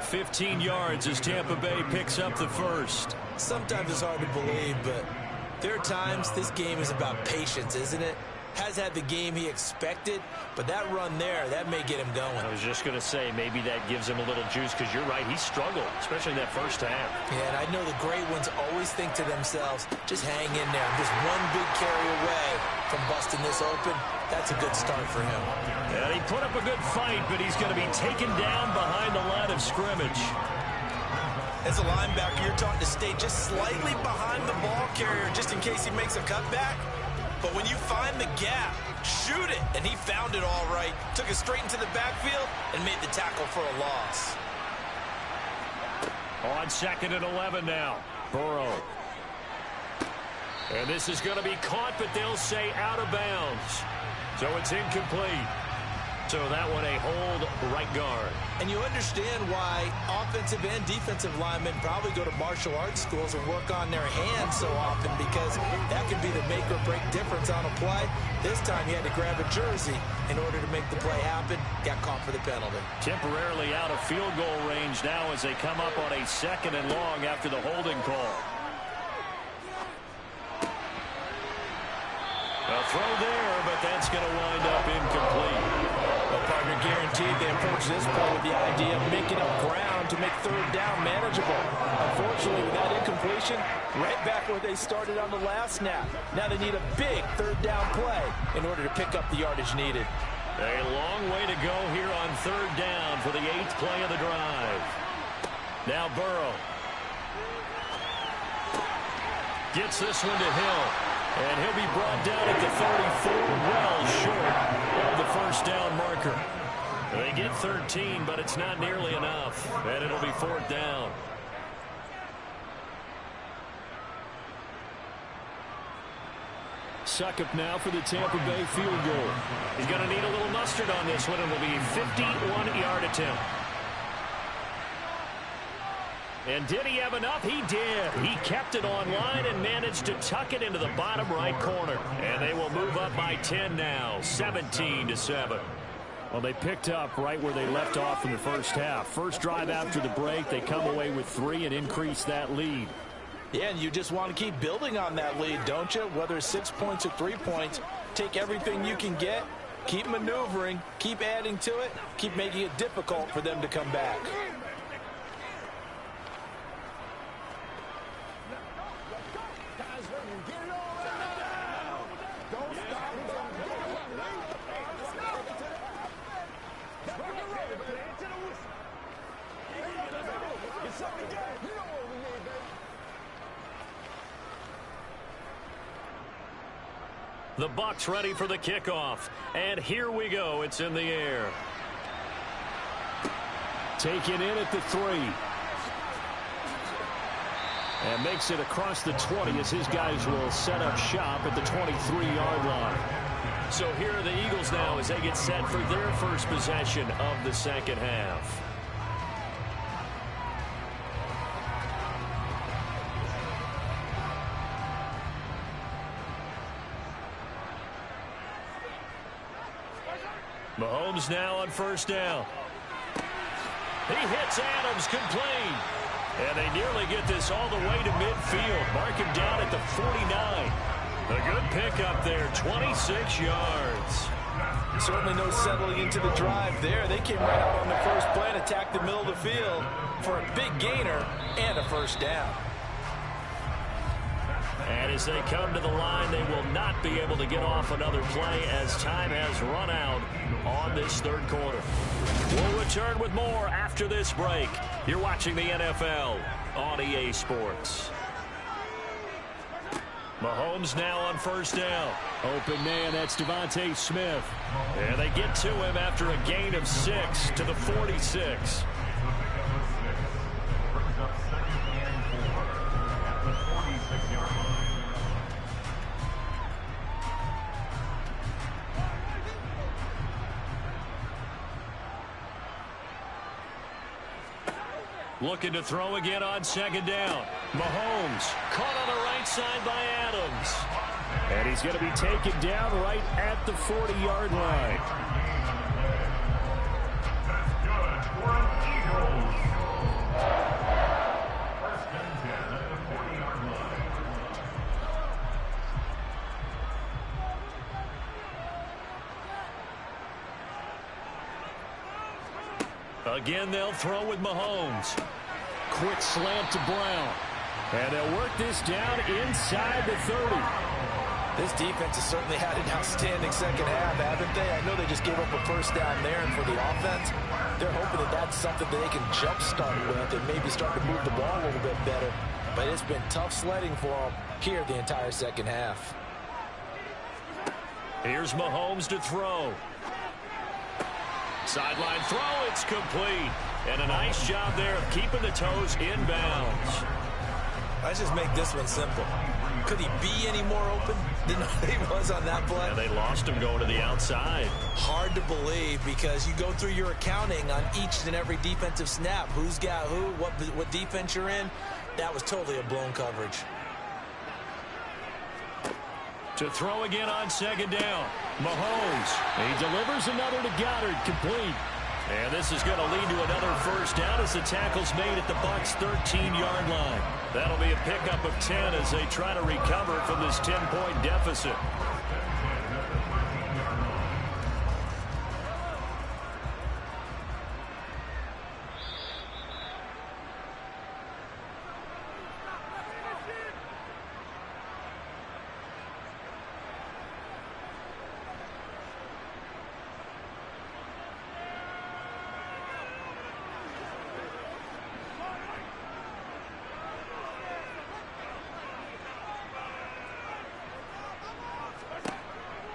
15 yards as Tampa Bay picks up the first. Sometimes it's hard to believe, but there are times this game is about patience, isn't it? has had the game he expected, but that run there, that may get him going. I was just going to say, maybe that gives him a little juice, because you're right, he struggled, especially in that first half. Yeah, and I know the great ones always think to themselves, just hang in there. Just one big carry away from busting this open. That's a good start for him. And he put up a good fight, but he's going to be taken down behind the line of scrimmage. As a linebacker, you're taught to stay just slightly behind the ball carrier just in case he makes a cutback. But when you find the gap, shoot it. And he found it all right. Took it straight into the backfield and made the tackle for a loss. On 2nd and 11 now. Burrow. And this is going to be caught, but they'll say out of bounds. So it's incomplete. So that one a hold right guard. And you understand why offensive and defensive linemen probably go to martial arts schools and work on their hands so often, because that can be the make or break difference on a play. This time he had to grab a jersey in order to make the play happen. Got caught for the penalty. Temporarily out of field goal range now as they come up on a 2nd and long after the holding call. A throw there, but that's going to wind up incomplete. Well, partner, guaranteed they approach this play with the idea of making up ground to make 3rd down manageable. Unfortunately, with that incompletion, right back where they started on the last snap. Now they need a big 3rd down play in order to pick up the yardage needed. A long way to go here on 3rd down for the 8th play of the drive. Now Burrow gets this one to Hill. And he'll be brought down at the 34, well short of the 1st down marker. They get 13, but it's not nearly enough. And it'll be 4th down. Succop now for the Tampa Bay field goal. He's going to need a little mustard on this one. It'll be a 51-yard attempt. And did he have enough? He did. He kept it online and managed to tuck it into the bottom right corner. And they will move up by 10 now, 17-7. Well, they picked up right where they left off in the first half. First drive after the break, they come away with 3 and increase that lead. Yeah, and you just want to keep building on that lead, don't you? Whether it's 6 points or 3 points, take everything you can get, keep maneuvering, keep adding to it, keep making it difficult for them to come back. The Bucs ready for the kickoff. And here we go. It's in the air. Taken in at the 3. And makes it across the 20 as his guys will set up shop at the 23-yard line. So here are the Eagles now as they get set for their first possession of the second half. Mahomes now on first down. He hits Adams, complete. And they nearly get this all the way to midfield. Mark him down at the 49. A good pickup there, 26 yards. Certainly no settling into the drive there. They came right out on the first play and attacked the middle of the field for a big gainer and a first down. And as they come to the line, they will not be able to get off another play as time has run out on this third quarter. We'll return with more after this break. You're watching the NFL on EA Sports. Mahomes now on first down. Open man, that's Devontae Smith. And they get to him after a gain of 6 to the 46. Looking to throw again on second down. Mahomes caught on the right side by Adams. And he's going to be taken down right at the 40-yard line. Again, they'll throw with Mahomes. Quick slant to Brown. And they'll work this down inside the 30. This defense has certainly had an outstanding second half, haven't they? I know they just gave up a first down there, and for the offense, they're hoping that that's something that they can jumpstart with and maybe start to move the ball a little bit better. But it's been tough sledding for them here the entire second half. Here's Mahomes to throw. Sideline throw, it's complete. And a nice job there of keeping the toes in bounds. Let's just make this one simple. Could he be any more open than he was on that play? And they lost him going to the outside. Hard to believe because you go through your accounting on each and every defensive snap. Who's got who, what defense you're in. That was totally a blown coverage. To throw again on second down. Mahomes. He delivers another to Goddard, complete. And this is going to lead to another first down as the tackle's made at the Bucs' 13-yard line. That'll be a pickup of 10 as they try to recover from this 10-point deficit.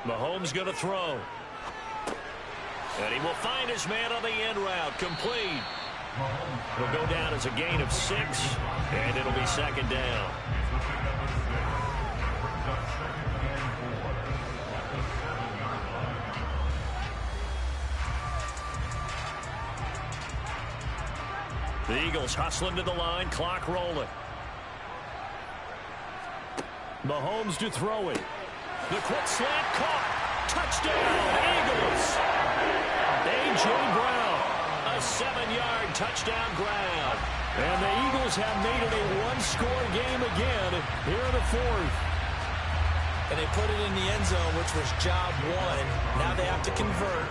Mahomes going to throw. And he will find his man on the end route. Complete. It'll go down as a gain of 6, and it'll be second down. The Eagles hustling to the line, clock rolling. Mahomes to throw it. The quick slant caught. Touchdown, Eagles. A.J. Brown, a 7-yard touchdown grab. And the Eagles have made it a one-score game again here in the fourth. And they put it in the end zone, which was job one. Now they have to convert.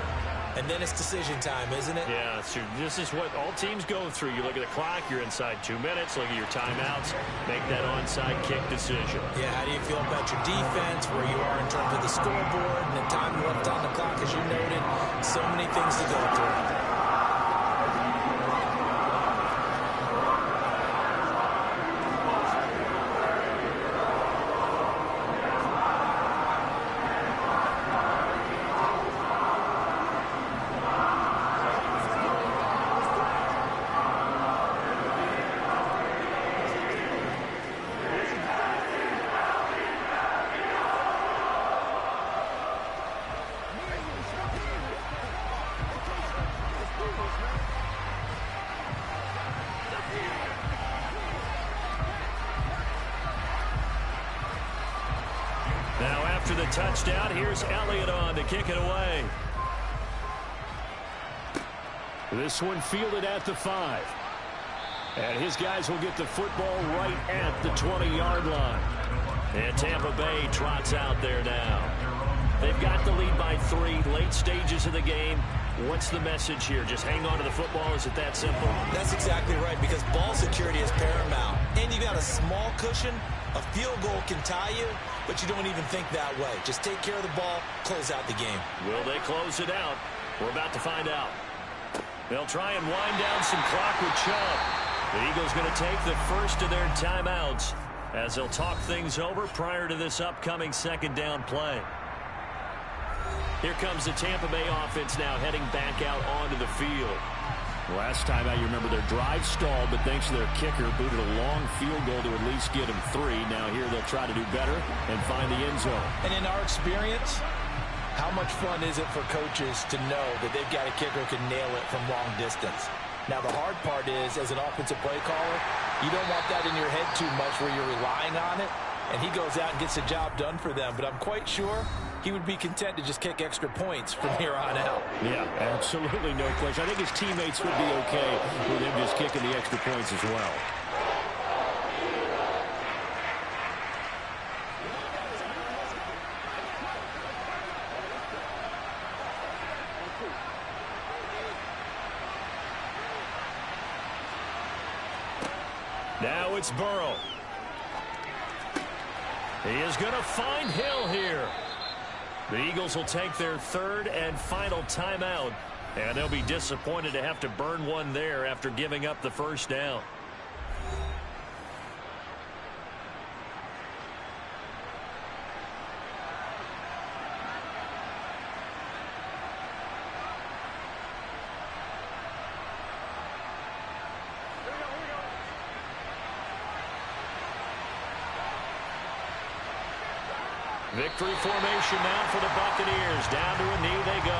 And then it's decision time, isn't it? Yeah, so this is what all teams go through. You look at the clock, you're inside 2 minutes, look at your timeouts, make that onside kick decision. Yeah, how do you feel about your defense, where you are in terms of the scoreboard, and the time left on the clock, as you noted? So many things to go through. Touchdown. Here's Elliott on to kick it away. This one fielded at the 5. And his guys will get the football right at the 20-yard line. And Tampa Bay trots out there now. They've got the lead by 3, late stages of the game. What's the message here? Just hang on to the football? Is it that simple? That's exactly right, because ball security is paramount. And you got a small cushion. A field goal can tie you, but you don't even think that way. Just take care of the ball, close out the game. Will they close it out? We're about to find out. They'll try and wind down some clock with Chubb. The Eagles going to take the first of their timeouts as they'll talk things over prior to this upcoming second down play. Here comes the Tampa Bay offense now heading back out onto the field. Last time out, you remember their drive stalled, but thanks to their kicker, booted a long field goal to at least get them 3. Now here they'll try to do better and find the end zone. And in our experience, how much fun is it for coaches to know that they've got a kicker who can nail it from long distance? Now the hard part is, as an offensive play caller, you don't want that in your head too much where you're relying on it, and he goes out and gets the job done for them. But I'm quite sure he would be content to just kick extra points from here on out. Yeah, absolutely no question. I think his teammates would be okay with him just kicking the extra points as well. Now it's Burrow. He is going to find Hill here. The Eagles will take their third and final timeout, and they'll be disappointed to have to burn one there after giving up the first down. Victory formation now for the Buccaneers. Down to a knee they go.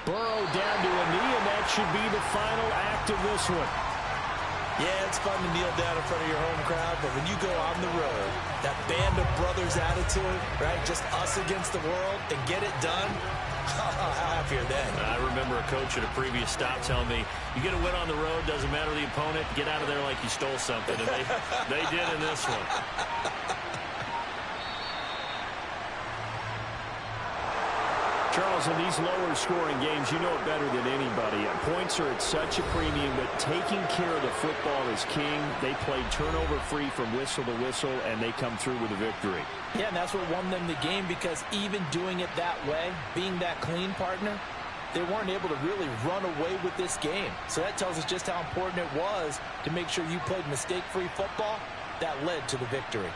Burrow down to a knee, and that should be the final act of this one. Yeah, it's fun to kneel down in front of your home crowd, but when you go on the road, that band of brothers attitude, right, just us against the world, and get it done, how happier then. I remember a coach at a previous stop telling me, you get a win on the road, doesn't matter the opponent, get out of there like you stole something, and they did in this one. Charles, in these lower scoring games, you know it better than anybody. Points are at such a premium, but taking care of the football is king. They played turnover-free from whistle to whistle, and they come through with a victory. Yeah, and that's what won them the game, because even doing it that way, being that clean partner, they weren't able to really run away with this game. So that tells us just how important it was to make sure you played mistake-free football. That led to the victory.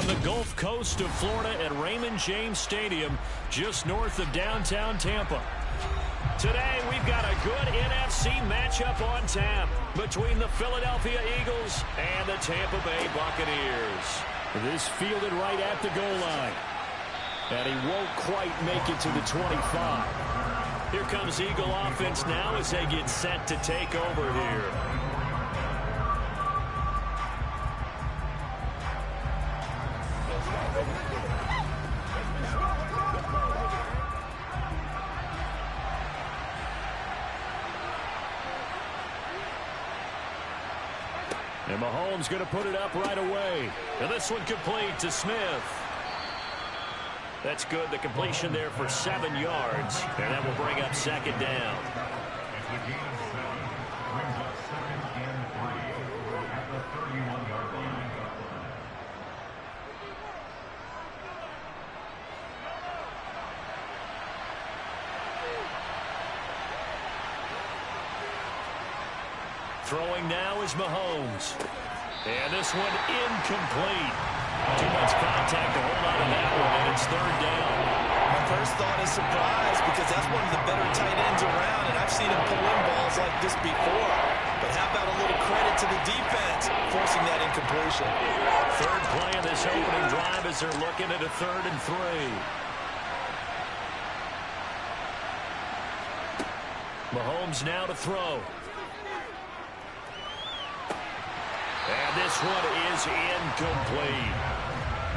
the Gulf Coast of Florida at Raymond James Stadium, just north of downtown Tampa. Today, we've got a good NFC matchup on tap between the Philadelphia Eagles and the Tampa Bay Buccaneers. This fielded right at the goal line. And he won't quite make it to the 25. Here comes Eagle offense now as they get set to take over here. And Mahomes going to put it up right away. And this one complete to Smith. That's good. The completion there for 7 yards. And that will bring up second down. Throwing now is Mahomes. And this one incomplete. Too much contact to hold on to that one, and it's third down. My first thought is surprise because that's one of the better tight ends around, and I've seen him pull in balls like this before. But how about a little credit to the defense forcing that incompletion? Third play of this opening drive as they're looking at a 3rd and 3. Mahomes now to throw. And this one is incomplete.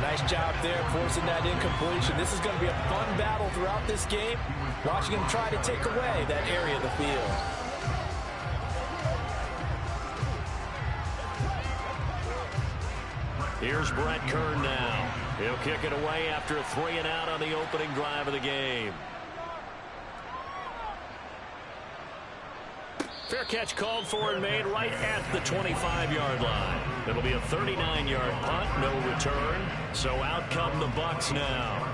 Nice job there forcing that incompletion. This is going to be a fun battle throughout this game. Watching him try to take away that area of the field. Here's Brett Kern now. He'll kick it away after a 3-and-out on the opening drive of the game. Fair catch called for and made right at the 25-yard line. It'll be a 39-yard punt, no return. So out come the Bucs now.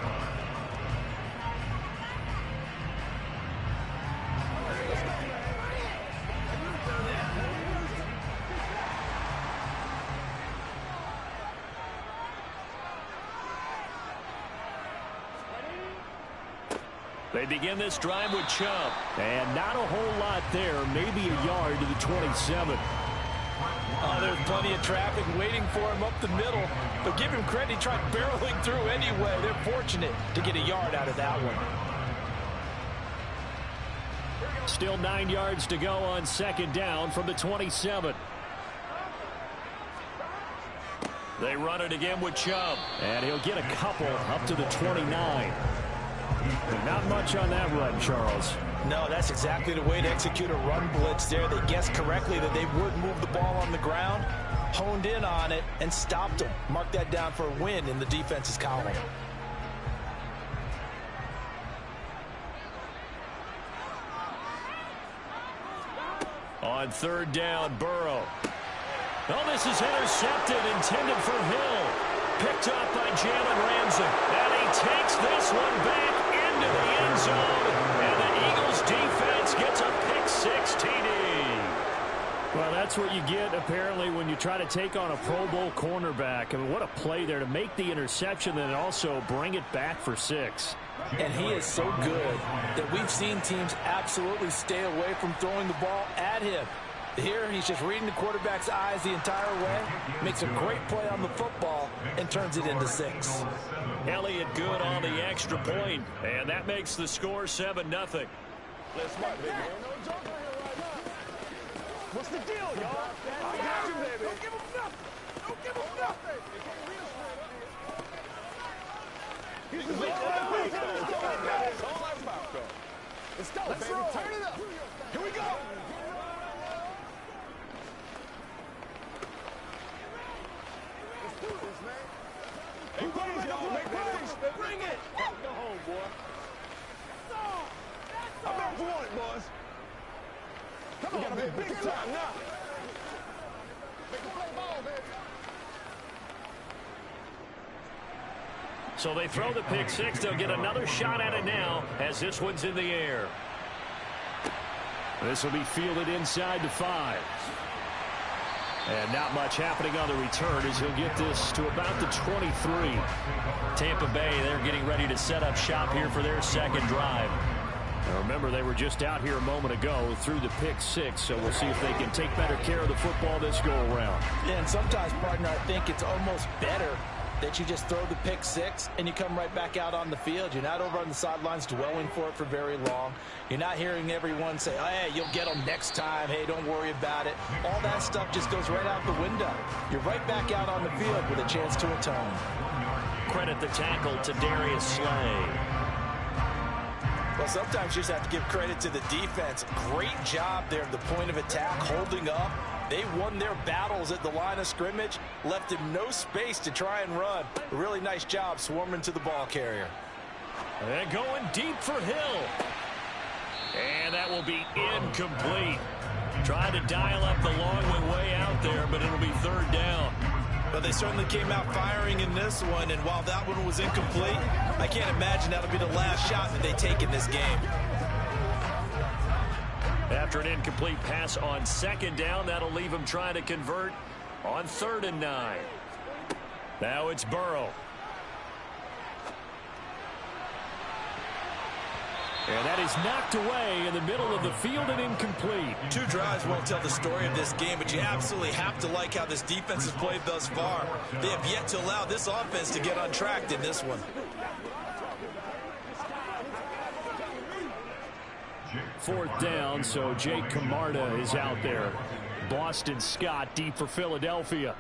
They begin this drive with Chubb. And not a whole lot there. Maybe a yard to the 27. Oh, there's plenty of traffic waiting for him up the middle. But give him credit, he tried barreling through anyway. They're fortunate to get a yard out of that one. Still 9 yards to go on second down from the 27. They run it again with Chubb. And he'll get a couple up to the 29. Not much on that run, Charles. No, that's exactly the way to execute a run blitz there. They guessed correctly that they would move the ball on the ground, honed in on it, and stopped them. Mark that down for a win in the defense's column. On third down, Burrow. Oh, this is intercepted, intended for Hill. Picked up by Jalen Ramsey. And he takes this one back into the end zone. And the Eagles defense gets a pick-6 TD. Well, that's what you get, apparently, when you try to take on a Pro Bowl cornerback. I mean, what a play there to make the interception and also bring it back for 6. And he is so good that we've seen teams absolutely stay away from throwing the ball at him. Here, he's just reading the quarterback's eyes the entire way, makes a great play on the football, and turns it into 6. Elliott good on the extra point, and that makes the score 7-0. Let's go, baby. What's the deal, y'all? I got you, baby. Don't give him nothing. Don't give him nothing. He's the big It's all like Malcolm. Let's go, baby. Roll. Turn it up. Here we go. Let's do this, man. Make plays, y'all. Make plays. Bring it. Go home, boy. I'm back for one, boys. Come on, baby. Big time now. Make a play ball, baby. So they throw the pick-6. They'll get another shot at it now as this one's in the air. This will be fielded inside the 5. And not much happening on the return as he'll get this to about the 23. Tampa Bay, they're getting ready to set up shop here for their second drive. Now remember, they were just out here a moment ago through the pick 6, so we'll see if they can take better care of the football this go-around. Yeah, and sometimes, partner, I think it's almost better that you just throw the pick 6 and you come right back out on the field. You're not over on the sidelines dwelling for it for very long. You're not hearing everyone say, oh, hey, you'll get them next time. Hey, don't worry about it. All that stuff just goes right out the window. You're right back out on the field with a chance to atone. Credit the tackle to Darius Slay. Well, sometimes you just have to give credit to the defense. Great job there at the point of attack, holding up. They won their battles at the line of scrimmage, left him no space to try and run. A really nice job swarming to the ball carrier. And going deep for Hill. And that will be incomplete. Trying to dial up the long one way out there, but it'll be third down. But they certainly came out firing in this one, and while that one was incomplete, I can't imagine that'll be the last shot that they take in this game. After an incomplete pass on second down, that'll leave him trying to convert on 3rd and 9. Now it's Burrow. And that is knocked away in the middle of the field and incomplete. 2 drives won't tell the story of this game, but you absolutely have to like how this defense has played thus far. They have yet to allow this offense to get untracked in this one. 4th down, so Jake Camarda is out there. Boston Scott deep for Philadelphia.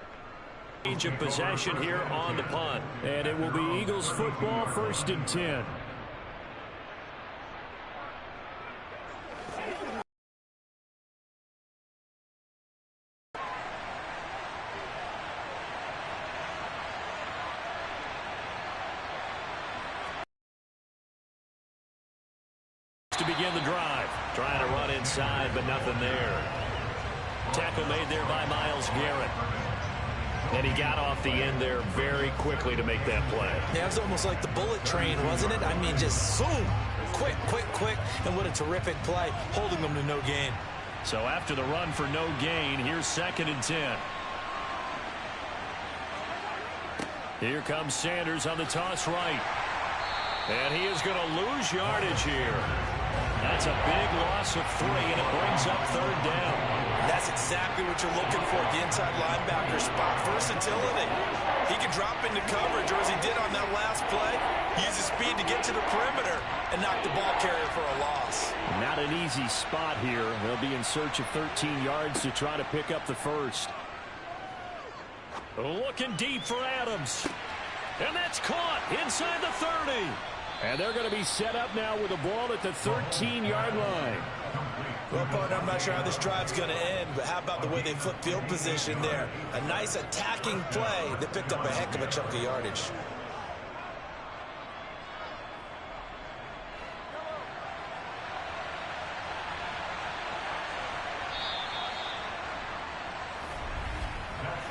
Change of possession here on the punt. And it will be Eagles football, 1st and 10. To begin the drive. Trying to run inside, but nothing there. Tackle made there by Myles Garrett. And he got off the end there very quickly to make that play. Yeah, it was almost like the bullet train, wasn't it? I mean, just zoom. Quick, quick, quick. And what a terrific play, holding them to no gain. So after the run for no gain, here's 2nd and 10. Here comes Sanders on the toss right. And he is going to lose yardage here. That's a big loss of 3, and it brings up 3rd down. That's exactly what you're looking for at the inside linebacker spot. Versatility. He can drop into coverage, or as he did on that last play, use his speed to get to the perimeter and knock the ball carrier for a loss. Not an easy spot here. They'll be in search of 13 yards to try to pick up the 1st. Looking deep for Adams. And that's caught inside the 30. And they're going to be set up now with a ball at the 13-yard line. Well, partner, I'm not sure how this drive's going to end, but how about the way they flip field position there? A nice attacking play that picked up a heck of a chunk of yardage.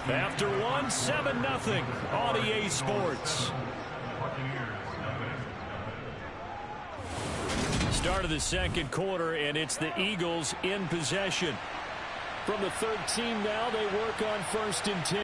After one, 7-0 on EA Sports. Start of the second quarter, and it's the Eagles in possession. From the 13 now, they work on 1st and 10.